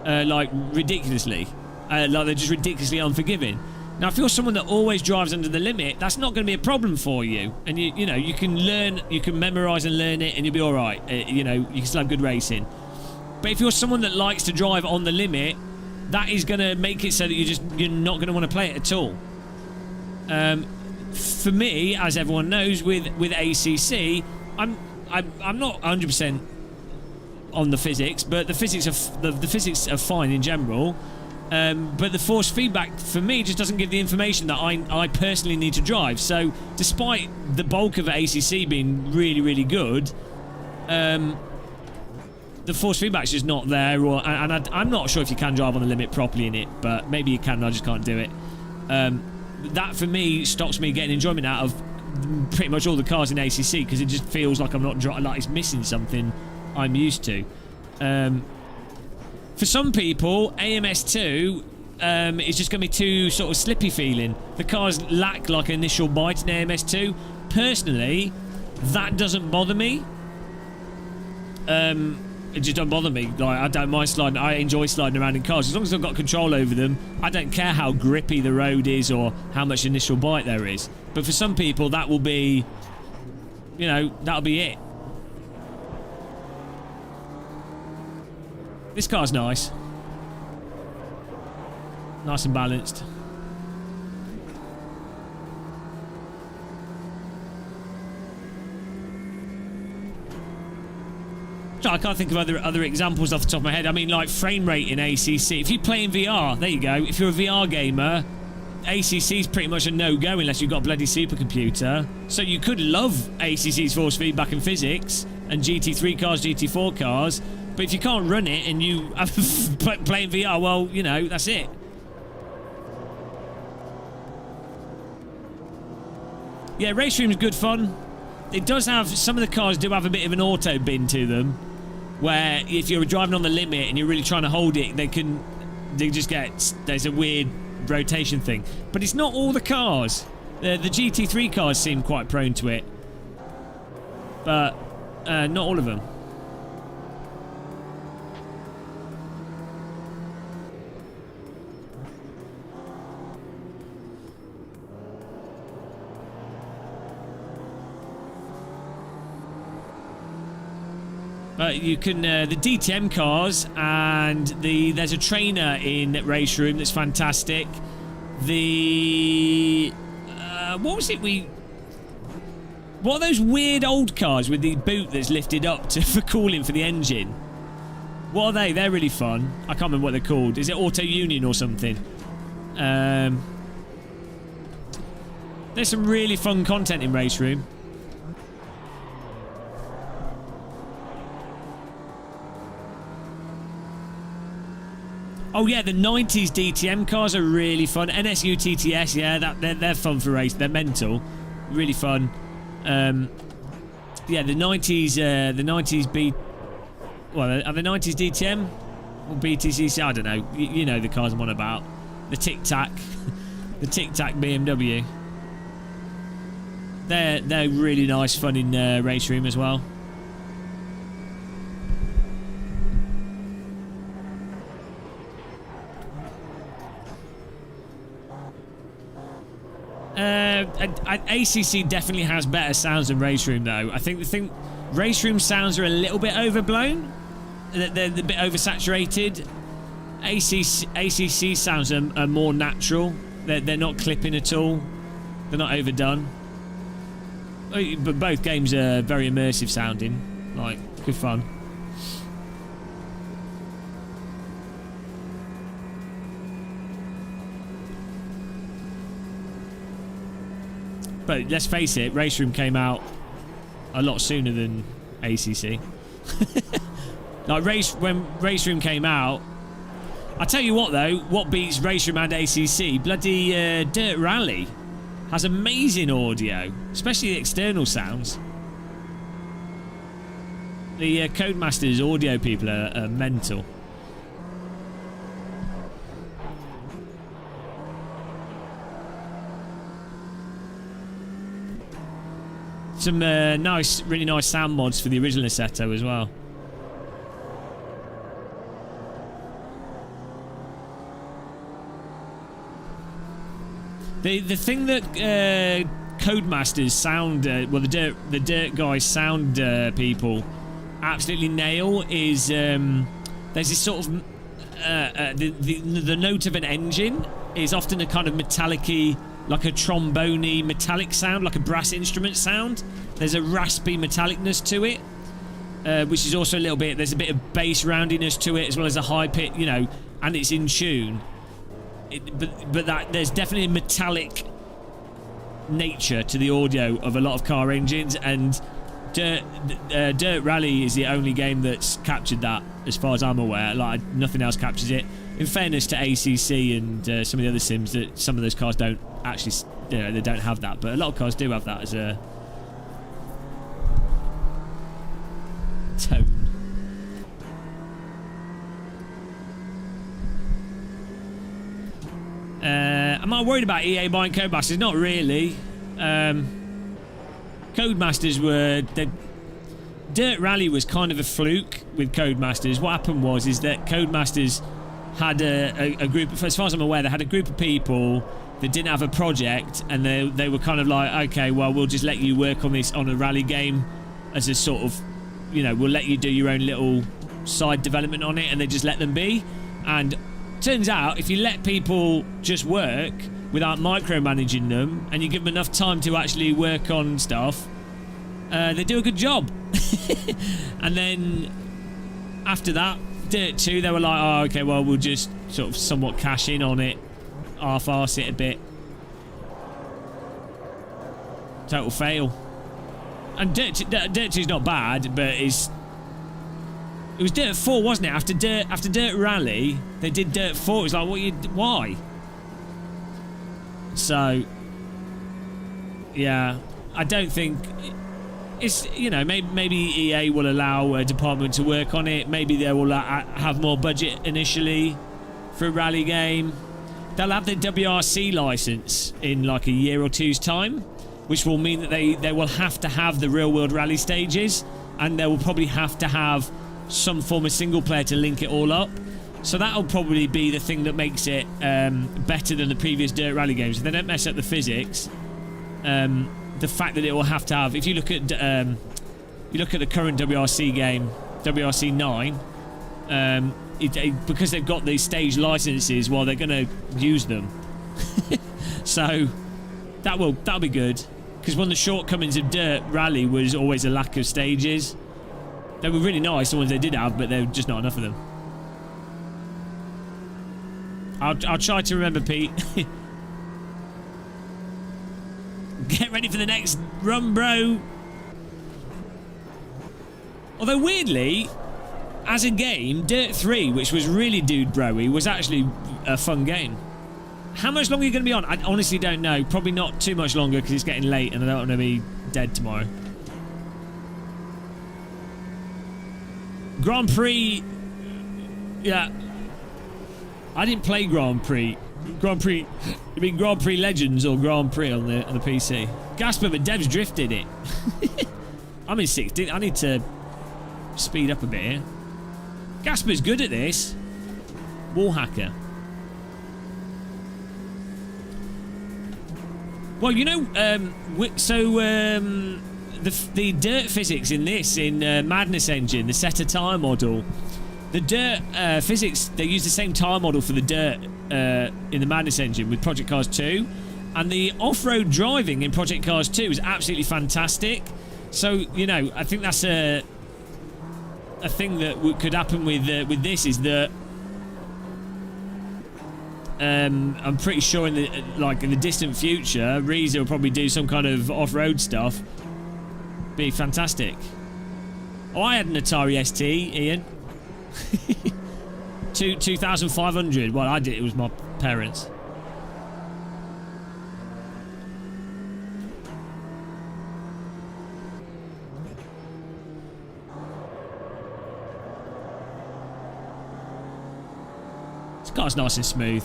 like ridiculously, like they're just ridiculously unforgiving. Now, if you're someone that always drives under the limit, that's not going to be a problem for you. And, you know, you can learn, you can memorise and learn it, and you'll be all right. You know, you can still have good racing. But if you're someone that likes to drive on the limit, that is going to make it so that you're not going to want to play it at all. For me, as everyone knows, with ACC, I'm not 100% on the physics, but the physics are fine in general. But the force feedback for me just doesn't give the information that I personally need to drive. So despite the bulk of ACC being really, really good, the force feedback's just not there. And I'm not sure if you can drive on the limit properly in it, but maybe you can and I just can't do it. That for me stops me getting enjoyment out of pretty much all the cars in ACC, because it just feels like I'm not like it's missing something I'm used to. For some people, AMS2 is just going to be too sort of slippy feeling. The cars lack like initial bite in AMS2. Personally, that doesn't bother me. It just don't bother me. Like, I don't mind sliding. I enjoy sliding around in cars as long as I've got control over them. I don't care how grippy the road is or how much initial bite there is. But for some people, that will be, you know, that'll be it. This car's nice. Nice and balanced. I can't think of other examples off the top of my head. I mean, like frame rate in ACC. If you play in VR, there you go. If you're a VR gamer, ACC is pretty much a no-go unless you've got a bloody supercomputer. So you could love ACC's force feedback and physics and GT3 cars, GT4 cars, but if you can't run it and you play in VR, well, you know, that's it. Yeah, Race Room's good fun. It does have, some of the cars do have a bit of an auto bin to them, where if you're driving on the limit and you're really trying to hold it, they just get, there's a weird rotation thing. But it's not all the cars. The GT3 cars seem quite prone to it, but not all of them. But you can, the DTM cars, and there's a trainer in Race Room that's fantastic. What was it what are those weird old cars with the boot that's lifted up for cooling for the engine? What are they? They're really fun. I can't remember what they're called. Is it Auto Union or something? There's some really fun content in Race Room. Oh yeah, the 90s DTM cars are really fun. NSU TTS, yeah, they're fun for race. They're mental, really fun. Yeah, the 90s are the 90s DTM or BTCC? I don't know. You know the cars I'm on about. The Tic Tac, the Tic Tac BMW. They're really nice fun in Race Room as well. ACC definitely has better sounds than Race Room, though. I think Race Room sounds are a little bit overblown. They're a bit oversaturated. ACC sounds are more natural. They're not clipping at all. They're not overdone. But both games are very immersive sounding. Like, good fun. But let's face it, Race Room came out a lot sooner than ACC. Like when Race Room came out, I tell you what though, what beats Race Room and ACC? Bloody Dirt Rally has amazing audio, especially the external sounds. The Codemasters audio people are mental. Some really nice sound mods for the original Assetto as well. The thing that Codemasters sound, well, the Dirt guys sound people absolutely nail is there's this sort of the note of an engine is often a kind of metallic-y, like a trombone-y metallic sound, like a brass instrument sound. There's a raspy metallicness to it, which is also a little bit, there's a bit of bass roundiness to it, as well as a high pitch, you know, and it's in tune. But that there's definitely a metallic nature to the audio of a lot of car engines, and Dirt Rally is the only game that's captured that, as far as I'm aware. Like, nothing else captures it. In fairness to ACC and some of the other sims, that some of those cars don't actually, you know, they don't have that, but a lot of cars do have that as a tone. Am I worried about EA buying Codemasters? Not really. Codemasters were... Dirt Rally was kind of a fluke with Codemasters. What happened is that Codemasters had a group, as far as I'm aware, they had a group of people that didn't have a project, and they were kind of like, okay, well, we'll just let you work on this on a rally game as a sort of, you know, we'll let you do your own little side development on it, and they just let them be. And turns out, if you let people just work without micromanaging them, and you give them enough time to actually work on stuff, they do a good job. And then after that, Dirt 2, they were like, oh, okay, well, we'll just sort of somewhat cash in on it, half-arse it a bit. Total fail. And Dirt 2's not bad, but it was Dirt 4, wasn't it? After Dirt Rally, they did Dirt 4. It was like, why? So, yeah. I don't think it's, you know, maybe EA will allow a department to work on it. Maybe they will have more budget initially for a rally game. They'll have the WRC license in like a year or two's time, which will mean that they will have to have the real world rally stages, and they will probably have to have some form of single player to link it all up. So that'll probably be the thing that makes it better than the previous Dirt Rally games. If they don't mess up the physics, the fact that it will have to have, if you look at the current WRC game, WRC 9, because they've got these stage licenses, well, they're going to use them. So that'll be good, because one of the shortcomings of Dirt Rally was always a lack of stages. They were really nice, the ones they did have, but there were just not enough of them. I'll try to remember, Pete. Get ready for the next run, bro. Although weirdly, as a game, Dirt 3, which was really dude bro-y, was actually a fun game. How much longer are you going to be on? I honestly don't know. Probably not too much longer, because it's getting late and I don't want to be dead tomorrow. Grand Prix. Yeah. I didn't play Grand Prix. Grand Prix. You mean Grand Prix Legends or Grand Prix on the PC? Gasper, but Dev's drifted it. I'm in 16th. I need to speed up a bit here. Gasper's good at this. Wall hacker. Well, you know, the dirt physics in this, in Madness Engine, the setter tire model, the dirt physics, they use the same tire model for the dirt in the Madness Engine with Project Cars 2, and the off-road driving in Project Cars 2 is absolutely fantastic. So, you know, I think that's a thing that could happen with this, is that I'm pretty sure in the distant future, Reza will probably do some kind of off-road stuff. Be fantastic. Oh, I had an Atari ST, Ian. 2,500. Well, I did. It was my parents. This car's nice and smooth.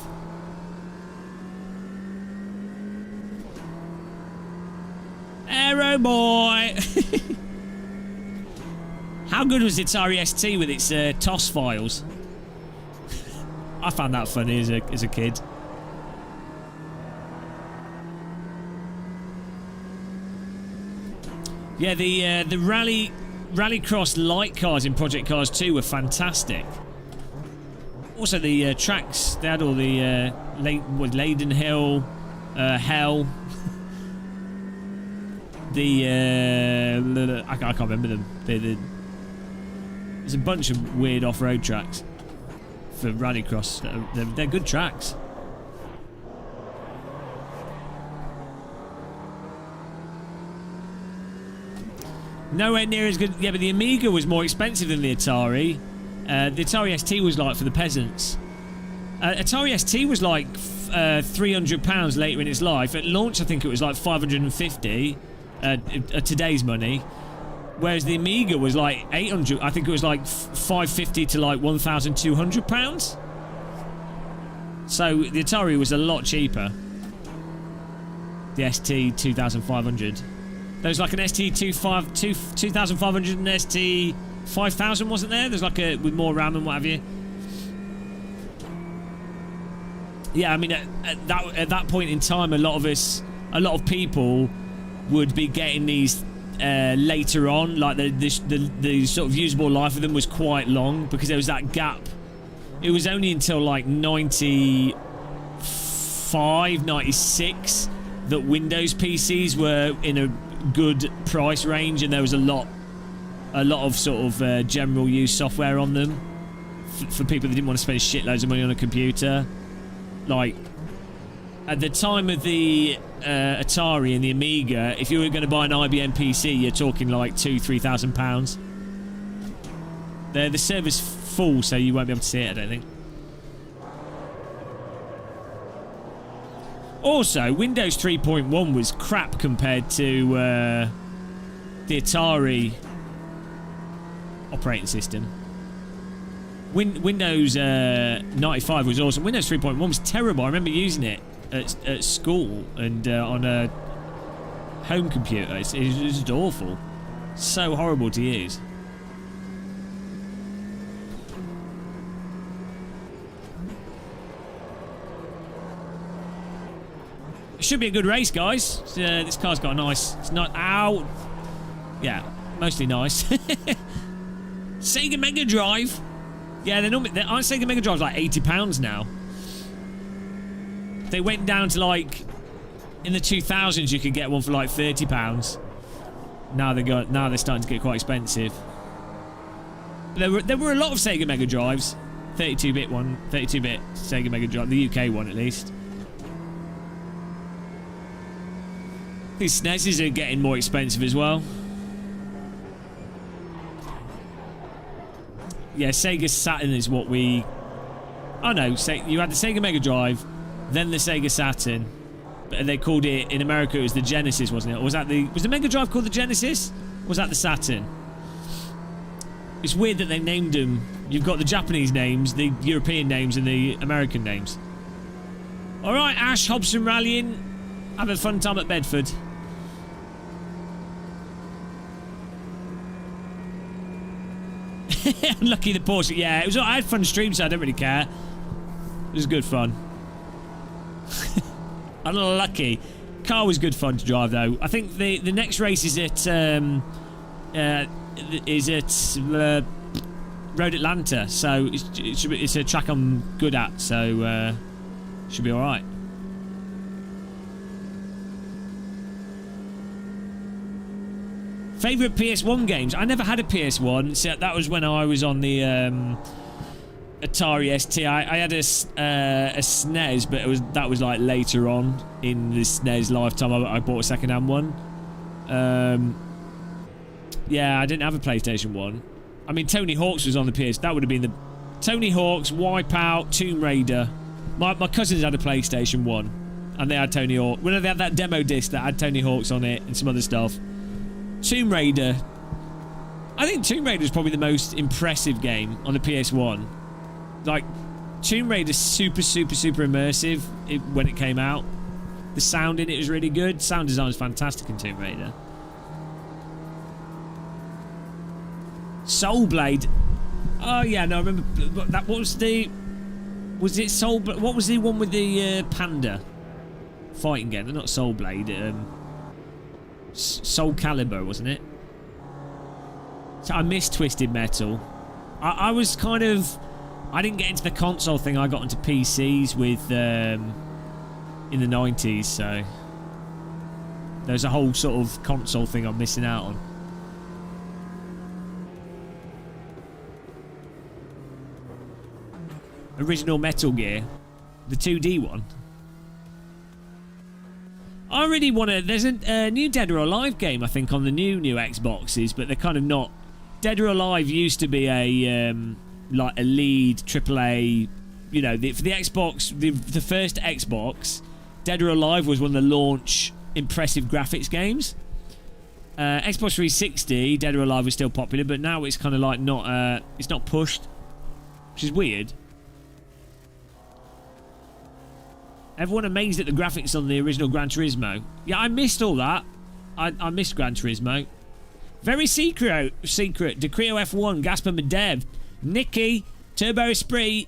Aero boy. How good was Atari ST with its TOS files? I found that funny as a kid. Yeah, the Rallycross light cars in Project Cars 2 were fantastic. Also, the tracks, they had all the Leyden Hill, Hell. I can't remember them. There's a bunch of weird off-road tracks for Rallycross. They're good tracks. Nowhere near as good. Yeah, but the Amiga was more expensive than the Atari. The Atari ST was like for the peasants. Atari ST was like £300 later in its life. At launch, I think it was like 550 today's money. Whereas the Amiga was like 800. I think it was like 550 to like £1,200. So the Atari was a lot cheaper. The ST 2500. There was like an ST 2500 and ST 5000, wasn't there? There's like a with more RAM and what have you. Yeah, I mean at that point in time, a lot of people would be getting these later on. Like the sort of usable life of them was quite long because there was that gap. It was only until like 95, 96 that Windows PCs were in a good price range, and there was a lot of sort of general use software on them for people that didn't want to spend shitloads of money on a computer. Like at the time of the Atari and the Amiga, if you were going to buy an IBM PC, you're talking like £2,000-3,000. The server's full, so you won't be able to see it, I don't think. Also, Windows 3.1 was crap compared to the Atari operating system. Windows 95 was awesome. Windows 3.1 was terrible. I remember using it at school and on a home computer. It was just awful. So horrible to use. It should be a good race, guys. This car's got a nice... It's not... Ow! Yeah, mostly nice. Sega Mega Drive. Yeah, aren't Sega Mega Drives like £80 now? They went down to like... In the 2000s, you could get one for like £30. Now they're starting to get quite expensive. There were a lot of Sega Mega Drives. 32-bit Sega Mega Drive, the UK one at least. These SNESes are getting more expensive as well. Yeah, Sega Saturn is what we... Oh no, you had the Sega Mega Drive, then the Sega Saturn. But they called it, in America, it was the Genesis, wasn't it? Or was the Mega Drive called the Genesis? Or was that the Saturn? It's weird that they named them. You've got the Japanese names, the European names, and the American names. Alright, Ash, Hobson rallying. Have a fun time at Bedford. Unlucky the Porsche. Yeah, it was. I had fun streams, so I don't really care. It was good fun. Unlucky. Car was good fun to drive though. I think the next race is at Road Atlanta, so it's a track I'm good at, so should be all right. Favourite PS1 games? I never had a PS1. So that was when I was on the Atari ST. I had a SNES, but that was like later on in the SNES lifetime. I bought a second-hand one. Yeah, I didn't have a PlayStation 1. I mean, Tony Hawk's was on the PS. That would have been the Tony Hawk's, Wipeout, Tomb Raider. My cousins had a PlayStation 1, and they had Tony Hawk. Well, they had that demo disc that had Tony Hawk's on it and some other stuff. Tomb Raider. I think Tomb Raider is probably the most impressive game on the PS1. Like, Tomb Raider's super immersive when it came out. The sound in it was really good. Sound design was fantastic in Tomb Raider. Soul Blade. Oh yeah, no, I remember that. What was the? Was it Soul? What was the one with the panda fighting game? Not Soul Blade. Soul Calibur, wasn't it? So I missed Twisted Metal. I was kind of... I didn't get into the console thing. I got into PCs with in the 90s, so there's a whole sort of console thing I'm missing out on. Original Metal Gear, the 2D one. I really want to... There's a new Dead or Alive game, I think, on the new Xboxes, but they're kind of not... Dead or Alive used to be a like a lead AAA, you know, for the Xbox, the first Xbox, Dead or Alive was one of the launch impressive graphics games. Xbox 360, Dead or Alive was still popular, but now it's kind of like not... it's not pushed, which is weird. Everyone amazed at the graphics on the original Gran Turismo. Yeah, I missed all that. I missed Gran Turismo. Very secret. Decreo F1, Gasper Medev, Nicky, Turbo Esprit.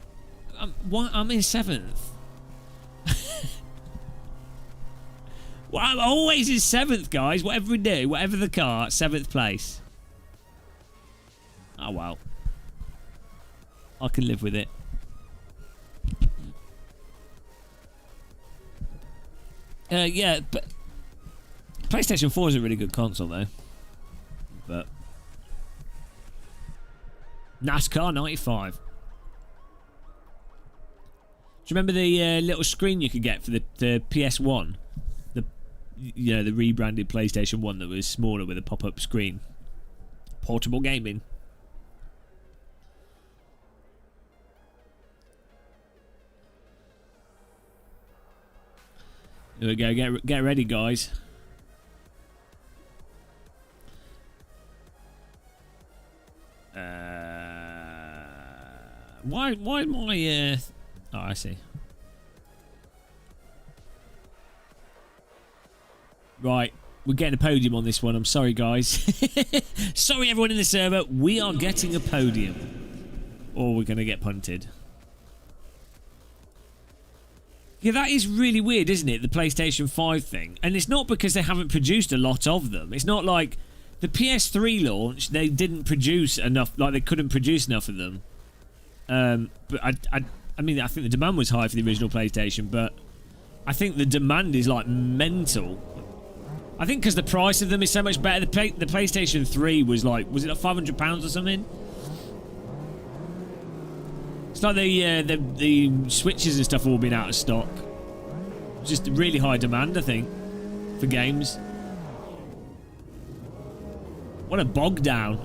I'm in 7th. Well, I'm always in 7th, guys. Whatever we do, whatever the car, 7th place. Oh, well. I can live with it. Yeah, but PlayStation 4 is a really good console, though. But NASCAR 95. Do you remember the little screen you could get for the PS1? The rebranded PlayStation 1 that was smaller with a pop-up screen. Portable gaming. Here we go. Get ready, guys. Why my oh, I see. Right, we're getting a podium on this one. I'm sorry, guys. Sorry, everyone in the server. We are getting a podium, or we're going to get punted. Yeah, that is really weird, isn't it? The PlayStation 5 thing, and it's not because they haven't produced a lot of them. It's not like the PS3 launch; they didn't produce enough. Like they couldn't produce enough of them. But I mean, I think the demand was high for the original PlayStation, but I think the demand is like mental. I think because the price of them is so much better. The PlayStation 3 was like, was it like £500 or something? It's like the switches and stuff have all been out of stock. Just really high demand, I think, for games. What a bog down.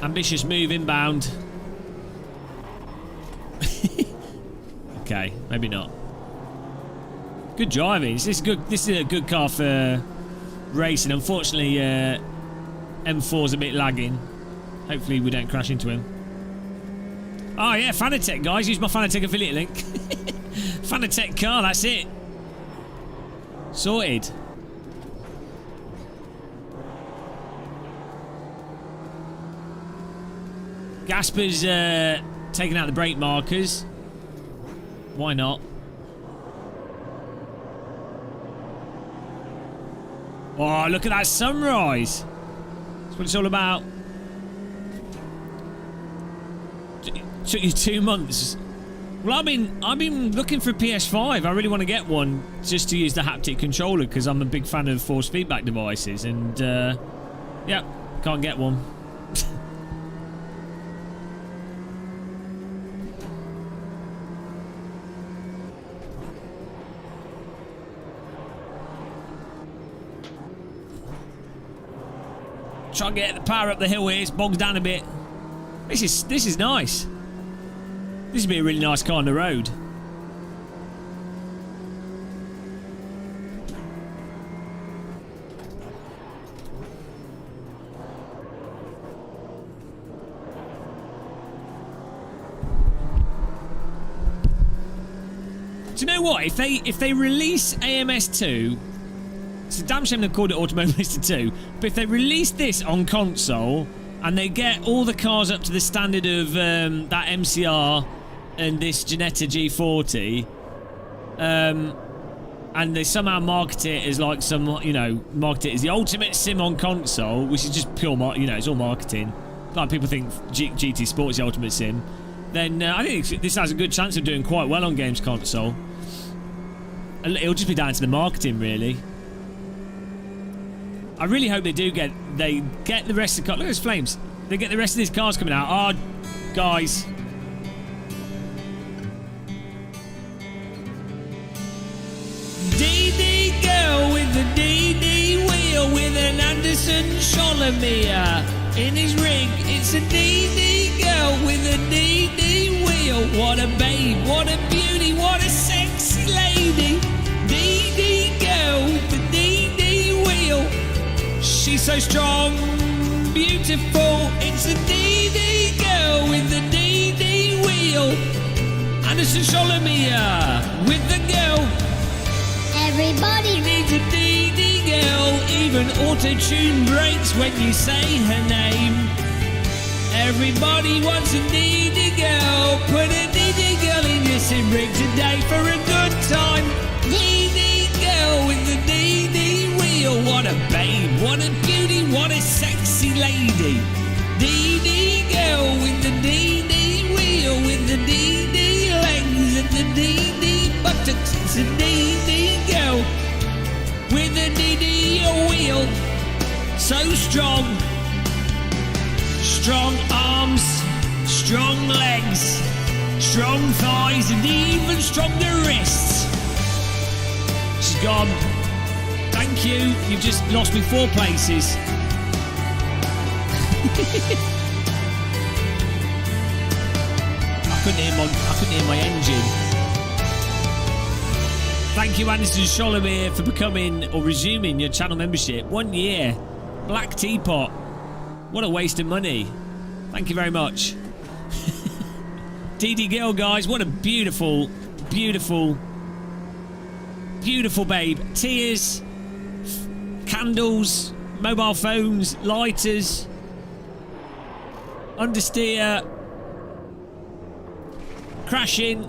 Ambitious move inbound. Okay, maybe not. Good driving. This is good. This is a good car for racing. Unfortunately, M4's a bit lagging. Hopefully, we don't crash into him. Oh yeah, Fanatec guys. Use my Fanatec affiliate link. Fanatec car. That's it. Sorted. Gasper's taking out the brake markers. Why not? Oh, look at that sunrise. That's what it's all about. Took you 2 months. Well, I've been looking for a PS5. I really want to get one just to use the haptic controller because I'm a big fan of force feedback devices. And yeah, can't get one. Try and get the power up the hill here. It's bogs down a bit. This is nice. This would be a really nice car on the road. Do you know what? If they release AMS2, it's a damn shame they called it Automobilista 2, but if they release this on console and they get all the cars up to the standard of that MCR and this Ginetta G40, and they somehow market it as like some, you know, market it as the ultimate sim on console, which is just pure, you know, it's all marketing. Like people think GT Sport's the ultimate sim. Then I think this has a good chance of doing quite well on games console. It'll just be down to the marketing, really. I really hope they get the rest of the cars. Look at those flames. They get the rest of these cars coming out. Oh, guys. DD girl with the DD wheel with an Anderson Cholomere in his rig. It's a DD girl with a DD wheel. What a babe, what a beauty, what a sexy lady. DD girl with the DD wheel. She's so strong, beautiful. It's a DD girl with the DD wheel. Anderson Cholomere with the girl. Everybody needs a DD girl. Even auto-tune breaks when you say her name. Everybody wants a DD girl. Put a DD girl in your sim rig today for a good time. DD girl with the DD wheel. What a babe, what a beauty, what a sexy lady. DD girl with the DD wheel, with the DD legs and the DD buttocks. It's a DD girl with a DD wheel. So strong. Strong arms, strong legs, strong thighs, and even stronger wrists. She's gone. Thank you. You've just lost me 4 places. I couldn't hear my engine. Thank you, Anderson Sholomir, for becoming or resuming your channel membership. 1 year. Black Teapot. What a waste of money. Thank you very much. DD Girl, guys. What a beautiful, beautiful, beautiful babe. Tears, candles, mobile phones, lighters, understeer, crashing.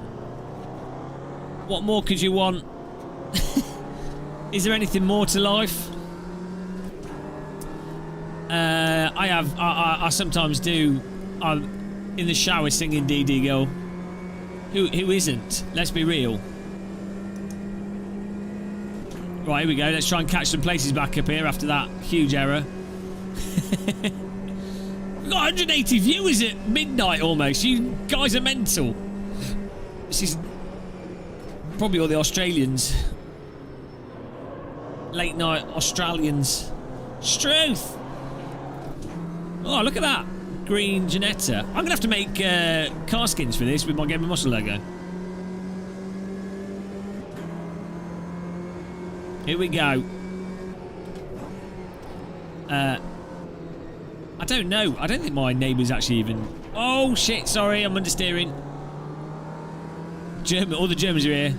What more could you want? Is there anything more to life? I sometimes do. I'm in the shower singing DD Girl. Who isn't? Let's be real. Right, here we go. Let's try and catch some places back up here after that huge error. We've got 180 viewers at midnight almost. You guys are mental. This is probably all the Australians. Late night Australians. Struth. Oh, look at that. Green Janetta. I'm going to have to make car skins for this with my Game of Muscle logo. Here we go. I don't know. I don't think my neighbour's actually even... Oh, shit. Sorry, I'm understeering. All the Germans are here.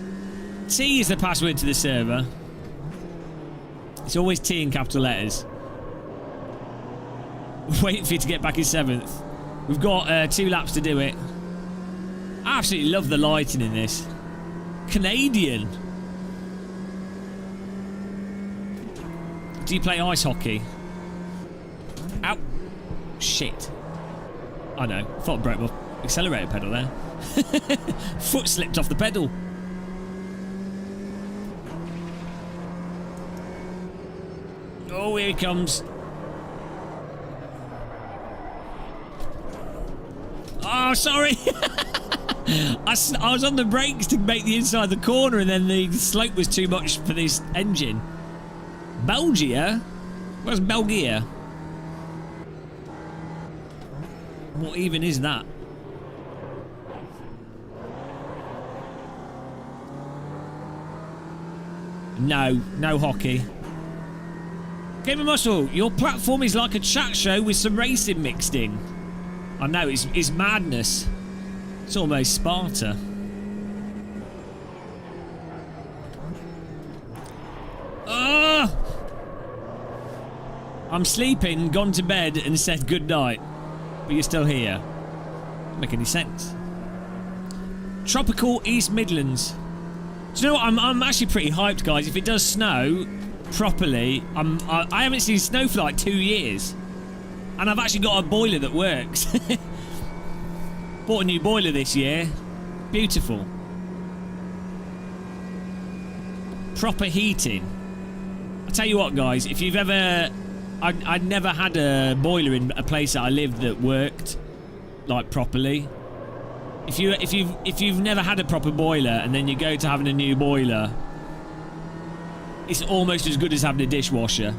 T is the password to the server. It's always T in capital letters. Waiting for you to get back in 7th. We've got 2 laps to do it. I absolutely love the lighting in this. Canadian. Do you play ice hockey? Ow. Shit. I know. I thought I broke my accelerator pedal there. Foot slipped off the pedal. Oh, here he comes. Oh, sorry. I was on the brakes to make the inside the corner and then the slope was too much for this engine. Belgia? Where's Belgia? What even is that? No hockey. Game of Muscle, your platform is like a chat show with some racing mixed in. I know, it's madness. It's almost Sparta. Oh! I'm sleeping, gone to bed and said good night. But you're still here. Doesn't make any sense. Tropical East Midlands. Do you know what? I'm actually pretty hyped, guys. If it does snow properly, I haven't seen snow for like 2 years. And I've actually got a boiler that works. Bought a new boiler this year. Beautiful. Proper heating. I'll tell you what, guys. If you've ever... I'd never had a boiler in a place that I lived that worked like properly. If you've never had a proper boiler and then you go to having a new boiler, it's almost as good as having a dishwasher.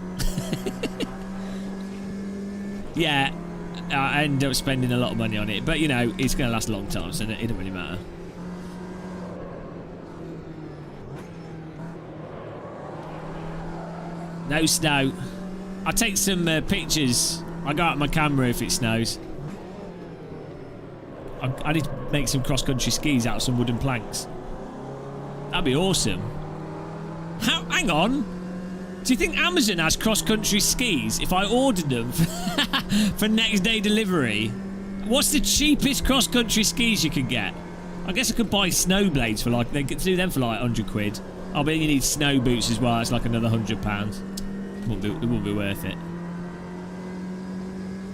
Yeah, I ended up spending a lot of money on it, but you know, it's going to last a long time, so it doesn't really matter. No snow. I'll take some pictures. I'll go out my camera if it snows. I need to make some cross-country skis out of some wooden planks. That'd be awesome. Hang on. Do you think Amazon has cross-country skis if I ordered them for next day delivery? What's the cheapest cross-country skis you can get? I guess I could buy snow blades for like... They could do them for like 100 quid. Oh, but you need snow boots as well. It's like another £100. It wouldn't be worth it.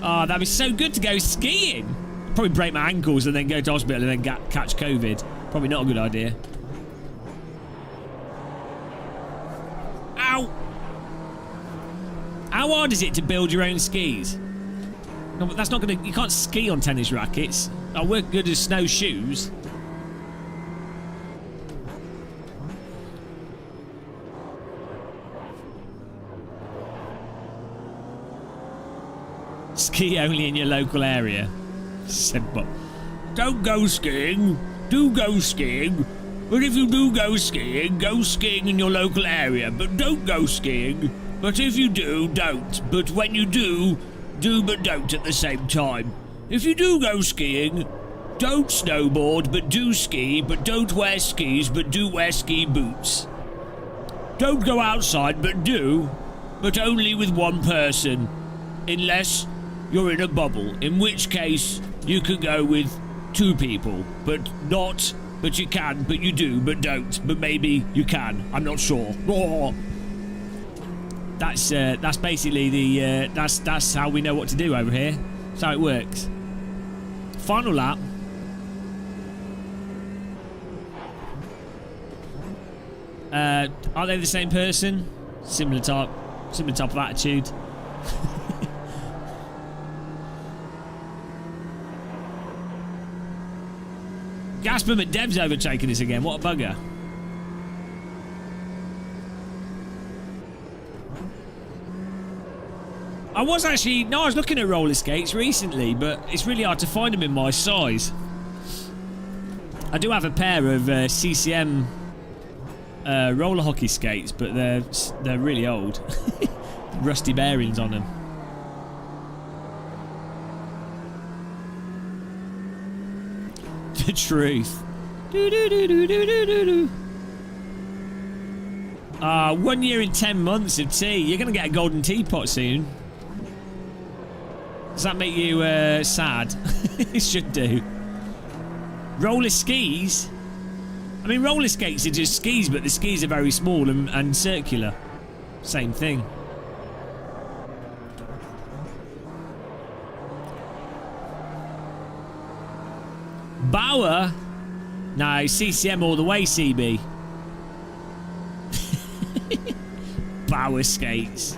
Oh, that'd be so good to go skiing. Probably break my ankles and then go to hospital and then catch COVID. Probably not a good idea. Ow! How hard is it to build your own skis? No, but that's not gonna... You can't ski on tennis rackets. I work good as snowshoes. ski only in your local area. Simple. Don't go skiing. Do go skiing. But if you do go skiing in your local area. But don't go skiing. But if you do, don't. But when you do but don't at the same time. If you do go skiing, don't snowboard, but do ski. But don't wear skis, but do wear ski boots. Don't go outside, but do. But only with one person. Unless you're in a bubble. In which case, you can go with 2 people. But not... But you can, but you do, but don't. But maybe you can. I'm not sure. Oh. That's basically the that's how we know what to do over here. That's how it works. Final lap. Are they the same person? Similar type of attitude. Gasper McDeb's overtaking us again. What a bugger. I was looking at roller skates recently, but it's really hard to find them in my size. I do have a pair of CCM roller hockey skates, but they're really old. Rusty bearings on them. The truth. 1 year and 10 months of tea. You're going to get a golden teapot soon. Does that make you sad? It should do. Roller skis? I mean, roller skates are just skis, but the skis are very small and circular. Same thing. Bauer? No, CCM all the way, CB. Bauer skates.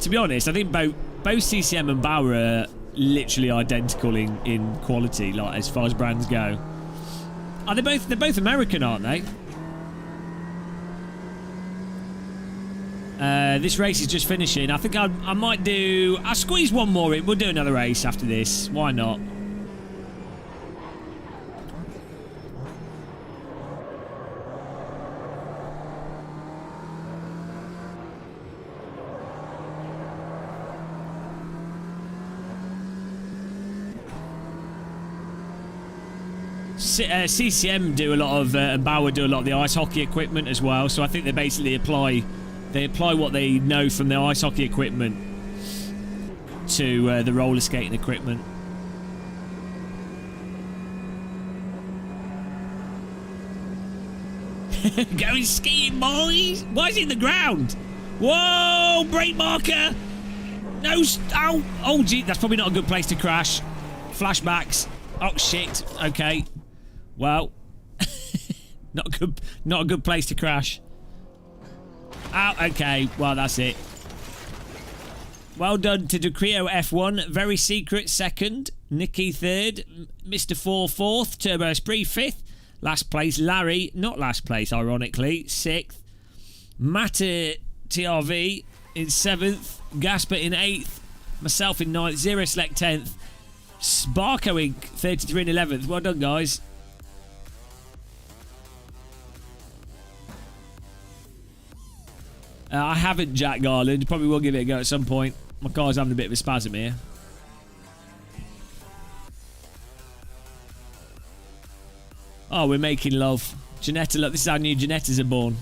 To be honest, I think both CCM and Bauer are literally identical in quality, like as far as brands go. Are they both? They're both American, aren't they? This race is just finishing. I think I might do... I'll squeeze one more in. We'll do another race after this. Why not? CCM do a lot of and Bauer do a lot of the ice hockey equipment as well, so I think they basically apply what they know from the ice hockey equipment to the roller skating equipment. Going skiing, boys! Why is it in the ground? Whoa! Brake marker! No! Ow! Oh, gee, that's probably not a good place to crash. Flashbacks. Oh shit! Okay. Well, not a good place to crash. Oh, okay. Well, that's it. Well done to DeCrio F1. Very Secret second. Nicky third. Mr. 4 fourth. Turbo Esprit fifth. Last place Larry. Not last place, ironically. Sixth. Matter TRV in seventh. Gasper in eighth. Myself in ninth. Zero Select 10th. Sparko Inc. 33 and 11th. Well done, guys. I haven't, Jack Garland. Probably will give it a go at some point. My car's having a bit of a spasm here. Oh, we're making love. Janetta, look, this is how new Janettas are born.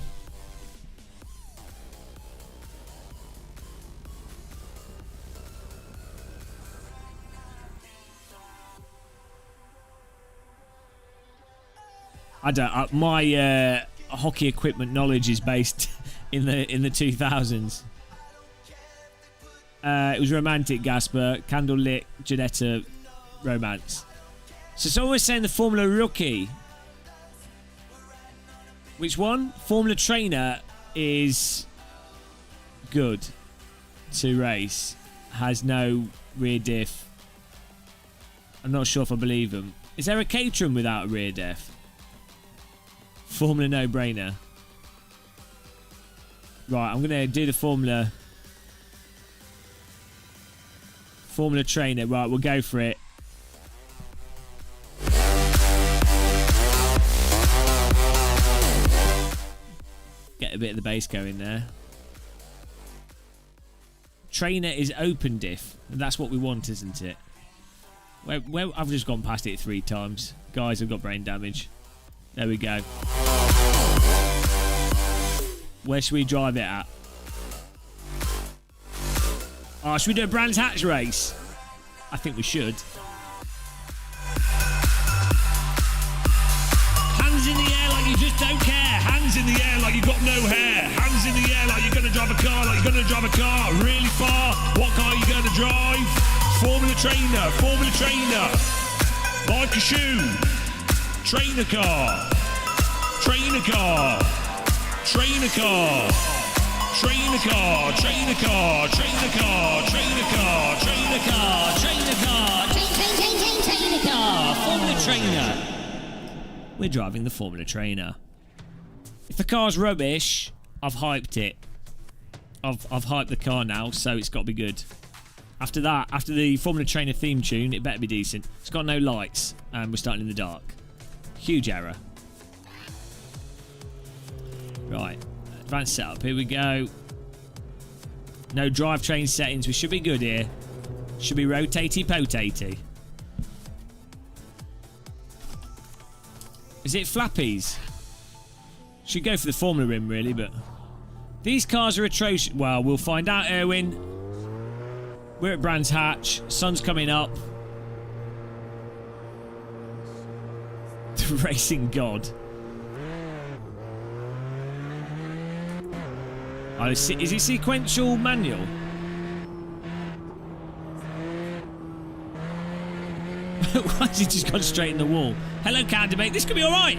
I don't. My hockey equipment knowledge is based in the 2000s. It was romantic, Gasper. Candlelit Janetta romance. So someone was saying the Formula Rookie. Which one? Formula Trainer is good to race. Has no rear diff. I'm not sure if I believe them. Is there a Caterham without a rear diff? Formula no-brainer. Right, I'm going to do the Formula. Formula Trainer. Right, we'll go for it. Get a bit of the bass going there. Trainer is open diff. And that's what we want, isn't it? Where I've just gone past it 3 times. Guys, I've got brain damage. There we go. Where should we drive it at? Oh, should we do a Brands Hatch race? I think we should. Hands in the air like you just don't care. Hands in the air like you got no hair. Hands in the air like you're going to drive a car, like you're going to drive a car really far. What car are you going to drive? Formula Trainer, Formula Trainer. Like a shoe. Trainer car. Trainer car. Trainer car. Trainer car. Trainer car. Trainer car. Trainer car. Trainer car. Trainer car. Trainer car. Formula Trainer. We're driving the Formula Trainer. If the car's rubbish, I've hyped it. I've hyped the car now, so it's got to be good. After that, after the Formula Trainer theme tune, it better be decent. It's got no lights, and we're starting in the dark. Huge error. Right, advanced setup. Here we go. No drivetrain settings. We should be good here. Should be rotatey potatey. Is it flappies? Should go for the Formula rim, really, but these cars are atrocious. Well, we'll find out, Erwin. We're at Brands Hatch. Sun's coming up. The racing god. Oh, is it sequential manual? Why has he just gone straight in the wall? Hello, candidate. This could be all right.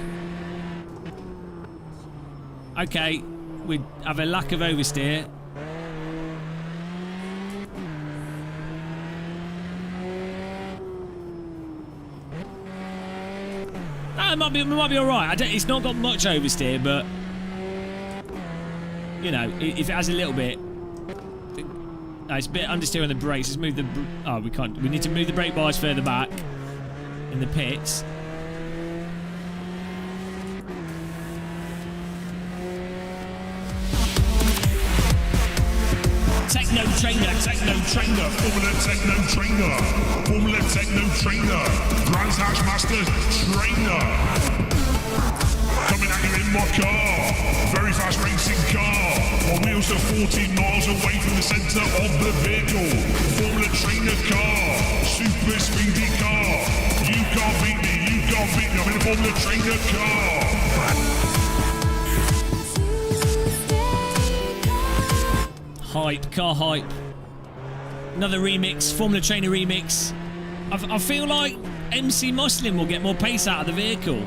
Okay, we have a lack of oversteer. It might be all right. It's not got much oversteer, but you know, if it has a little bit, it's a bit understeer on the brakes. Let's move the. Oh, we can't. We need to move the brake bars further back in the pits. Techno Trainer, Techno Trainer, Formula Techno Trainer, Formula Techno Trainer, Brands Hatch Master Trainer. Coming at you in my car, very fast racing car. My wheels are 14 miles away from the centre of the vehicle. Formula Trainer car, super speedy car. You can't beat me, you can't beat me. I'm in a Formula Trainer car. Hype, car hype. Another remix, Formula Trainer remix. I feel like MC Muslim will get more pace out of the vehicle.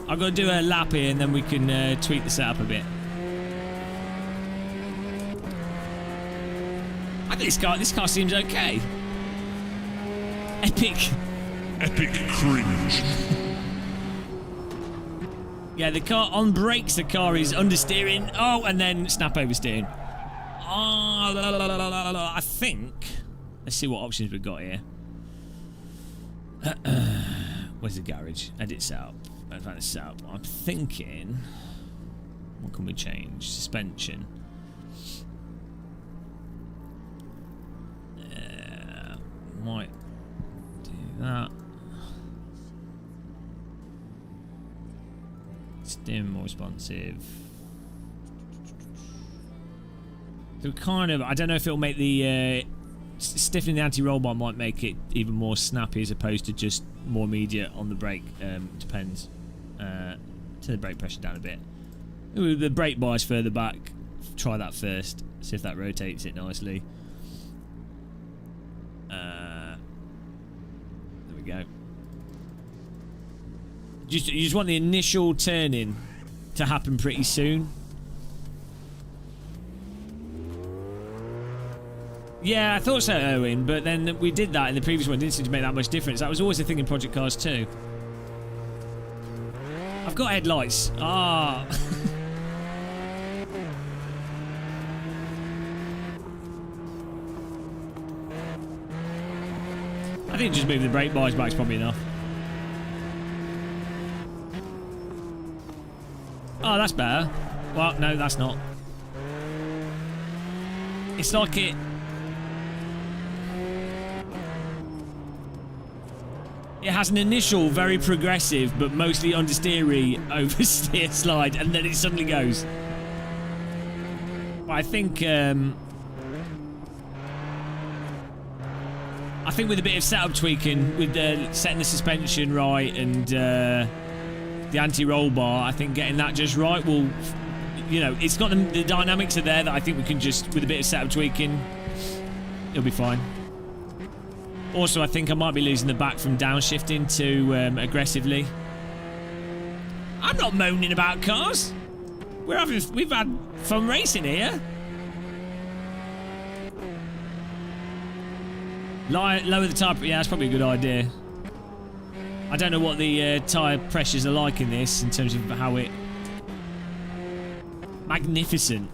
I've got to do a lap here and then we can tweak the setup a bit. I think this car seems okay. Epic. Epic cringe. Yeah, the car on brakes, the car is understeering. Oh, and then snap oversteering. Oh, I think. Let's see what options we've got here. Where's the garage? Edit setup. Advanced setup. I'm thinking. What can we change? Suspension. Might do that. Dim, more responsive. So kind of, I don't know if it'll make the stiffening the anti-roll bar might make it even more snappy as opposed to just more immediate on the brake. Depends. Turn the brake pressure down a bit. Ooh, the brake bar is further back. Try that first. See if that rotates it nicely. There we go. You just want the initial turn-in to happen pretty soon. Yeah, I thought so, Owen, but then we did that in the previous one. It didn't seem to make that much difference. That was always the thing in Project Cars 2. I've got headlights. Ah. think just moving the brake bars back is probably enough. Oh, that's better. Well, no, that's not. It's like it... It has an initial very progressive but mostly understeery oversteer slide, and then it suddenly goes. But I think with a bit of setup tweaking, with setting the suspension right and the anti-roll bar, I think getting that just right will, you know, it's got the dynamics are there that I think we can just, with a bit of setup tweaking, it'll be fine. Also, I think I might be losing the back from downshifting too aggressively. I'm not moaning about cars. We've had fun racing here. Lower the tyre. Yeah, that's probably a good idea. I don't know what the tyre pressures are like in this in terms of how it. Magnificent.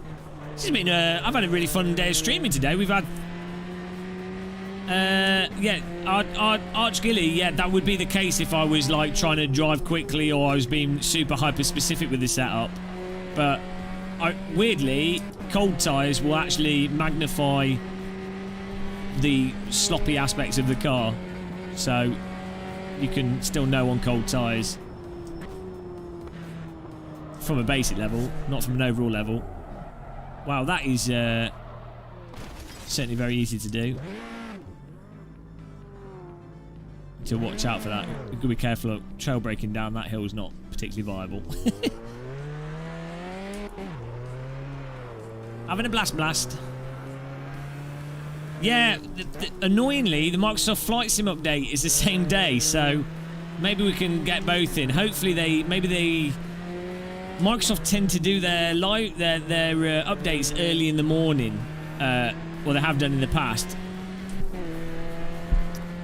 This has been. I've had a really fun day of streaming today. We've had. Yeah, Archgilly, yeah, that would be the case if I was like trying to drive quickly or I was being super hyper specific with the setup. But weirdly, cold tyres will actually magnify the sloppy aspects of the car. So you can still know on cold tyres from a basic level, not from an overall level. Wow, that is certainly very easy to do. To watch out for that. You've got to be careful of trail braking down that hill is not particularly viable. Having a blast. Yeah, annoyingly, the Microsoft Flight Sim update is the same day, so maybe we can get both in. Hopefully Microsoft tend to do their updates early in the morning, or they have done in the past.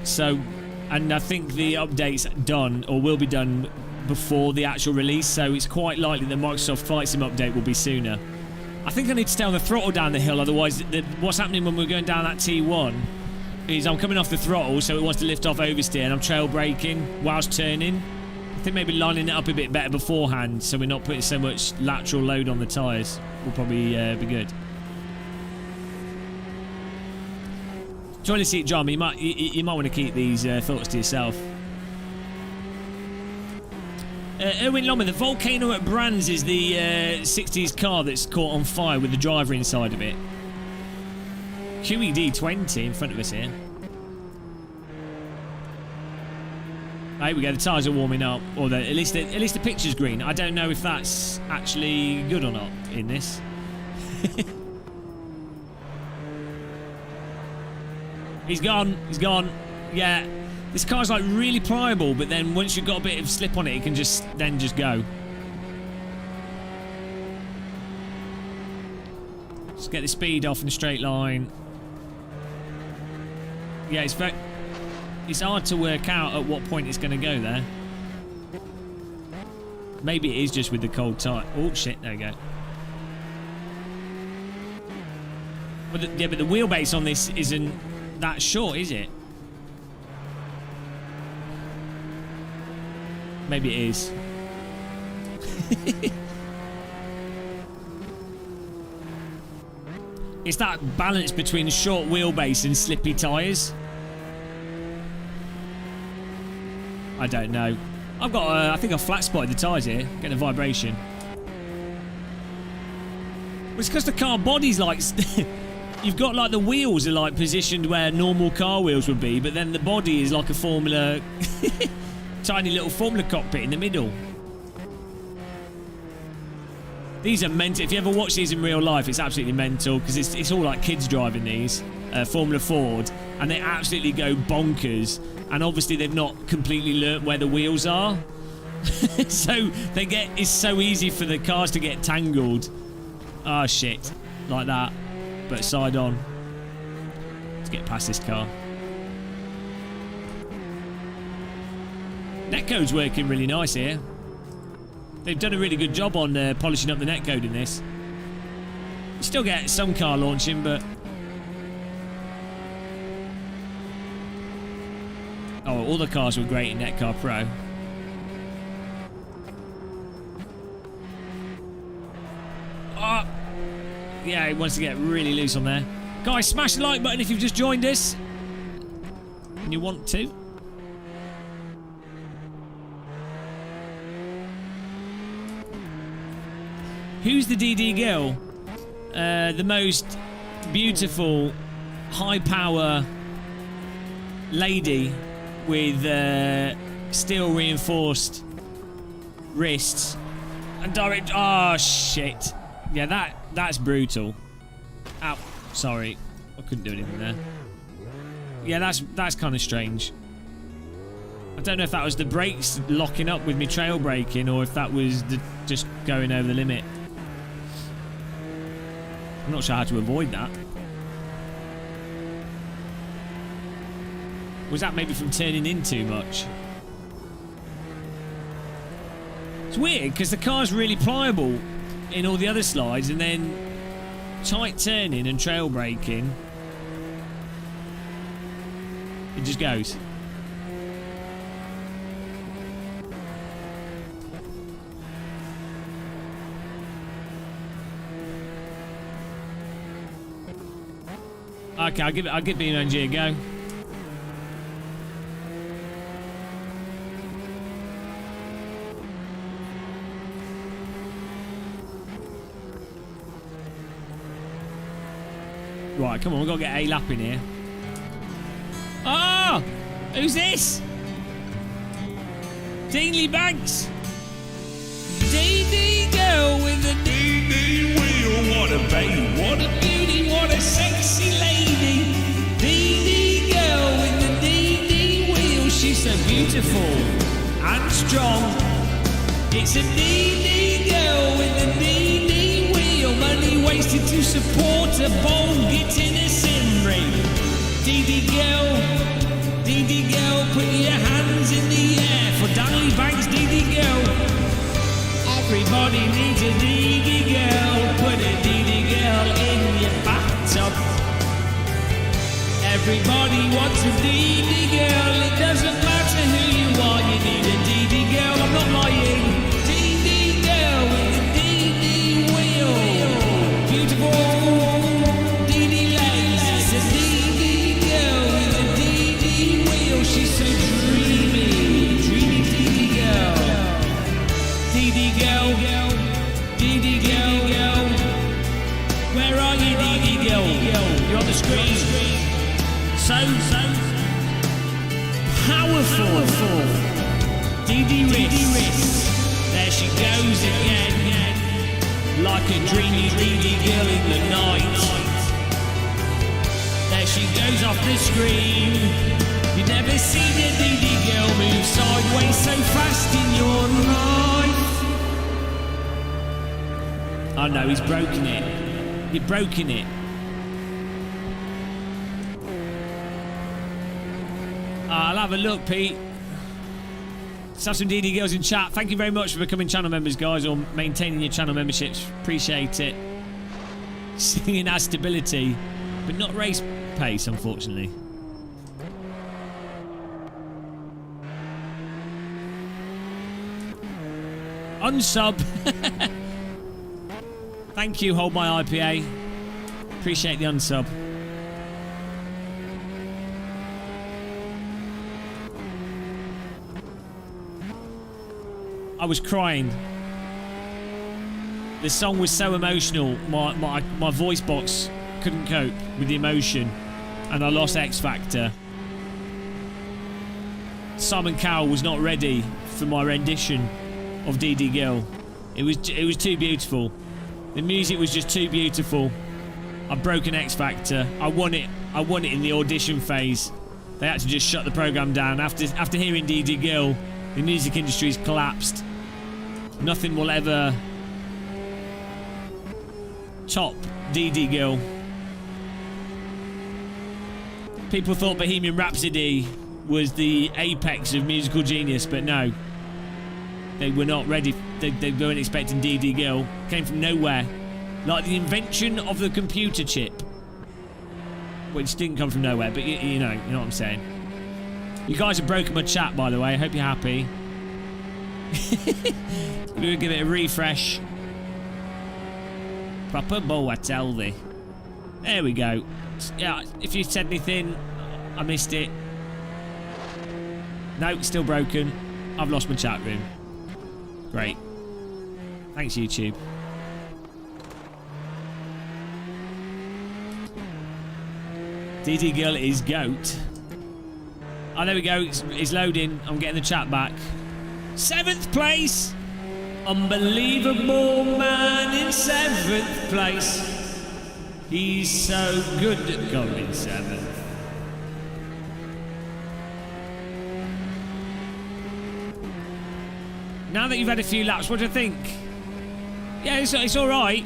So. And I think the update's done, or will be done, before the actual release, so it's quite likely the Microsoft Flight Sim update will be sooner. I think I need to stay on the throttle down the hill, otherwise what's happening when we're going down that T1 is I'm coming off the throttle, so it wants to lift off oversteer, and I'm trail braking whilst turning. I think maybe lining it up a bit better beforehand, so we're not putting so much lateral load on the tyres, will probably be good. Toilet seat drama, you might want to keep these thoughts to yourself. Erwin Lommer, the Volcano at Brands is the 60s car that's caught on fire with the driver inside of it. QED20 in front of us here. Here we go, the tyres are warming up, or at least the picture's green. I don't know if that's actually good or not in this. He's gone. Yeah. This car's like really pliable, but then once you've got a bit of slip on it, it can just go. Just get the speed off in a straight line. Yeah, it's hard to work out at what point it's going to go there. Maybe it is just with the cold tyre. Oh shit, there we go. But the wheelbase on this isn't that short, is it? Maybe it is. It's that balance between short wheelbase and slippy tyres. I don't know. I've got I think I flat spotted the tyres here, getting a vibration. Well, it's because the car body's like you've got like the wheels are like positioned where normal car wheels would be, but then the body is like a Formula tiny little Formula cockpit in the middle. These are mental. If you ever watch these in real life, it's absolutely mental because it's all like kids driving these Formula Ford, and they absolutely go bonkers. And obviously they've not completely learnt where the wheels are, so it's so easy for the cars to get tangled. Oh shit, like that. But side on. Let's get past this car. Netcode's working really nice here. They've done a really good job on polishing up the netcode in this. You still get some car launching, but Oh, all the cars were great in Netcar Pro. Oh, yeah, he wants to get really loose on there. Guys, smash the like button if you've just joined us. And you want to. Who's the DD girl? The most beautiful, high-power lady with steel reinforced wrists and direct. Oh shit! Yeah, that's brutal. Ow, sorry, I couldn't do anything there. Yeah, that's kind of strange. I don't know if that was the brakes locking up with me trail braking or if that was just going over the limit. I'm not sure how to avoid that. Was that maybe from turning in too much? It's weird because the car's really pliable in all the other slides, and then tight turning and trail braking, it just goes. Okay, I'll give BMG a go. Right, come on, we've got to get a lap in here. Oh! Who's this? Deanly Banks! DD girl with the DD wheel. What a baby, what a beauty, what a sexy lady. DD girl with the DD wheel. She's so beautiful and strong. It's a DD girl with the DD wheel. Money wasted to support a bone getting a sim ring. DD girl, put your hands in the air for Deanly Banks, DD girl. Everybody needs a DD girl. Put a DD girl in your bathtub. Everybody wants a DD girl. It doesn't matter who you are, you need a DD girl. I'm not lying. DD girl with a DD wheel. Beautiful DD legs. It's a DD girl with a DD wheel. She's so dreamy. Dreamy DD girl. DD girl, DD girl, where are you, DD girl? You're on the screen. So powerful. DD wrist. There she goes again, like a dreamy DD girl in the night. There she goes off the screen. You never seen a DD girl move sideways so fast in your life. Oh no, he's broken it. You've broken it. I'll have a look, Pete. Let's have some DD girls in chat. Thank you very much for becoming channel members, guys, or maintaining your channel memberships. Appreciate it. Singing has stability, but not race pace, unfortunately. Unsub. Thank you, Hold My IPA. Appreciate the unsub. I was crying. The song was so emotional. My voice box couldn't cope with the emotion, and I lost X Factor. Simon Cowell was not ready for my rendition of DD Girl. It was too beautiful. The music was just too beautiful. I broke an X Factor. I won it in the audition phase. They had to just shut the program down. After hearing DD Girl, the music industry's collapsed. Nothing will ever top DD Girl. People thought Bohemian Rhapsody was the apex of musical genius, but no. They were not ready. They weren't expecting DD Girl. Came from nowhere. Like the invention of the computer chip. Which didn't come from nowhere, but you know what I'm saying. You guys have broken my chat, by the way. I hope you're happy. We'll give it a refresh. Proper bow, I tell thee. There we go. Yeah, if you said anything, I missed it. No, still broken. I've lost my chat room. Great. Thanks, YouTube. DD Girl is GOAT. Oh, there we go. It's loading. I'm getting the chat back. 7th place. Unbelievable man in 7th place. He's so good at going 7th. Now that you've had a few laps, what do you think? Yeah, it's all right.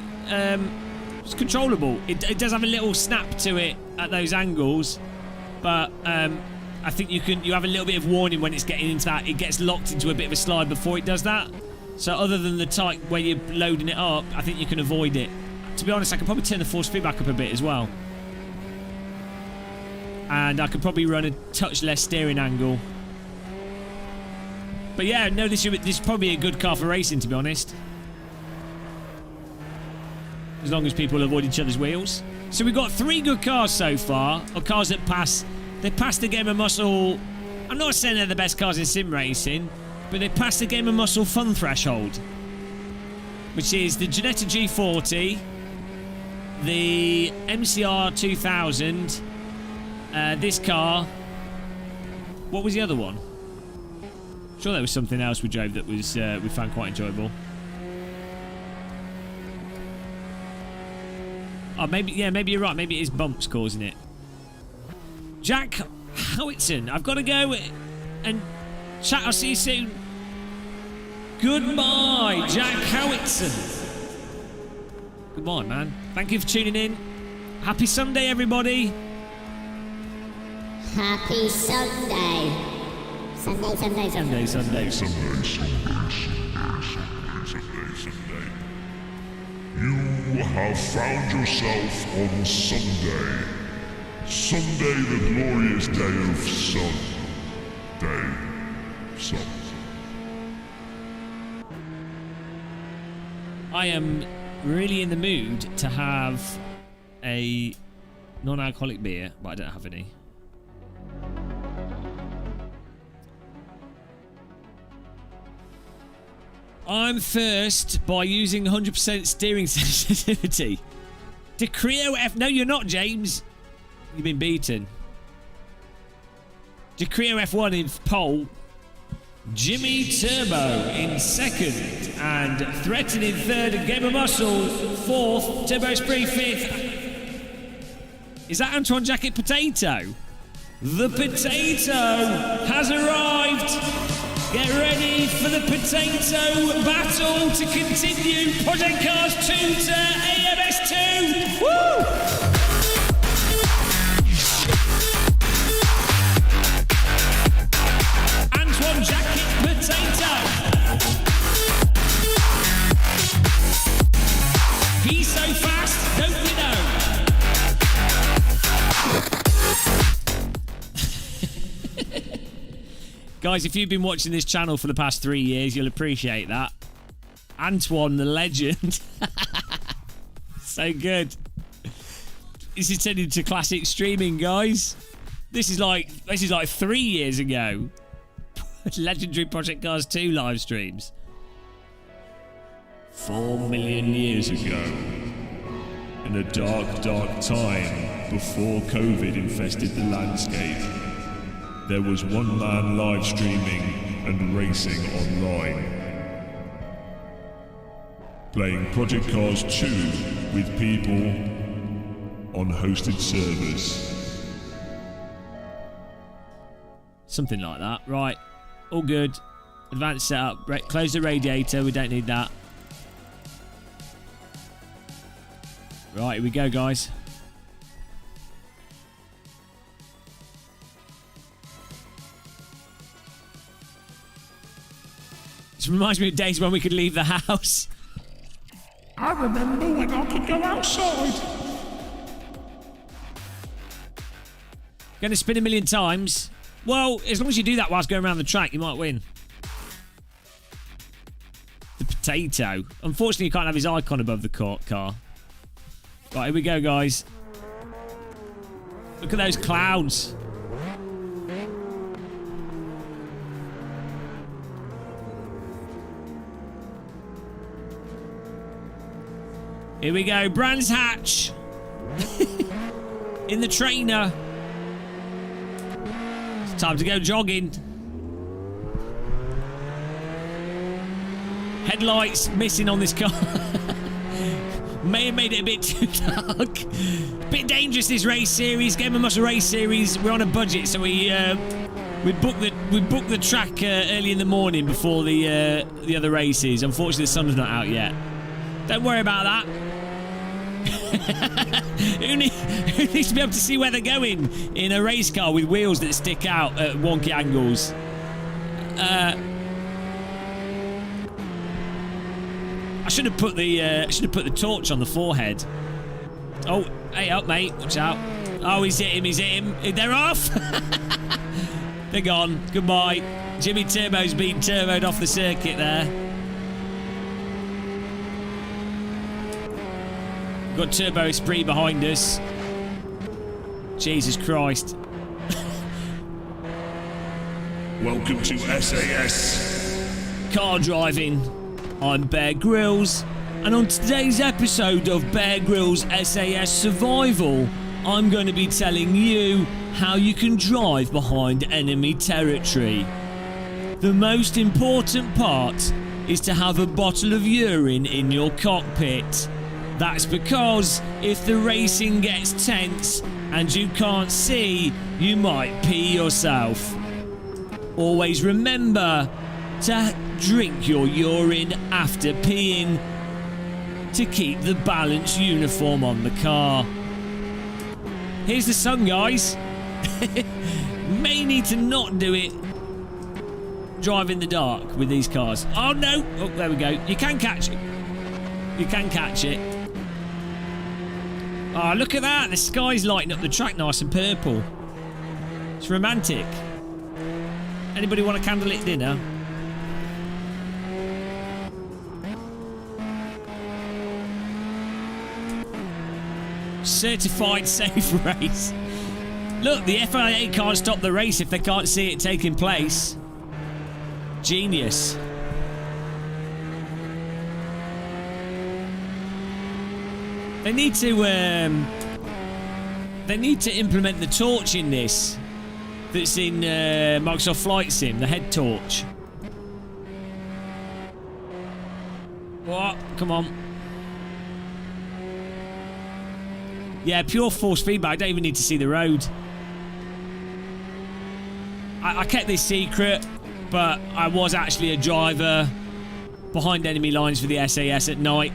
It's controllable. It does have a little snap to it at those angles, but I think you have a little bit of warning when it's getting into that. It gets locked into a bit of a slide before it does that. So other than the tight where you're loading it up, I think you can avoid it. To be honest, I could probably turn the force feedback up a bit as well, and I could probably run a touch less steering angle. But yeah, no, this is probably a good car for racing, to be honest. As long as people avoid each other's wheels. So we've got 3 good cars so far, or cars that pass. They passed the Game of Muscle. I'm not saying they're the best cars in sim racing, but they passed the Game of Muscle fun threshold, which is the Ginetta G40, the MCR 2000, this car. What was the other one? Sure, there was something else we drove that was we found quite enjoyable. Oh, maybe you're right. Maybe it is bumps causing it. Jack Howitson, I've got to go and chat. I'll see you soon. Goodbye, Jack Howitson. Goodbye, man. Thank you for tuning in. Happy Sunday, everybody. Happy Sunday. Sunday. You have found yourself on Sunday. Sunday, the glorious day of sun. I am really in the mood to have a non-alcoholic beer, but I don't have any. I'm first by using 100% steering sensitivity. Decreo F... No, you're not, James. You've been beaten. Decreo F1 in pole. Jimmy Turbo in second. And Threaten in third. And Game of Muscle fourth. Turbo Spree fifth. Is that Antoine Jacket Potato? The potato has arrived. Get ready for the potato battle to continue. Project Cars 2 to AMS 2. Woo! Antoine Jacket Potato. He's so fast, don't you know? Guys, if you've been watching this channel for the past 3 years, you'll appreciate that. Antoine, the legend. So good. This is turning into classic streaming, guys. This is like 3 years ago. Legendary Project Cars 2 live streams. 4 million years ago, in a dark, dark time before COVID infested the landscape, there was one man live streaming and racing online, playing Project Cars 2 with people on hosted servers. Something like that. Right. All good. Advanced setup. Close the radiator. We don't need that. Right, here we go, guys. This reminds me of days when we could leave the house. I remember when I could go outside. Going to spin a million times. Well, as long as you do that whilst going around the track, you might win. The potato. Unfortunately, you can't have his icon above the car. Right, here we go, guys. Look at those clouds. Here we go, Brands Hatch. In the trainer. It's time to go jogging. Headlights missing on this car. May have made it a bit too dark. Bit dangerous, this race series. Game of Muscle race series. We're on a budget, so we booked the track early in the morning before the other races. Unfortunately, the sun's not out yet. Don't worry about that. Who needs to be able to see where they're going in a race car with wheels that stick out at wonky angles? I should have put the torch on the forehead. Oh, hey up, mate! Watch out! Oh, he's hit him! They're off. They're gone. Goodbye. Jimmy Turbo's been turboed off the circuit there. Got Turbo Spree behind us. Jesus Christ. Welcome to SAS. Car driving. I'm Bear Grylls, and on today's episode of Bear Grylls SAS Survival, I'm going to be telling you how you can drive behind enemy territory. The most important part is to have a bottle of urine in your cockpit. That's because if the racing gets tense and you can't see, you might pee yourself. Always remember to drink your urine after peeing to keep the balanced uniform on the car. Here's the sun, guys. May need to not do it drive in the dark with these cars. Oh no! Oh, there we go. You can catch it. You can catch it. Oh, look at that. The sky's lighting up the track nice and purple. It's romantic. Anybody want a candlelit dinner? Certified safe race. Look, the FIA can't stop the race if they can't see it taking place. Genius. They need to implement the torch in this that's in Microsoft Flight Sim, the head torch. What? Come on. Yeah, pure force feedback. I don't even need to see the road. I kept this secret, but I was actually a driver behind enemy lines for the SAS at night.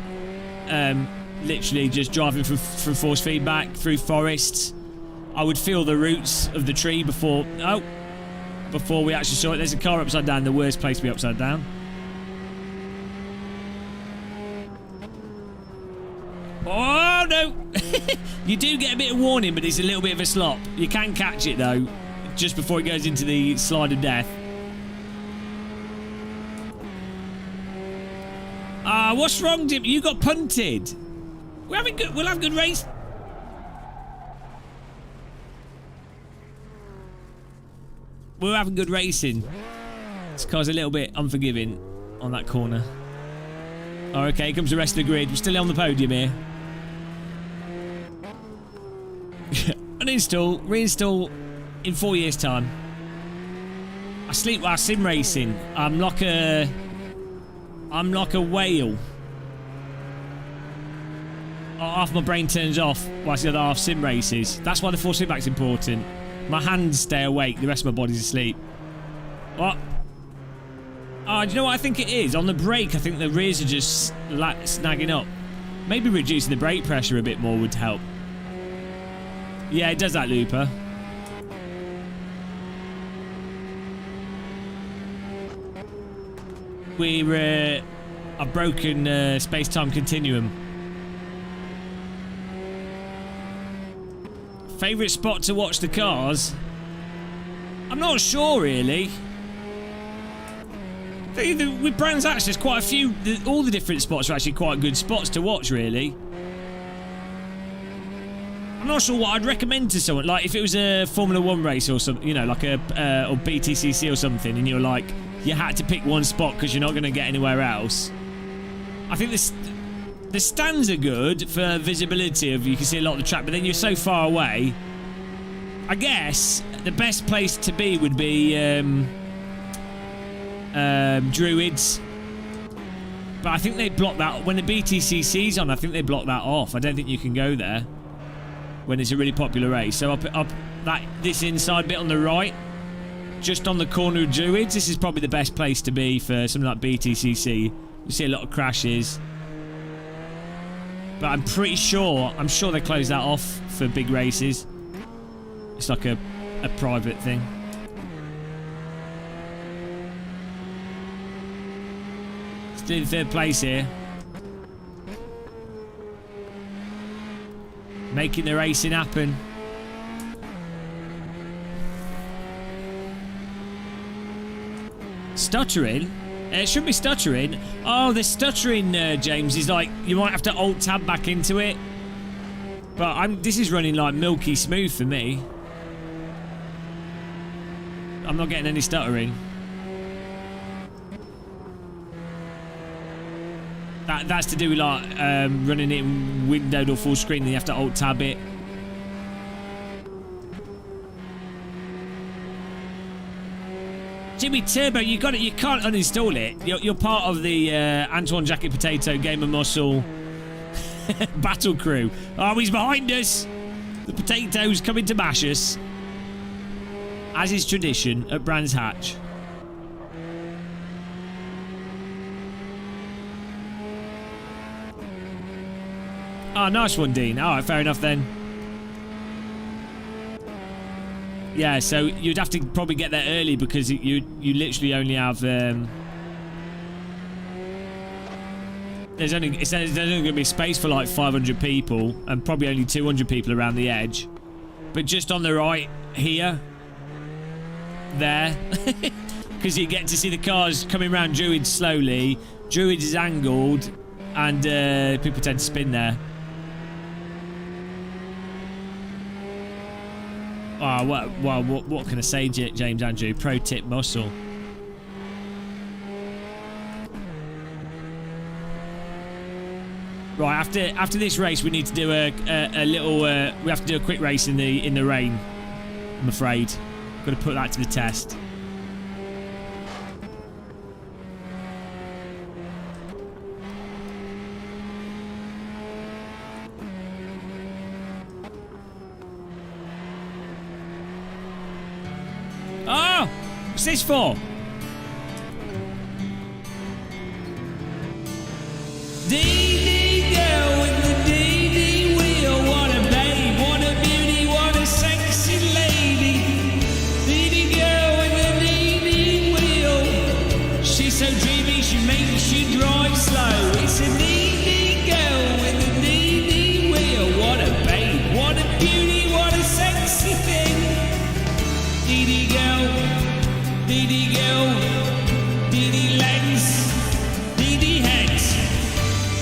Literally just driving from force feedback through forests. I would feel the roots of the tree before we actually saw it. There's a car upside down, the worst place to be upside down. Oh no! You do get a bit of warning, but it's a little bit of a slop. You can catch it though, just before it goes into the slide of death. What's wrong, Jim? You got punted. We'll have good race. We're having good racing. This car's a little bit unforgiving on that corner. Oh, okay, here comes the rest of the grid. We're still on the podium here. Uninstall, reinstall in 4 years' time. I sleep while sim racing. I'm like a whale. Half my brain turns off whilst the other half sim races. That's why the force feedback's important. My hands stay awake, the rest of my body's asleep. What? Oh, do you know what I think it is? On the brake, I think the rears are just snagging up. Maybe reducing the brake pressure a bit more would help. Yeah, it does that, Looper. I've broken space-time continuum. Favourite spot to watch the cars? I'm not sure, really. With Brands Hatch, there's quite a few... all the different spots are actually quite good spots to watch, really. I'm not sure what I'd recommend to someone. Like, if it was a Formula 1 race or something, you know, like a... or BTCC or something, and you're like... you had to pick one spot because you're not going to get anywhere else. I think the stands are good for visibility of you can see a lot of the track, but then you're so far away. I guess the best place to be would be Druids, but I think they block that when the BTCC's on. I think they block that off. I don't think you can go there when it's a really popular race. So up this inside bit on the right, just on the corner of Druids, this is probably the best place to be for something like BTCC. You see a lot of crashes. But I'm sure they close that off for big races. It's like a private thing. Still in third place here. Making the racing happen. Stuttering? It shouldn't be stuttering. Oh, the stuttering, James, is like you might have to alt-tab back into it. But this is running like milky smooth for me. I'm not getting any stuttering. That's to do with like running it windowed or full screen. Then you have to alt-tab it. Jimmy Turbo, you got it. You can't uninstall it. You're part of the Antoine Jacket Potato Game of Muscle battle crew. Oh, he's behind us. The potatoes coming to bash us, as is tradition at Brands Hatch. Oh, nice one, Dean. All right, fair enough then. Yeah, so you'd have to probably get there early because you literally only have there's only going to be space for like 500 people and probably only 200 people around the edge. But just on the right here, there, because you get to see the cars coming around Druids slowly. Druids is angled, and people tend to spin there. Oh, what can I say, James Andrew? Pro tip muscle. Right, after this race, we need to do a little. We have to do a quick race in the rain. I'm afraid. Got to put that to the test. Oh, what's this for? DD girl with the DD wheel, what a babe, what a beauty, what a sexy lady. DD girl with the DD wheel, she's so dreamy, she makes you drive slow. It's a DD girl with the DD wheel, what a babe, what a beauty, what a sexy thing. DD girl, DD girl, DD legs, DD heads.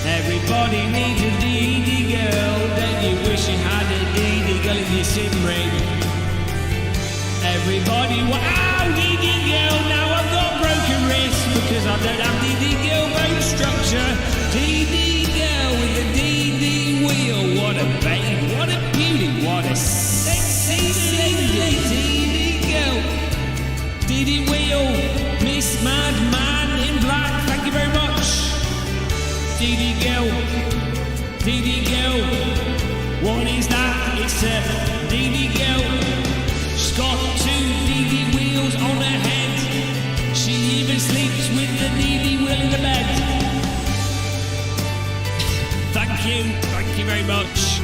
Everybody needs a DD girl. Don't you wish you had a DD girl in your sim rig? Everybody, wow, DD girl. Now I've got broken wrist because I don't have DD girl bone structure. DD girl with a DD wheel. What a babe, what a beauty, what a sexy lady. DD girl, DD wheel, Miss Madman in black. Thank you very much. DD girl, DD girl, what is that? It's a DD girl. She's got 2 DD wheels on her head. She even sleeps with the DD wheel in the bed. Thank you very much,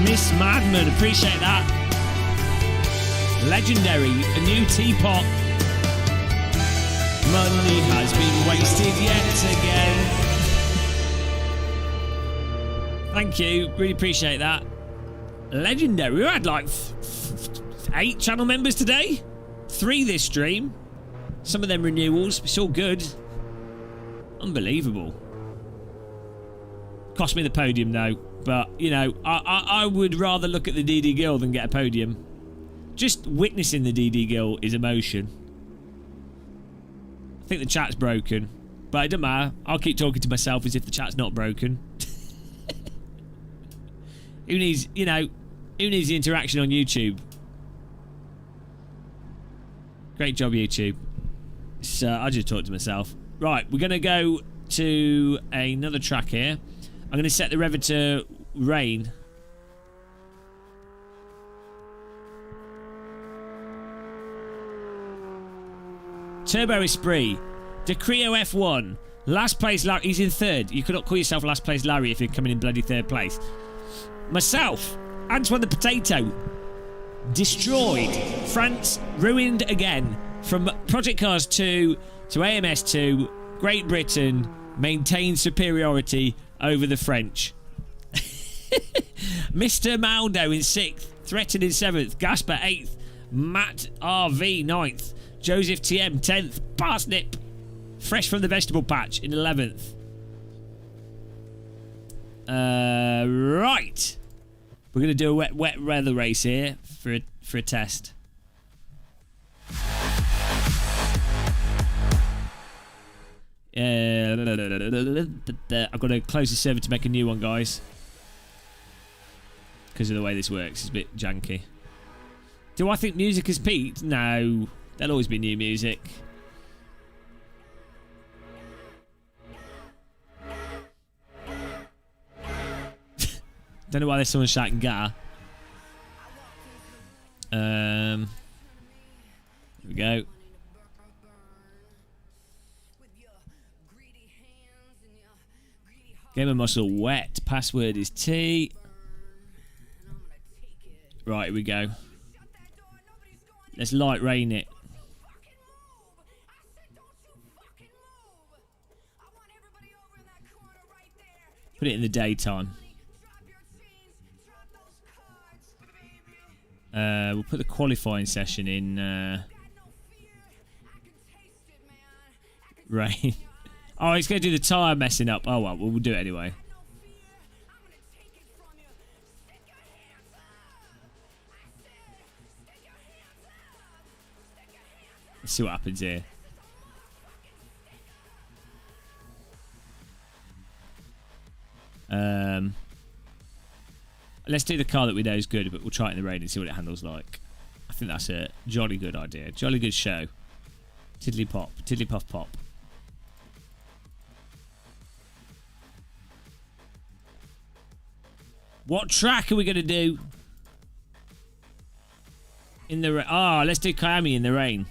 Miss Madman. Appreciate that. Legendary, a new teapot. Money has been wasted yet again. Thank you, really appreciate that. Legendary. We had like 8 channel members today. 3 this stream. Some of them renewals. It's all good. Unbelievable. Cost me the podium though. But, you know, I would rather look at the DD Guild than get a podium. Just witnessing the DD Guild is emotion. I think the chat's broken. But it doesn't matter. I'll keep talking to myself as if the chat's not broken. Who needs, you know, who needs the interaction on YouTube? Great job, YouTube. So I just talked to myself. Right, we're going to go to another track here. I'm going to set the rev to rain. Turbo Esprit. Decrio F1. Last place Larry. He's in 3rd. You cannot call yourself last place Larry if you're coming in bloody 3rd place. Myself. Antoine the Potato. Destroyed. France ruined again. From Project Cars 2 to AMS 2. Great Britain maintained superiority over the French. Mr. Maldo in 6th. Threatened in 7th. Gasper 8th. Matt RV 9th. Joseph TM 10th. Parsnip. Fresh from the vegetable patch in 11th. Right. We're going to do a wet weather race here for a test. I've got to close the server to make a new one, guys. Because of the way this works. It's a bit janky. Do I think music has peaked? No. There'll always be new music. Don't know why there's someone shouting "Ga." Here we go. Gamer muscle wet. Password is T. Right, here we go. Let's light rain it. Put it in the daytime. We'll put the qualifying session in rain. Oh, he's going to do the tyre messing up. Oh, well, we'll do it anyway. Let's see what happens here. Let's do the car that we know is good, but we'll try it in the rain and see what it handles like. I think that's a jolly good idea. Jolly good show. Tiddly pop. Tiddly puff pop. What track are we going to do? In the rain. Oh, let's do Kyalami in the rain.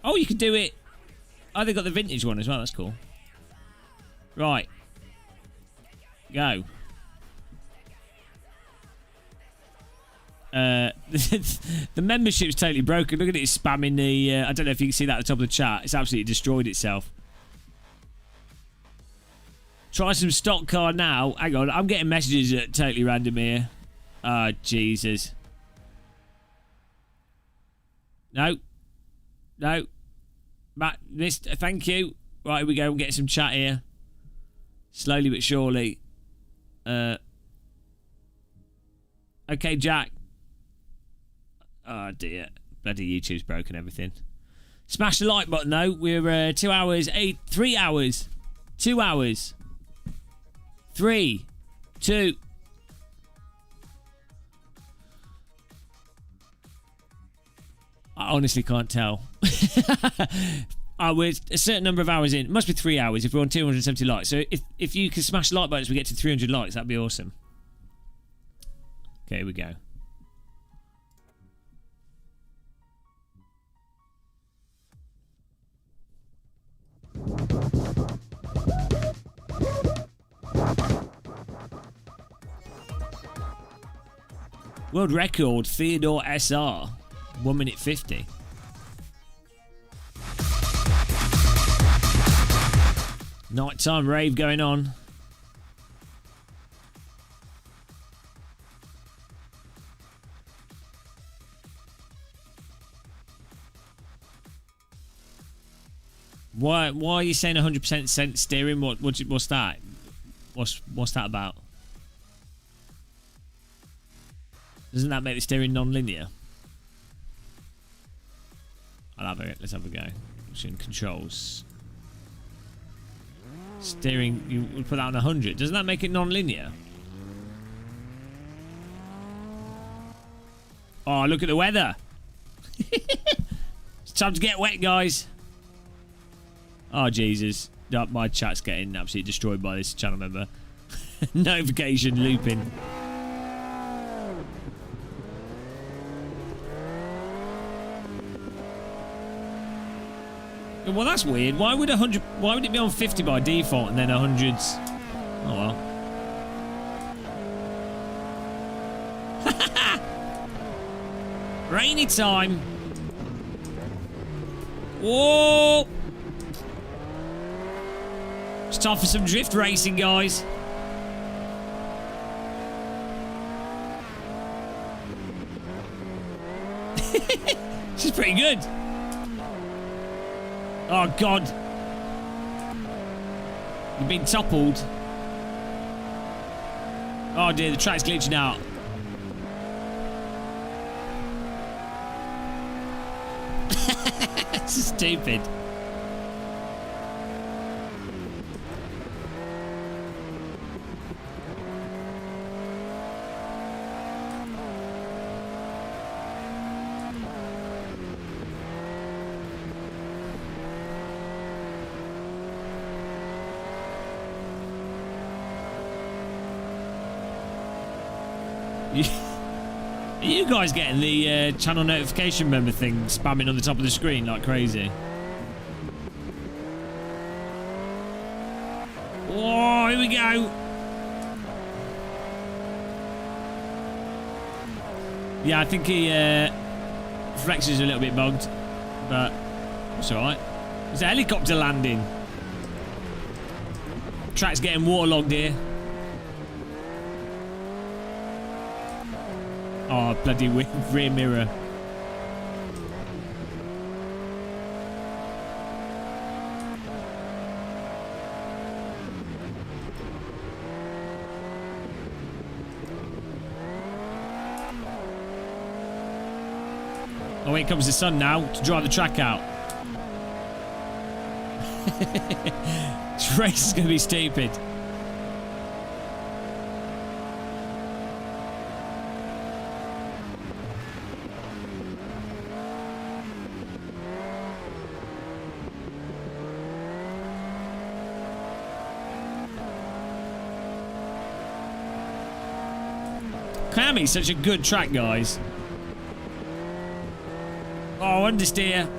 Oh, you can do it. Oh, they got the vintage one as well. That's cool. Right. Go. The membership's totally broken. Look at it spamming the... I don't know if you can see that at the top of the chat. It's absolutely destroyed itself. Try some stock car now. Hang on. I'm getting messages at totally random here. Oh, Jesus. No. No. Matt, missed. Thank you. Right, here we go. We'll get some chat here. Slowly but surely. Okay, Jack. Oh, dear. Bloody YouTube's broken everything. Smash the like button, though. We're 2 hours, 3 hours. 2 hours. 3, 2. I honestly can't tell. We're a certain number of hours in. It must be 3 hours if we're on 270 likes. So if you can smash the like button, we get to 300 likes. That'd be awesome. Okay, here we go. World record, Theodore SR. 1 minute 50. Nighttime rave going on. Why are you saying 100% sense steering? What's that? What's that about? Doesn't that make the steering non-linear? Let's have a go. Option controls. Steering, you would put that on 100. Doesn't that make it non-linear? Oh, look at the weather. It's time to get wet, guys. Oh, Jesus. My chat's getting absolutely destroyed by this channel member. Notification looping. Well, that's weird. Why would it be on 50 by default and then 100's? Oh well. Rainy time. Whoa! It's time for some drift racing, guys. She's pretty good. Oh, God. You've been toppled. Oh, dear. The track's glitching out. This is stupid. Are you guys getting the channel notification member thing spamming on the top of the screen like crazy? Oh, here we go. Yeah, I think he Flex is a little bit bugged, but it's alright. There's a helicopter landing. Track's getting waterlogged here. Oh, bloody rear mirror. Oh, here comes the sun now to drive the track out. This race is going to be stupid. Kyalami's such a good track, guys. Oh, understeer.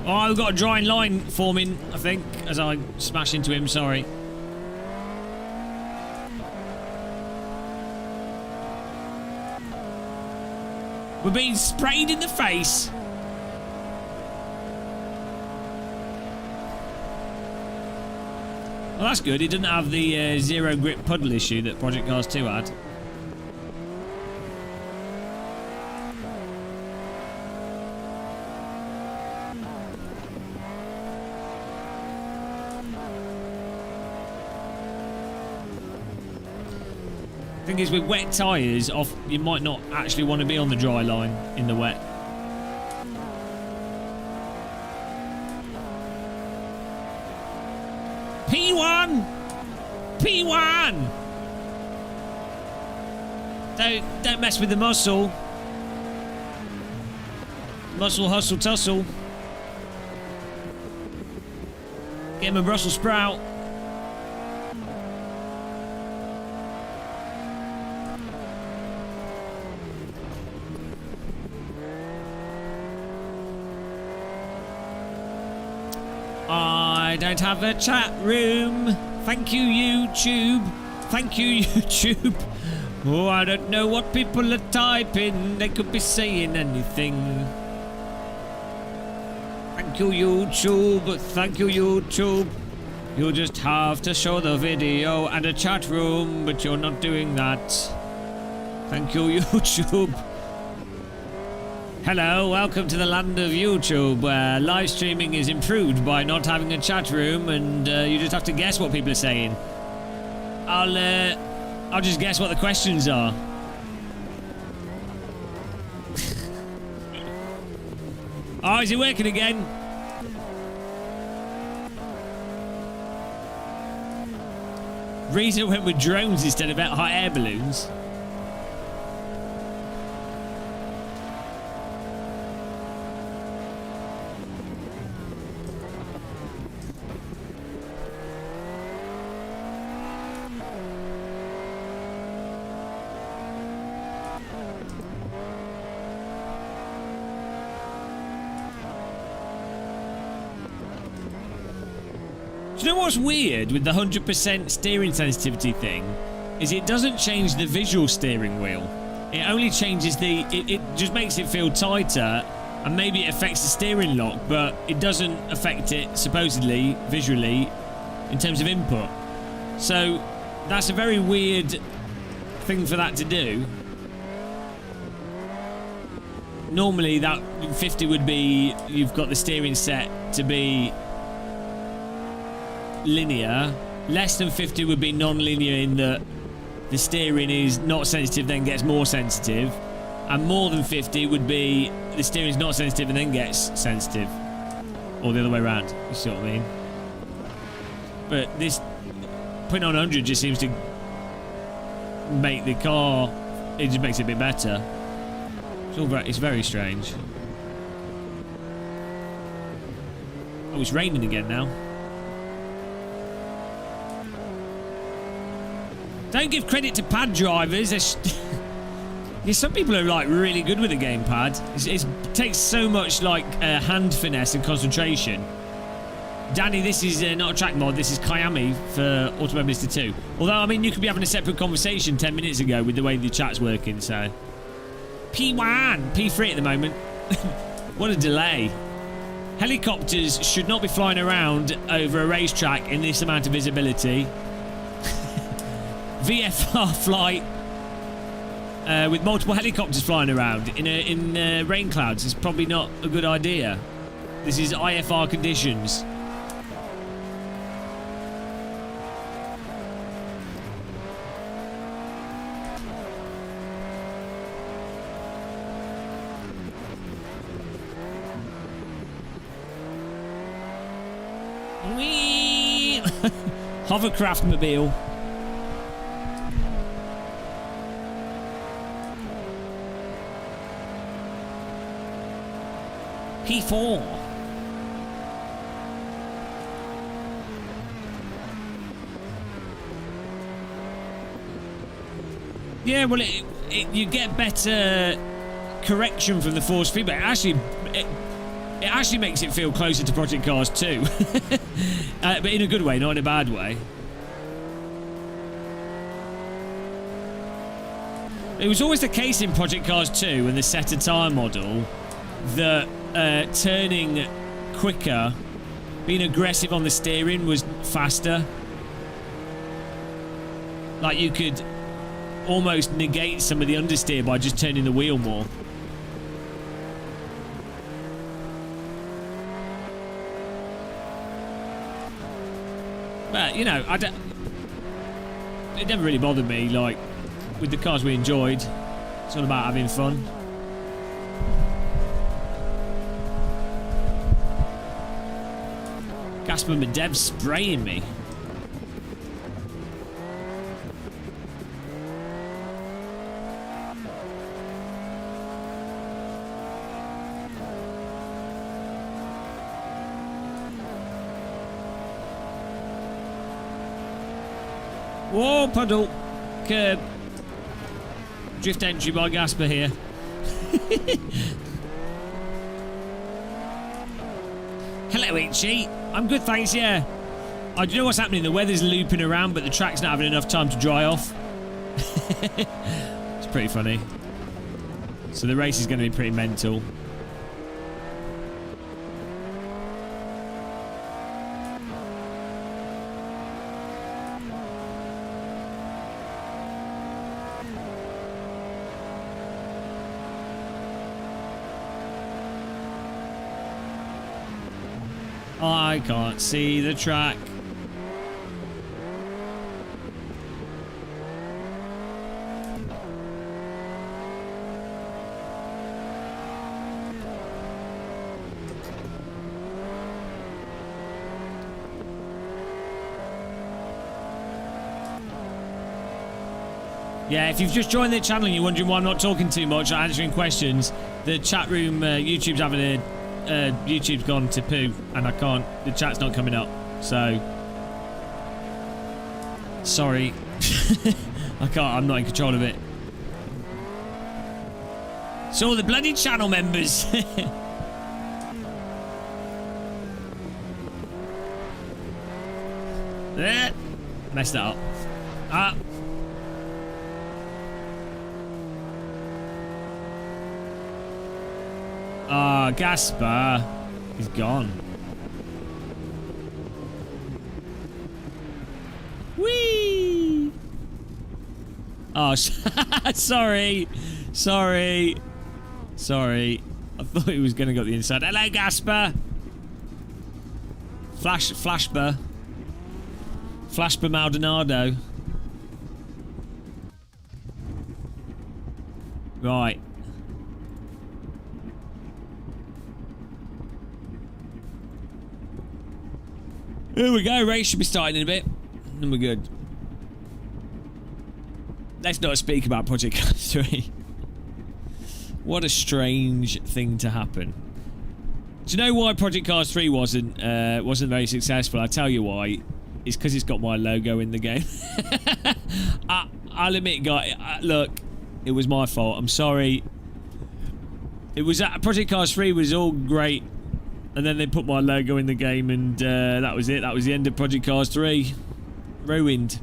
Oh, I've got a drawing line forming, I think, as I smash into him, sorry. We're being sprayed in the face. Well, that's good. It doesn't have the zero grip puddle issue that Project Cars 2 had. Thing is, with wet tyres, you might not actually want to be on the dry line in the wet. P1! P1! Don't mess with the muscle. Muscle, hustle, tussle. Get him a Brussels sprout. I don't have a chat room. Thank you, YouTube. Thank you, YouTube. Oh, I don't know what people are typing. They could be saying anything. Thank you, YouTube. Thank you, YouTube. You just have to show the video and a chat room, but you're not doing that. Thank you, YouTube. Hello, welcome to the land of YouTube, where live streaming is improved by not having a chat room, and you just have to guess what people are saying. I'll just guess what the questions are. Oh, is it working again? Reason went with drones instead of hot air balloons. Do you know what's weird with the 100% steering sensitivity thing? Is it doesn't change the visual steering wheel. It only changes the... It just makes it feel tighter, and maybe it affects the steering lock, but it doesn't affect it, supposedly, visually, in terms of input. So, that's a very weird thing for that to do. Normally, that 50 would be... You've got the steering set to be... linear. Less than 50 would be non-linear in that the steering is not sensitive then gets more sensitive, and more than 50 would be the steering is not sensitive and then gets sensitive, or the other way around. You see what I mean? But this putting on 100 just seems to make the car, it just makes it a bit better. It's very strange. Oh, it's raining again now. Don't give credit to pad drivers. Yeah, some people are like really good with a gamepad. It takes so much like hand finesse and concentration. Danny, this is not a track mod. This is Kyalami for Automobilista 2. Although, I mean, you could be having a separate conversation 10 minutes ago with the way the chat's working. So P1, P3 at the moment. What a delay. Helicopters should not be flying around over a racetrack in this amount of visibility. VFR flight with multiple helicopters flying around in rain clouds is probably not a good idea. This is IFR conditions. Whee! Hovercraft mobile. P4. Yeah, well, you get better correction from the force feedback. It actually makes it feel closer to Project Cars 2. But in a good way, not in a bad way. It was always the case in Project Cars 2 and the Setter tyre model that turning quicker, being aggressive on the steering was faster. Like you could almost negate some of the understeer by just turning the wheel more. But, you know, it never really bothered me. Like, with the cars we enjoyed, it's all about having fun. Gasper Medev's spraying me. Whoa, puddle. Curb. Drift entry by Gasper here. Hello, Itchy. I'm good, thanks, yeah. I do know what's happening. The weather's looping around, but the track's not having enough time to dry off. It's pretty funny. So the race is going to be pretty mental. I can't see the track. Yeah, if you've just joined the channel and you're wondering why I'm not talking too much or answering questions, the chat room, YouTube's having a... YouTube's gone to poo and I can't... The chat's not coming up, so... Sorry. I can't, I'm not in control of it. So the bloody channel members. Messed that up. Ah. Ah, Gaspar. He's gone. Whee! Oh, sorry. Sorry. Sorry. I thought he was going to go to the inside. Hello, Gaspar. Flashbar. Flashbar Maldonado. Right. Here we go. Race should be starting in a bit. And we're good. Let's not speak about Project Cars 3. What a strange thing to happen. Do you know why Project Cars 3 wasn't very successful? I'll tell you why. It's because it's got my logo in the game. I'll admit, guys, look, it was my fault. I'm sorry. It was Project Cars 3 was all great. And then they put my logo in the game, and that was it. That was the end of Project Cars 3. Ruined.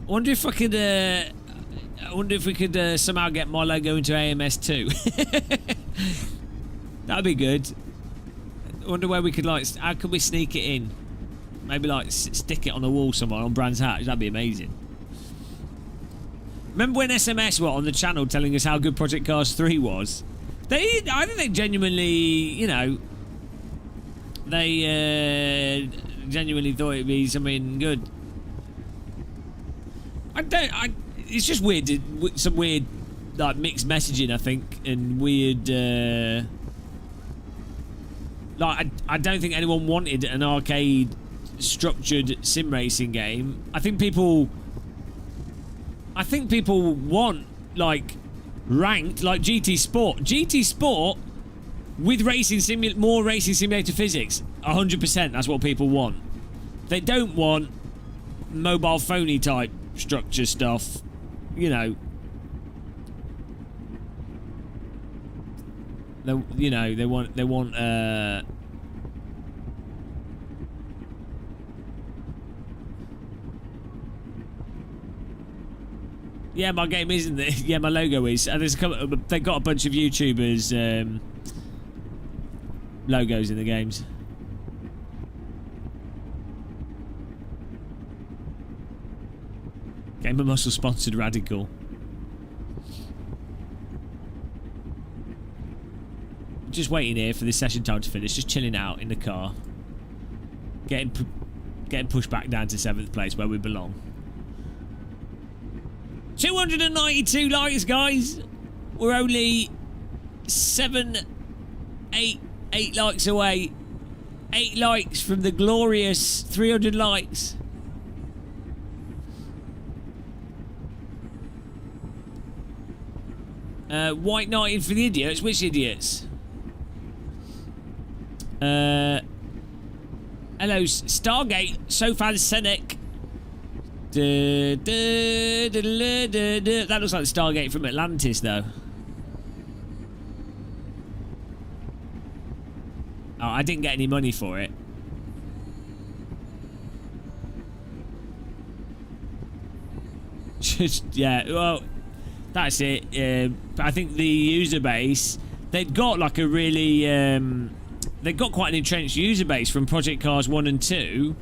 I wonder if I could. I wonder if we could somehow get my logo into AMS 2. That'd be good. I wonder where we could how could we sneak it in? Maybe stick it on the wall somewhere on Brand's hat. That'd be amazing. Remember when SMS were on the channel telling us how good Project Cars 3 was? I think they genuinely, you know, they genuinely thought it'd be something good. It's just weird, some weird, like, mixed messaging, I think, and weird, like, I don't think anyone wanted an arcade structured sim racing game. I think people want, like, ranked, like GT Sport with more racing simulator physics. 100%, that's what people want. They don't want mobile phony type structure stuff, you know. They want yeah, my game isn't there. Yeah, my logo is. And there's they've got a bunch of YouTubers' logos in the games. Game of Muscle sponsored Radicall. Just waiting here for this session time to finish. Just chilling out in the car. Getting pushed back down to 7th place where we belong. 292 likes, guys. We're only 8 likes away. 8 likes from the glorious 300 likes. White Knight in for the idiots. Which idiots? Hello, Stargate. Sofan Senec. That looks like the Stargate from Atlantis, though. Like, I didn't get any money for it. Just, yeah, well, that's it. But I think the user base, they'd got like a really, they've got quite an entrenched user base from Project Cars 1 and 2,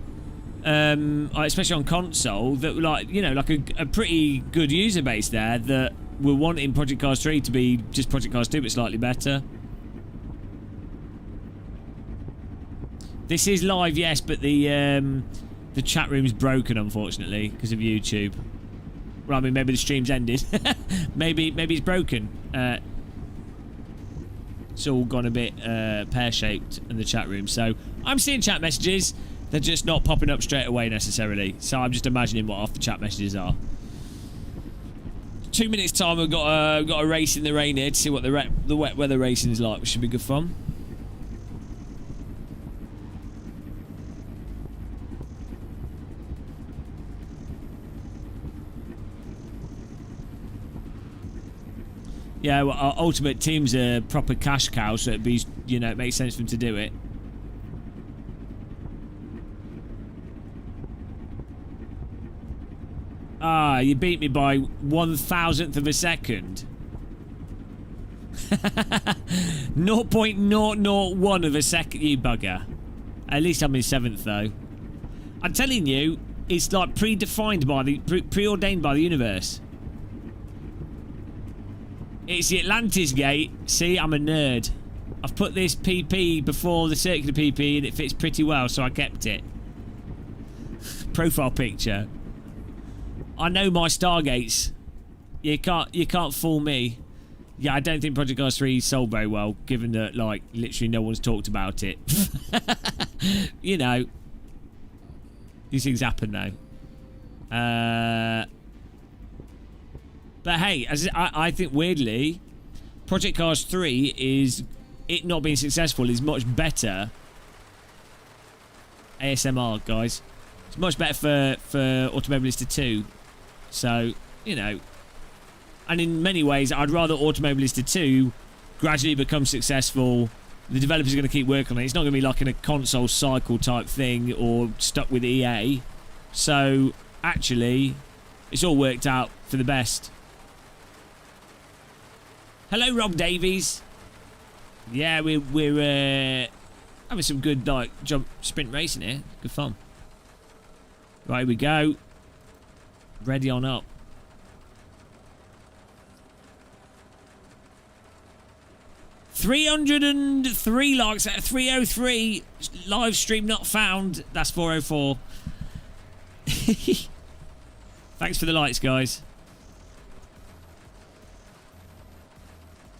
especially on console, that were like, you know, like a pretty good user base there that were wanting Project Cars 3 to be just Project Cars 2 but slightly better. This is live, yes, but the chat room's broken, unfortunately, because of YouTube. Well, I mean, maybe the stream's ended. maybe it's broken. It's all gone a bit pear-shaped in the chat room. So I'm seeing chat messages. They're just not popping up straight away necessarily. So I'm just imagining what half the chat messages are. 2 minutes time, we've got a race in the rain here to see what the wet weather racing is like, which should be good fun. Yeah, well, Ultimate Team's a proper cash cow, so it'd be, you know, it makes sense for them to do it. Ah, you beat me by 1,000th of a second. 0.001 of a second, you bugger. At least I'm in 7th, though. I'm telling you, it's like predefined by the... preordained by the universe. It's the Atlantis gate. See, I'm a nerd. I've put this PP before the circular PP and it fits pretty well, so I kept it. Profile picture. I know my Stargates. You can't fool me. Yeah, I don't think Project Cars 3 sold very well, given that, like, literally no one's talked about it. You know. These things happen, though. But hey, I think weirdly, Project Cars 3 is, it not being successful, is much better. ASMR, guys. It's much better for Automobilista 2. So, you know. And in many ways, I'd rather Automobilista 2 gradually become successful. The developers are going to keep working on it. It's not going to be like in a console cycle type thing or stuck with EA. So, actually, it's all worked out for the best. Hello, Rob Davies. Yeah, we're having some good like jump sprint racing here. Good fun. Right, here we go. Ready on up. 303 likes at 303. Live stream not found. That's 404. Thanks for the likes, guys.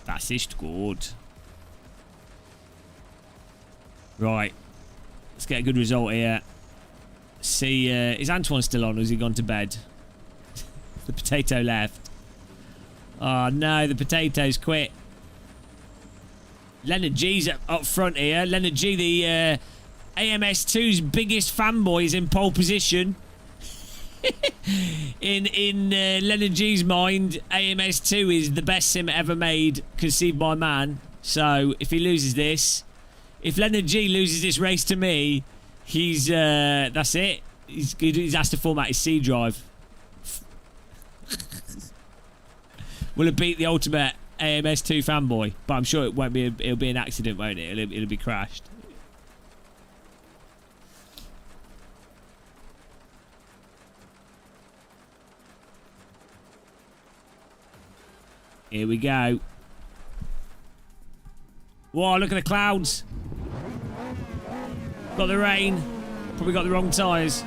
Das ist gut. Right. Let's get a good result here. See, is Antoine still on or has he gone to bed? The potato left. Oh no, the potato's quit. Leonard G's up front here. Leonard G, the AMS2's biggest fanboy, is in pole position. in Leonard G's mind, AMS2 is the best sim ever made, conceived by man. So if he loses this, if Leonard G loses this race to me, he's that's it. He's has to format his C drive. Will it beat the ultimate AMS2 fanboy? But I'm sure it won't be. It'll be an accident, won't it? It'll be crashed. Here we go. Whoa, look at the clouds. Got the rain. Probably got the wrong tyres.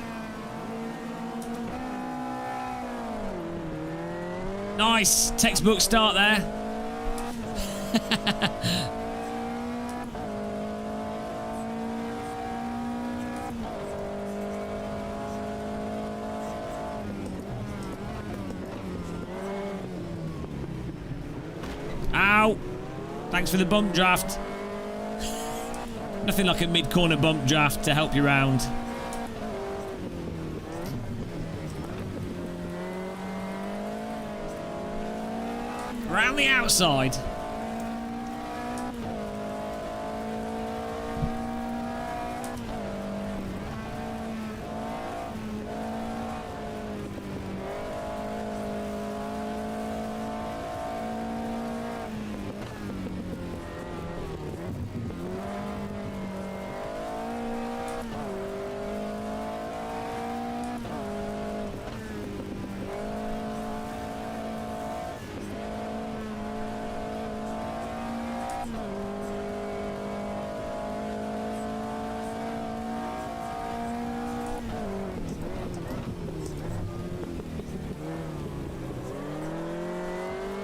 Nice. Textbook start there. Ow! Thanks for the bump draft. Nothing like a mid-corner bump draft to help you round. Around the outside.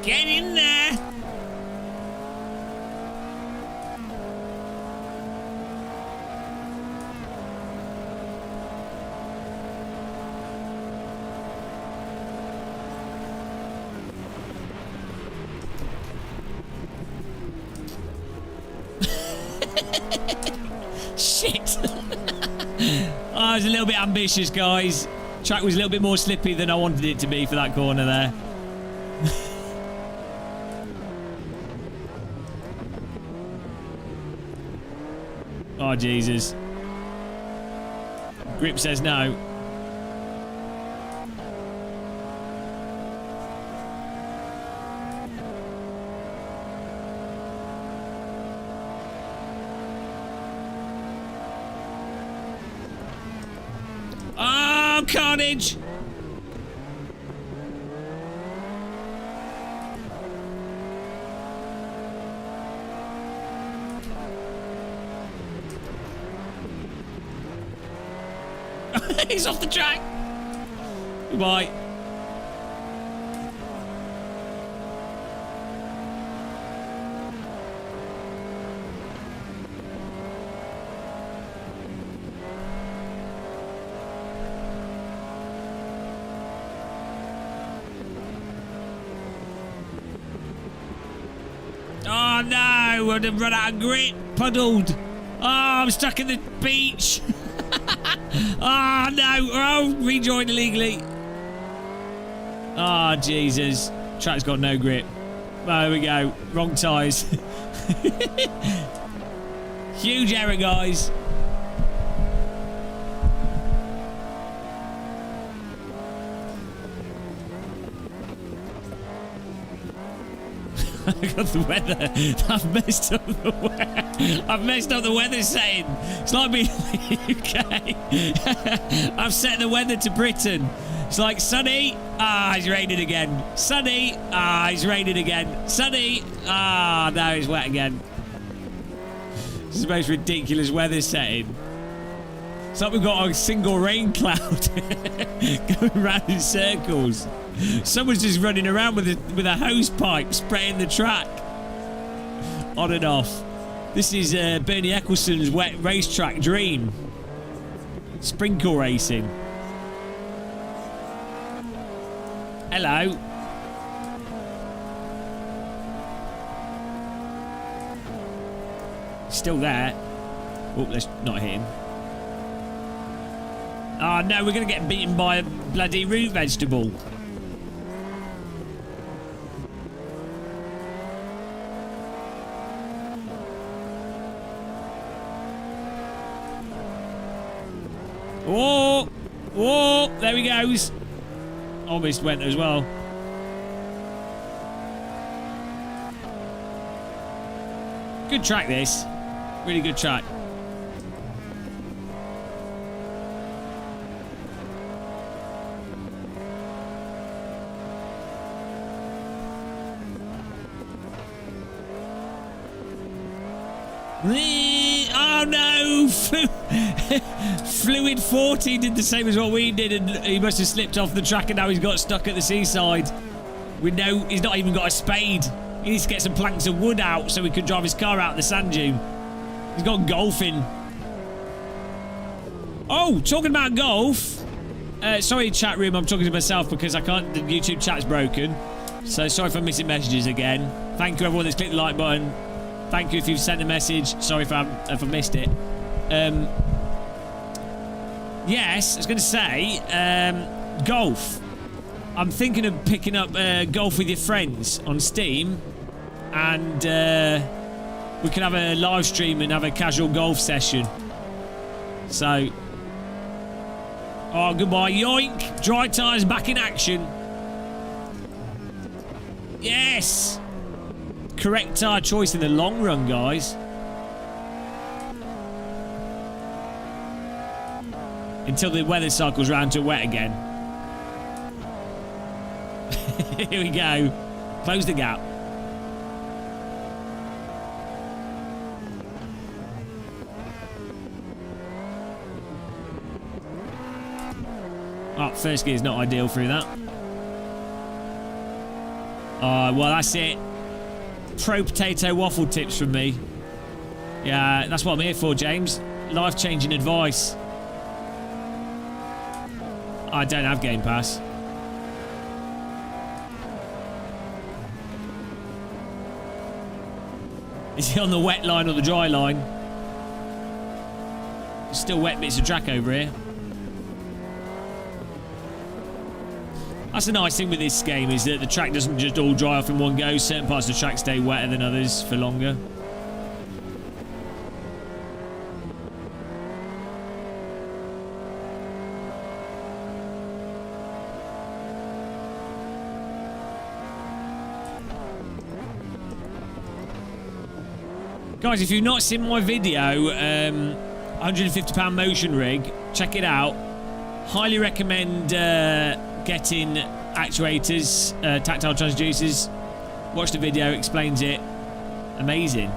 Get in there. Shit. I was a little bit ambitious, guys. Track was a little bit more slippy than I wanted it to be for that corner there. Oh, Jesus. Grip says no. Oh, carnage! He's off the track. Goodbye. Oh no, I've run out of grip, puddled. Oh, I'm stuck in the beach. Oh no, oh, rejoin illegally. Oh, Jesus. Track's got no grip. Oh, there we go. Wrong tyres. Huge error, guys. I got the weather. I've messed up the weather. I've messed up the weather setting. It's like being in the UK. I've set the weather to Britain. It's like sunny. Ah, it's raining again. Sunny. Ah, it's raining again. Sunny. Ah, now it's wet again. This is the most ridiculous weather setting. It's like we've got a single rain cloud going around in circles. Someone's just running around with a hose pipe spraying the track on and off. This is Bernie Eccleston's wet racetrack dream. Sprinkle racing. Hello. Still there. Oh, let's not hit him. Oh no, we're going to get beaten by a bloody root vegetable. Whoa! Whoa! There he goes. Almost went as well. Good track, this. Really good track. Oh no! Fluid 40 did the same as what we did, and he must have slipped off the track, and now he's got stuck at the seaside. We know he's not even got a spade. He needs to get some planks of wood out so he can drive his car out the sand dune. He's got golfing. Oh, talking about golf. Sorry, chat room, I'm talking to myself because I can't. The YouTube chat's broken. So sorry for missing messages again. Thank you everyone that's clicked the like button. Thank you if you've sent a message. Sorry if I missed it. Yes, I was going to say, golf. I'm thinking of picking up Golf with Your Friends on Steam, and we can have a live stream and have a casual golf session. So, oh, goodbye, yoink! Dry tyres back in action. Yes! Correct tyre choice in the long run, guys. Until the weather cycles round to wet again. Here we go. Close the gap. Oh, first gear's not ideal through that. Well, that's it. Pro potato waffle tips from me. Yeah, that's what I'm here for, James. Life-changing advice. I don't have Game Pass. Is he on the wet line or the dry line? There's still wet bits of track over here. That's the nice thing with this game, is that the track doesn't just all dry off in one go. Certain parts of the track stay wetter than others for longer. Guys, if you've not seen my video, £150 motion rig, check it out. Highly recommend getting actuators, tactile transducers. Watch the video, explains it. Amazing.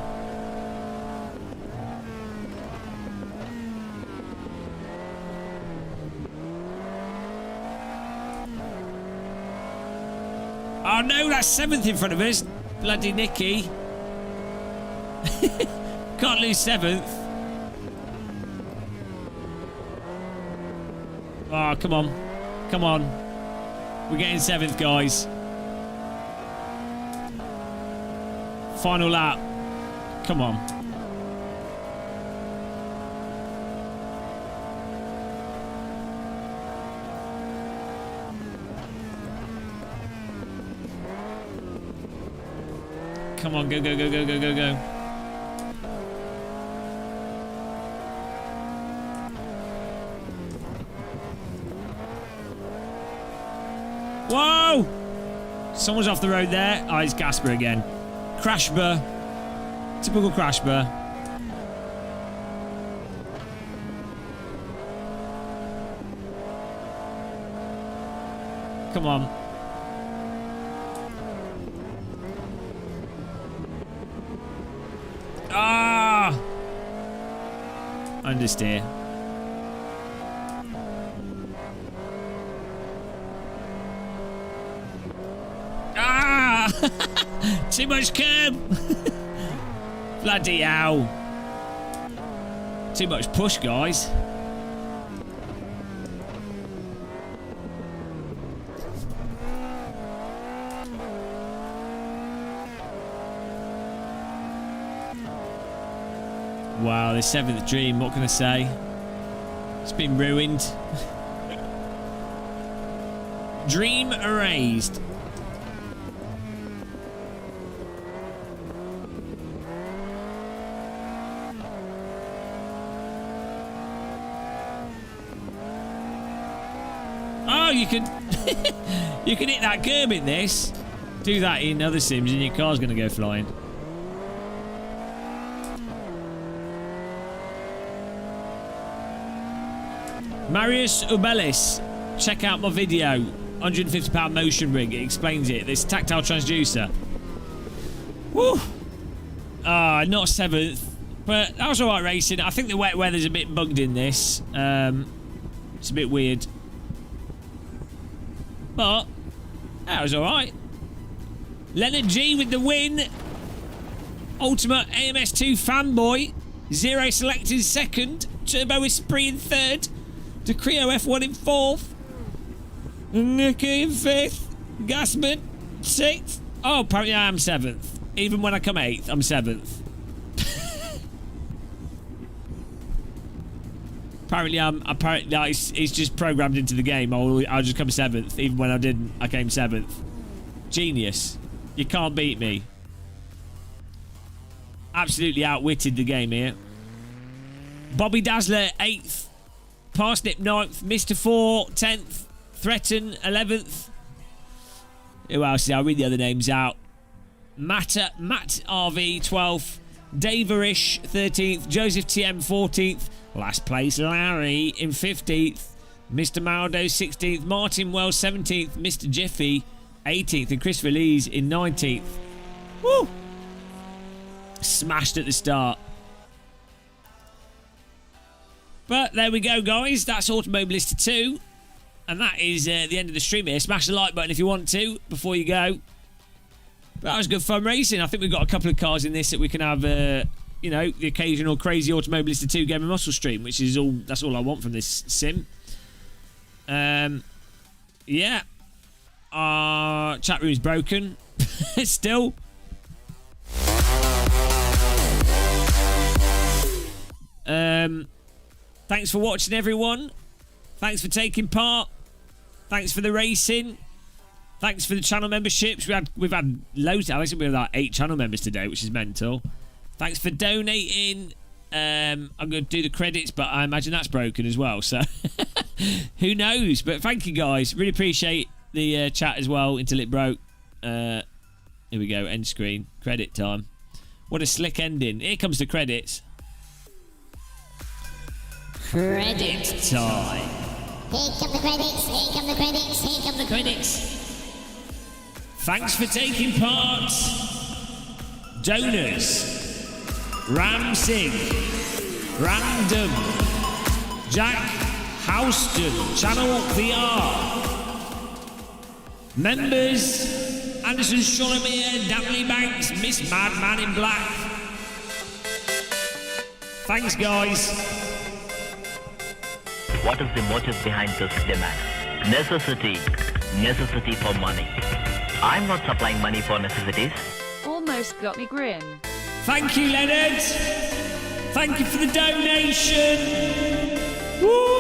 Oh no, that's 7th in front of us. Bloody Nicky. Can't lose 7th. Oh, come on. Come on. We're getting 7th, guys. Final lap. Come on. Come on, go, go, go, go, go, go, go. Whoa! Someone's off the road there. Oh, it's Gasper again. Crashber. Typical Crashber. Come on. Ah! Understeer. Too much curb. Bloody hell. Too much push, guys. Wow, the 7th dream, what can I say? It's been ruined. Dream erased. You can you can hit that curb in this. Do that in other sims and your car's going to go flying. Marius Ubelis, check out my video. £150 motion rig. It explains it. This tactile transducer. Woo! Not 7th. But that was alright racing. I think the wet weather's a bit bugged in this. It's a bit weird. But that was alright. Leonard G with the win. Ultimate AMS2 fanboy. Zero selected 2nd. Turbo Esprit in 3rd. Decreo F1 in 4th. Nicky in 5th. Gasman 6th. Oh, apparently I am 7th. Even when I come 8th, I'm 7th. Apparently, it's just programmed into the game. I'll just come 7th, even when I didn't. I came 7th. Genius. You can't beat me. Absolutely outwitted the game here. Bobby Dazzler 8th. Parsnip 9th. Mr. 4 10th. Threaten 11th. Who else? I'll read the other names out. Matt RV 12th. Daverish 13th. Joseph TM 14th. Last place, Larry in 15th. Mr. Maldo 16th. Martin Wells 17th. Mr. Jiffy 18th. And Christopher Lees in 19th. Woo! Smashed at the start. But there we go, guys. That's Automobilista 2. And that is the end of the stream here. Smash the like button if you want to before you go. But that was good fun racing. I think we've got a couple of cars in this that we can have, you know, the occasional crazy Automobilista 2 Game of Muscle stream, which is all. That's all I want from this sim. Yeah. Our chat room's broken. Still. Thanks for watching, everyone. Thanks for taking part. Thanks for the racing. Thanks for the channel memberships. We've had loads. I think we have like 8 channel members today, which is mental. Thanks for donating. I'm going to do the credits, but I imagine that's broken as well. So who knows? But thank you guys. Really appreciate the chat as well until it broke. Here we go. End screen. Credit time. What a slick ending. Here comes the credits. Credit time. Here come the credits, here come the credits, here come the credits. Thanks for taking part. Donors. Ramsing. Random. Jack Houston. Channel VR. Members. Anderson Sholomir. Danley Banks. Miss Madman in Black. Thanks, guys. What is the motive behind this demand? Necessity. Necessity for money. I'm not supplying money for necessities. Almost got me grin. Thank you, Leonard. Thank you for the donation. Woo!